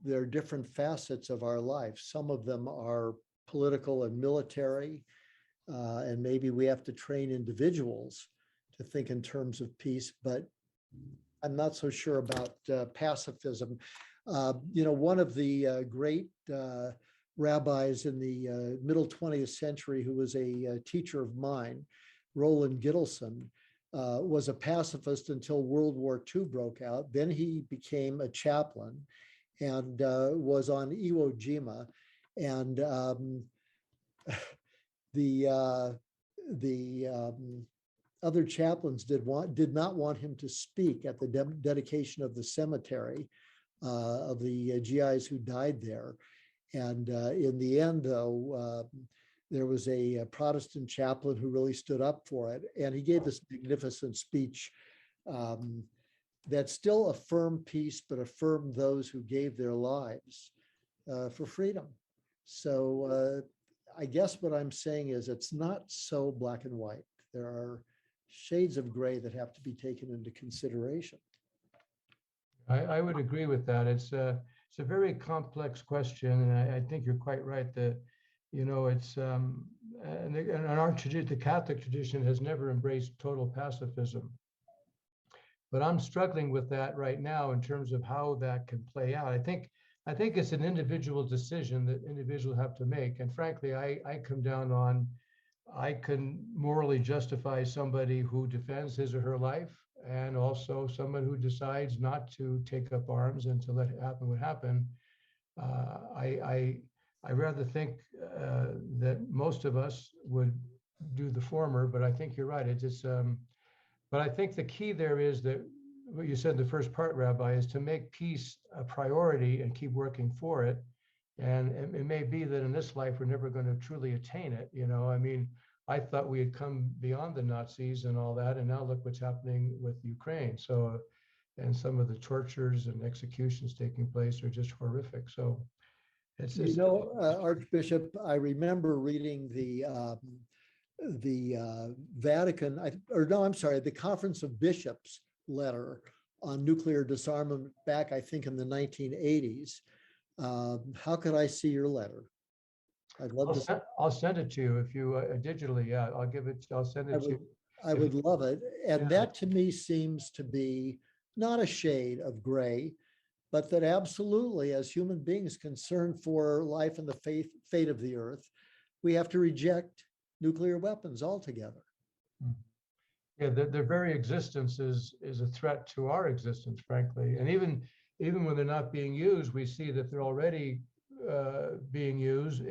there are different facets of our life. Some of them are political and military, and maybe we have to train individuals to think in terms of peace, but I'm not so sure about pacifism. You know, one of the great rabbis in the middle 20th century, who was a teacher of mine, Roland Gittleson, was a pacifist until World War II broke out. Then he became a chaplain and was on Iwo Jima. And the other chaplains did not want him to speak at the dedication of the cemetery of the GIs who died there. And in the end, though, there was a Protestant chaplain who really stood up for it. And he gave this magnificent speech that still affirmed peace, but affirmed those who gave their lives for freedom. So I guess what I'm saying is it's not so black and white. There are shades of gray that have to be taken into consideration. I would agree with that. It's a very complex question, and I think you're quite right that, you know, it's and our tradition, the Catholic tradition, has never embraced total pacifism. But I'm struggling with that right now in terms of how that can play out. I think it's an individual decision that individuals have to make. And frankly, I come down on, I can morally justify somebody who defends his or her life, and also someone who decides not to take up arms and to let it happen what happened. I rather think that most of us would do the former, but I think you're right. It's just, but I think the key there is that what you said in the first part, Rabbi, is to make peace a priority and keep working for it. And it may be that in this life, we're never going to truly attain it. You know, I mean, I thought we had come beyond the Nazis and all that. And now look what's happening with Ukraine. So, and some of the tortures and executions taking place are just horrific. So it's You know, Archbishop, I remember reading the Vatican, the Conference of Bishops letter on nuclear disarmament back, I think, in the 1980s. How could I see your letter? I'd love to. I'll send it to you if you digitally. Yeah, I'll send it to you. I would love it. And Yeah. that to me seems to be not a shade of gray, but that absolutely, as human beings concerned for life and the fate of the earth, we have to reject nuclear weapons altogether. Yeah, their very existence is a threat to our existence, frankly. And even when they're not being used, we see that they're already being used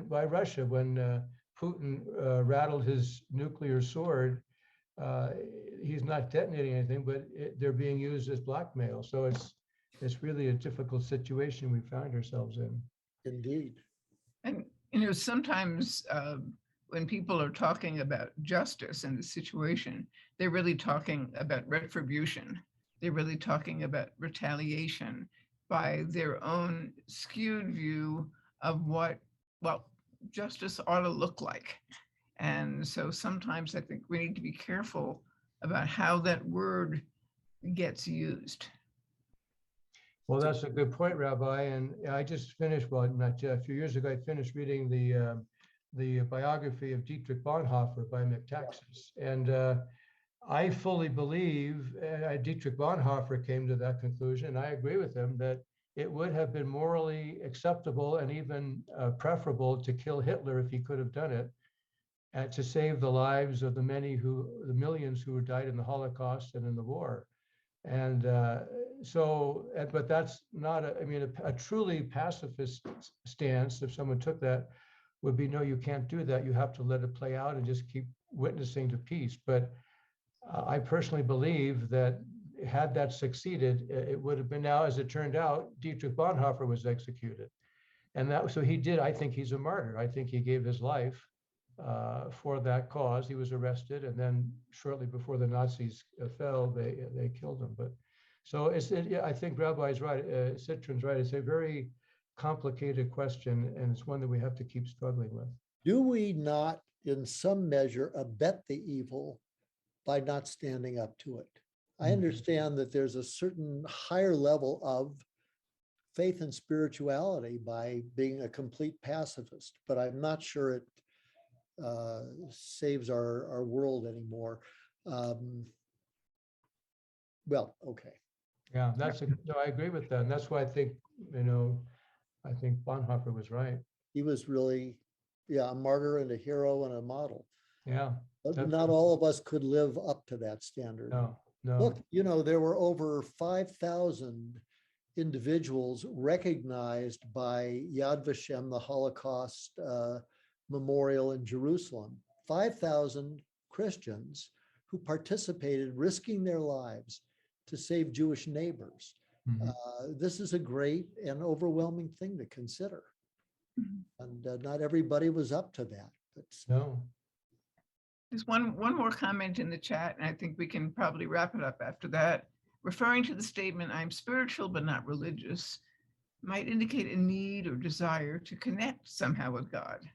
by Russia. When Putin rattled his nuclear sword, he's not detonating anything, but they're being used as blackmail. So it's really a difficult situation we find ourselves in. Indeed. And, sometimes when people are talking about justice in the situation, they're really talking about retribution. They're really talking about retaliation by their own skewed view of what, justice ought to look like. And so sometimes I think we need to be careful about how that word gets used. Well, that's a good point, Rabbi. And I just finished, a few years ago, I finished reading the biography of Dietrich Bonhoeffer by McTaxis. And I fully believe, Dietrich Bonhoeffer came to that conclusion, and I agree with him, that it would have been morally acceptable and even preferable to kill Hitler if he could have done it, and to save the lives of the millions who died in the Holocaust and in the war. And but that's not, a truly pacifist stance, if someone took that, would be, no, you can't do that. You have to let it play out and just keep witnessing to peace. But I personally believe that had that succeeded, it would have been, now, as it turned out, Dietrich Bonhoeffer was executed. And so he did, I think he's a martyr. I think he gave his life for that cause. He was arrested, and then shortly before the Nazis fell, they killed him. But so I think Rabbi's right, Citrin's right. It's a very complicated question, and it's one that we have to keep struggling with. Do we not, in some measure, abet the evil by not standing up to it? I understand that there's a certain higher level of faith and spirituality by being a complete pacifist, but I'm not sure it saves our world anymore. Well, okay. Yeah, no, I agree with that. And that's why I think, I think Bonhoeffer was right. He was really, a martyr and a hero and a model. Yeah. But not all of us could live up to that standard. No. Look, there were over 5,000 individuals recognized by Yad Vashem, the Holocaust memorial in Jerusalem. 5,000 Christians who participated, risking their lives to save Jewish neighbors. This is a great and overwhelming thing to consider. And not everybody was up to that. But no. There's one more comment in the chat, and I think we can probably wrap it up after that. Referring to the statement, "I'm spiritual but not religious," might indicate a need or desire to connect somehow with God.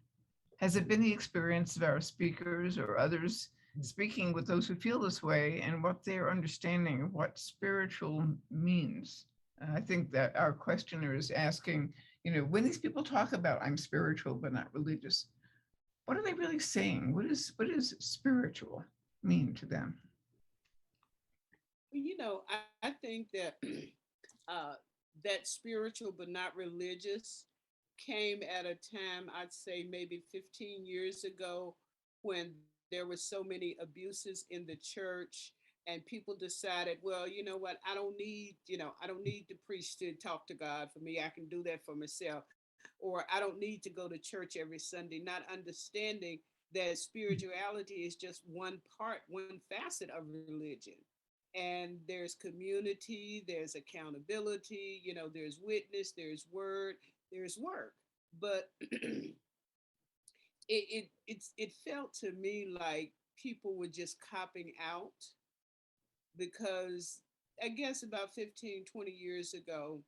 Has it been the experience of our speakers or others speaking with those who feel this way, and what their understanding of what spiritual means? I think that our questioner is asking, when these people talk about "I'm spiritual but not religious," what are they really saying? What does spiritual mean to them? I think that that spiritual but not religious came at a time, I'd say maybe 15 years ago, when there were so many abuses in the church, and people decided, well, you know what, I don't need the priest to talk to God for me. I can do that for myself. Or I don't need to go to church every Sunday, not understanding that spirituality is just one facet of religion. And there's community, there's accountability, there's witness, there's word, there's work. but it felt to me like people were just copping out, because I guess about 15, 20 years ago,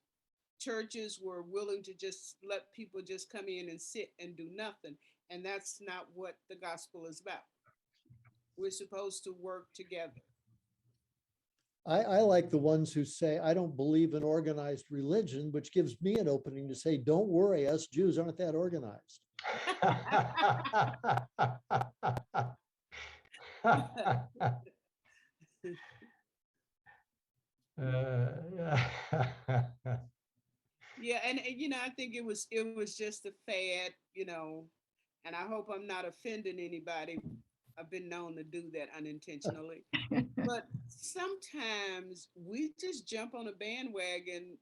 churches were willing to just let people just come in and sit and do nothing. And that's not what the gospel is about. We're supposed to work together. I like the ones who say, I don't believe in organized religion, which gives me an opening to say, don't worry, us Jews aren't that organized. Yeah, and I think it was just a fad, and I hope I'm not offending anybody. I've been known to do that unintentionally. But sometimes we just jump on a bandwagon,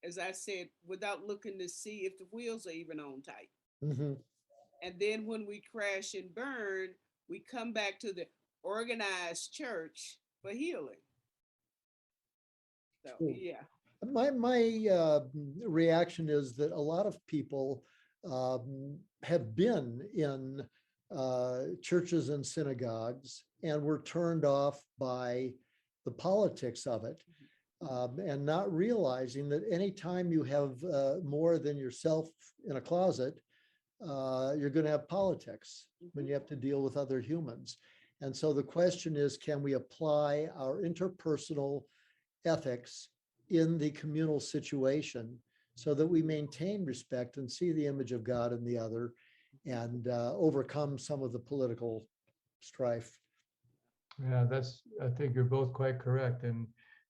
as I said, without looking to see if the wheels are even on tight. Mhm. And then when we crash and burn, we come back to the organized church for healing. So, True. yeah. My reaction is that a lot of people have been in churches and synagogues and were turned off by the politics of it, and not realizing that anytime you have more than yourself in a closet, you're going to have politics when you have to deal with other humans. And so the question is, can we apply our interpersonal ethics in the communal situation so that we maintain respect and see the image of God in the other, and overcome some of the political strife? Yeah, I think you're both quite correct. And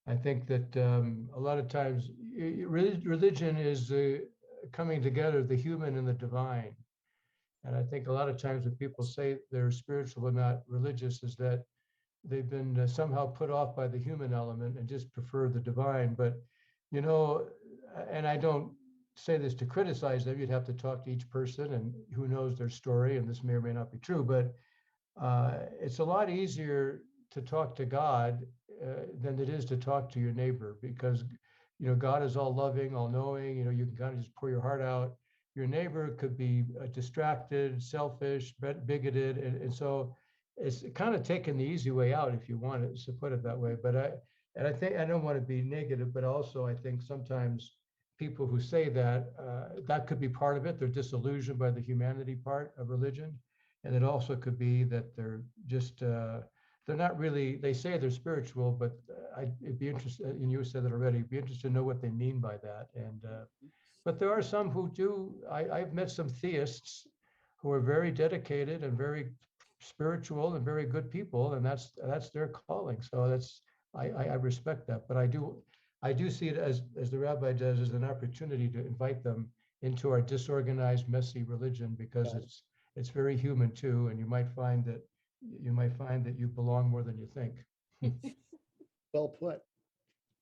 I think that a lot of times religion is the coming together of the human and the divine. And I think a lot of times when people say they're spiritual but not religious, is that they've been somehow put off by the human element and just prefer the divine. But, and I don't say this to criticize them, you'd have to talk to each person and who knows their story, and this may or may not be true, but it's a lot easier to talk to God than it is to talk to your neighbor, because, God is all loving, all knowing, you can kind of just pour your heart out. Your neighbor could be distracted, selfish, bigoted. And so it's kind of taking the easy way out, if you want to put it that way. But I think, I don't want to be negative, but also I think sometimes people who say that, that could be part of it. They're disillusioned by the humanity part of religion. And it also could be that they're just, they're not really, they say they're spiritual, but it'd be interesting, and you said that already, it'd be interesting to know what they mean by that. And, but there are some who do, I've met some theists who are very dedicated and very spiritual and very good people, and that's their calling. So I respect that, but I do see it as the rabbi does, as an opportunity to invite them into our disorganized, messy religion, because it's very human too, and you might find that you belong more than you think. Well put.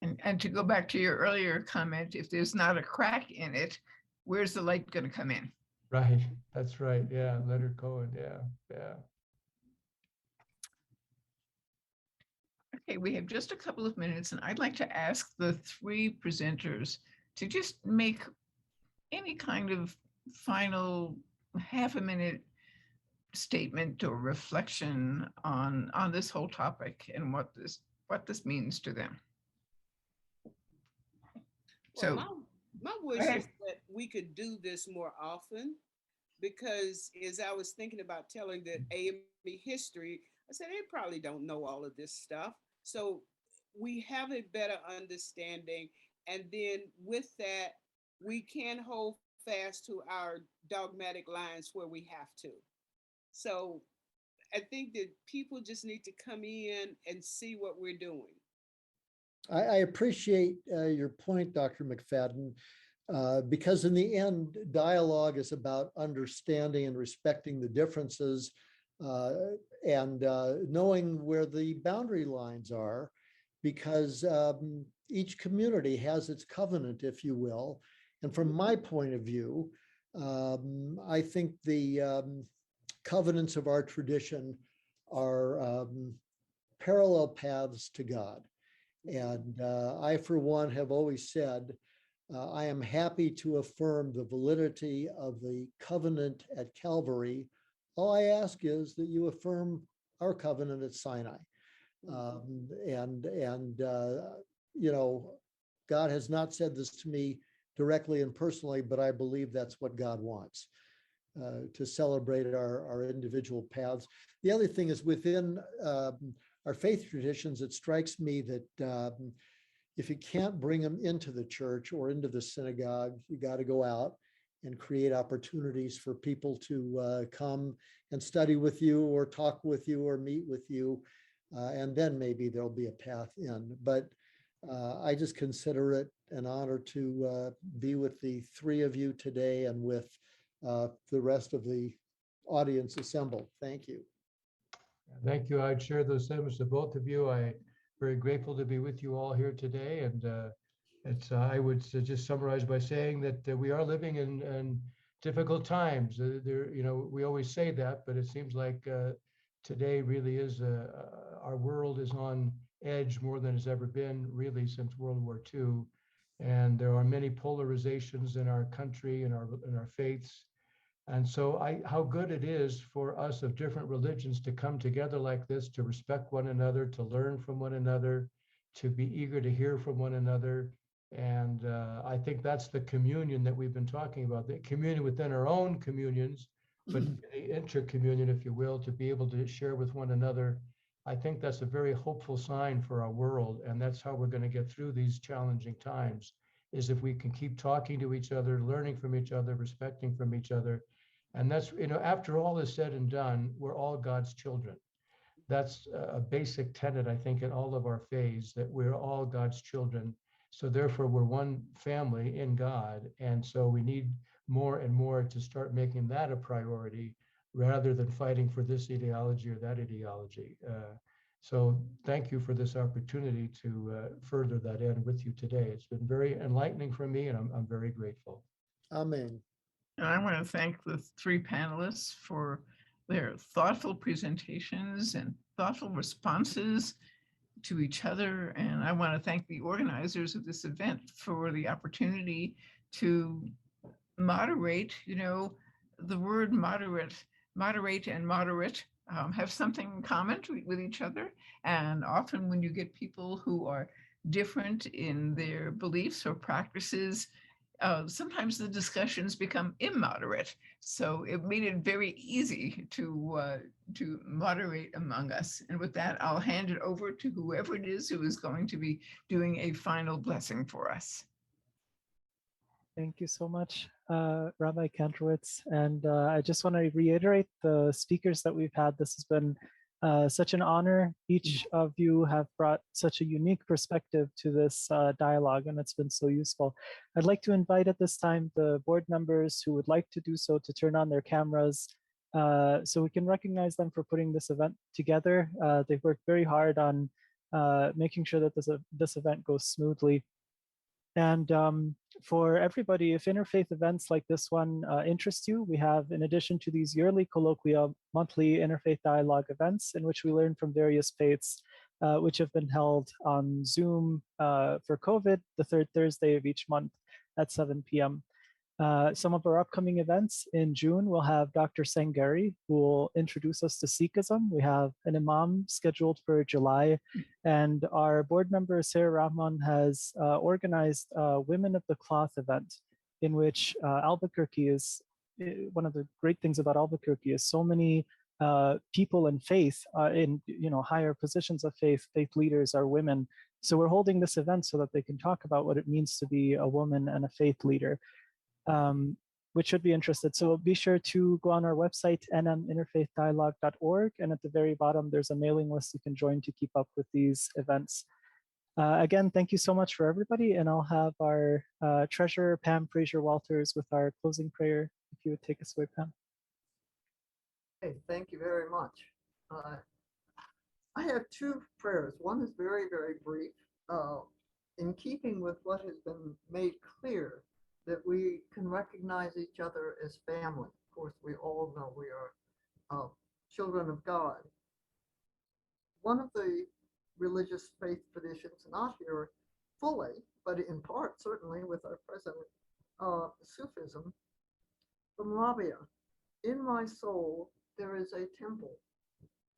And to go back to your earlier comment, if there's not a crack in it, where's the light going to come in? Right. That's right. Yeah. Leonard Cohen. Yeah. Okay, we have just a couple of minutes, and I'd like to ask the three presenters to just make any kind of final half-a-minute statement or reflection on this whole topic and what this means to them. Well, So my wish is that we could do this more often, because as I was thinking about telling the AME history, I said, they probably don't know all of this stuff. So we have a better understanding. And then with that, we can hold fast to our dogmatic lines where we have to. So I think that people just need to come in and see what we're doing. I appreciate your point, Dr. McFaddin, because in the end, dialogue is about understanding and respecting the differences, and knowing where the boundary lines are, because each community has its covenant, if you will. And from my point of view, I think the covenants of our tradition are parallel paths to God. And I, for one, have always said I am happy to affirm the validity of the covenant at Calvary. All I ask is that you affirm our covenant at Sinai. You know, God has not said this to me directly and personally, but I believe that's what God wants, to celebrate our individual paths. The other thing is within our faith traditions, it strikes me that if you can't bring them into the church or into the synagogue, you got to go out and create opportunities for people to come and study with you or talk with you or meet with you. And then maybe there'll be a path in. But I just consider it an honor to be with the three of you today and with the rest of the audience assembled. Thank you. Thank you. I'd share those sentiments to both of you. I'm very grateful to be with you all here today. And I would just summarize by saying that we are living in difficult times. You know, we always say that, but it seems like today really is our world is on edge more than it's ever been really since World War II. And there are many polarizations in our country and our faiths. And so how good it is for us of different religions to come together like this, to respect one another, to learn from one another, to be eager to hear from one another. And I think that's the communion that we've been talking about, the communion within our own communions, but the intercommunion, if you will, to be able to share with one another. I think that's a very hopeful sign for our world. And that's how we're going to get through these challenging times, is if we can keep talking to each other, learning from each other, respecting from each other. And that's, you know, after all is said and done, we're all God's children. That's a basic tenet, I think, in all of our faiths, that we're all God's children. So therefore, we're one family in God. And so we need more and more to start making that a priority rather than fighting for this ideology or that ideology. So thank you for this opportunity to further that end with you today. It's been very enlightening for me, and I'm very grateful. Amen. And I want to thank the three panelists for their thoughtful presentations and thoughtful responses to each other. And I want to thank the organizers of this event for the opportunity to moderate. You know, the word moderate and moderate have something in common with each other. And often when you get people who are different in their beliefs or practices, sometimes the discussions become immoderate. So it made it very easy to moderate among us. And with that, I'll hand it over to whoever it is who is going to be doing a final blessing for us. Thank you so much, Rabbi Kantrowitz. And I just want to reiterate the speakers that we've had. This has been such an honor. Each of you have brought such a unique perspective to this dialogue, and it's been so useful. I'd like to invite at this time the board members who would like to do so to turn on their cameras so we can recognize them for putting this event together. They've worked very hard on making sure that this event goes smoothly. And for everybody, if interfaith events like this one interest you, we have, in addition to these yearly colloquia, monthly interfaith dialogue events in which we learn from various faiths, which have been held on Zoom for COVID, the third Thursday of each month at 7 p.m. Some of our upcoming events in June, we'll have Dr. Sangari, who will introduce us to Sikhism. We have an imam scheduled for July, and our board member, Sarah Rahman, has organized a Women of the Cloth event, in which Albuquerque is, one of the great things about Albuquerque is so many people in faith, in higher positions of faith leaders are women. So we're holding this event so that they can talk about what it means to be a woman and a faith leader. Which should be interested. So be sure to go on our website, nminterfaithdialogue.org, and at the very bottom, there's a mailing list you can join to keep up with these events. Again, thank you so much for everybody, and I'll have our treasurer, Pam Fraser-Walters, with our closing prayer. If you would take us away, Pam. Okay, thank you very much. I have two prayers. One is very, very brief, in keeping with what has been made clear, that we can recognize each other as family. Of course, we all know we are children of God. One of the religious faith traditions not here fully, but in part certainly with our present Sufism, from Rabia. In my soul, there is a temple,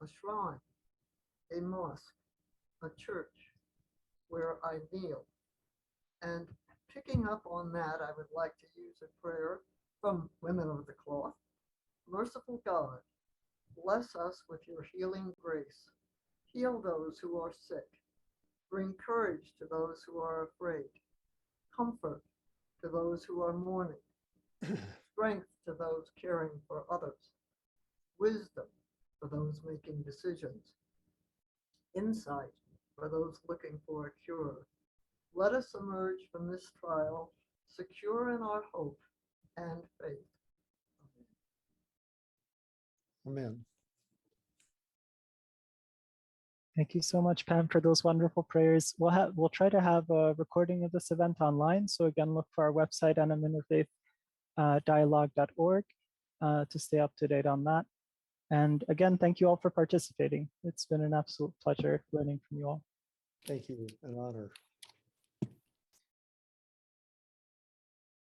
a shrine, a mosque, a church where I kneel. And picking up on that, I would like to use a prayer from Women of the Cloth. Merciful God, bless us with your healing grace. Heal those who are sick. Bring courage to those who are afraid. Comfort to those who are mourning. Strength to those caring for others. Wisdom for those making decisions. Insight for those looking for a cure. Let us emerge from this trial secure in our hope and faith. Amen. Thank you so much, Pam, for those wonderful prayers. We'll try to have a recording of this event online. So again, look for our website, nminterfaithdialogue.org, to stay up to date on that. And again, thank you all for participating. It's been an absolute pleasure learning from you all. Thank you. An honor.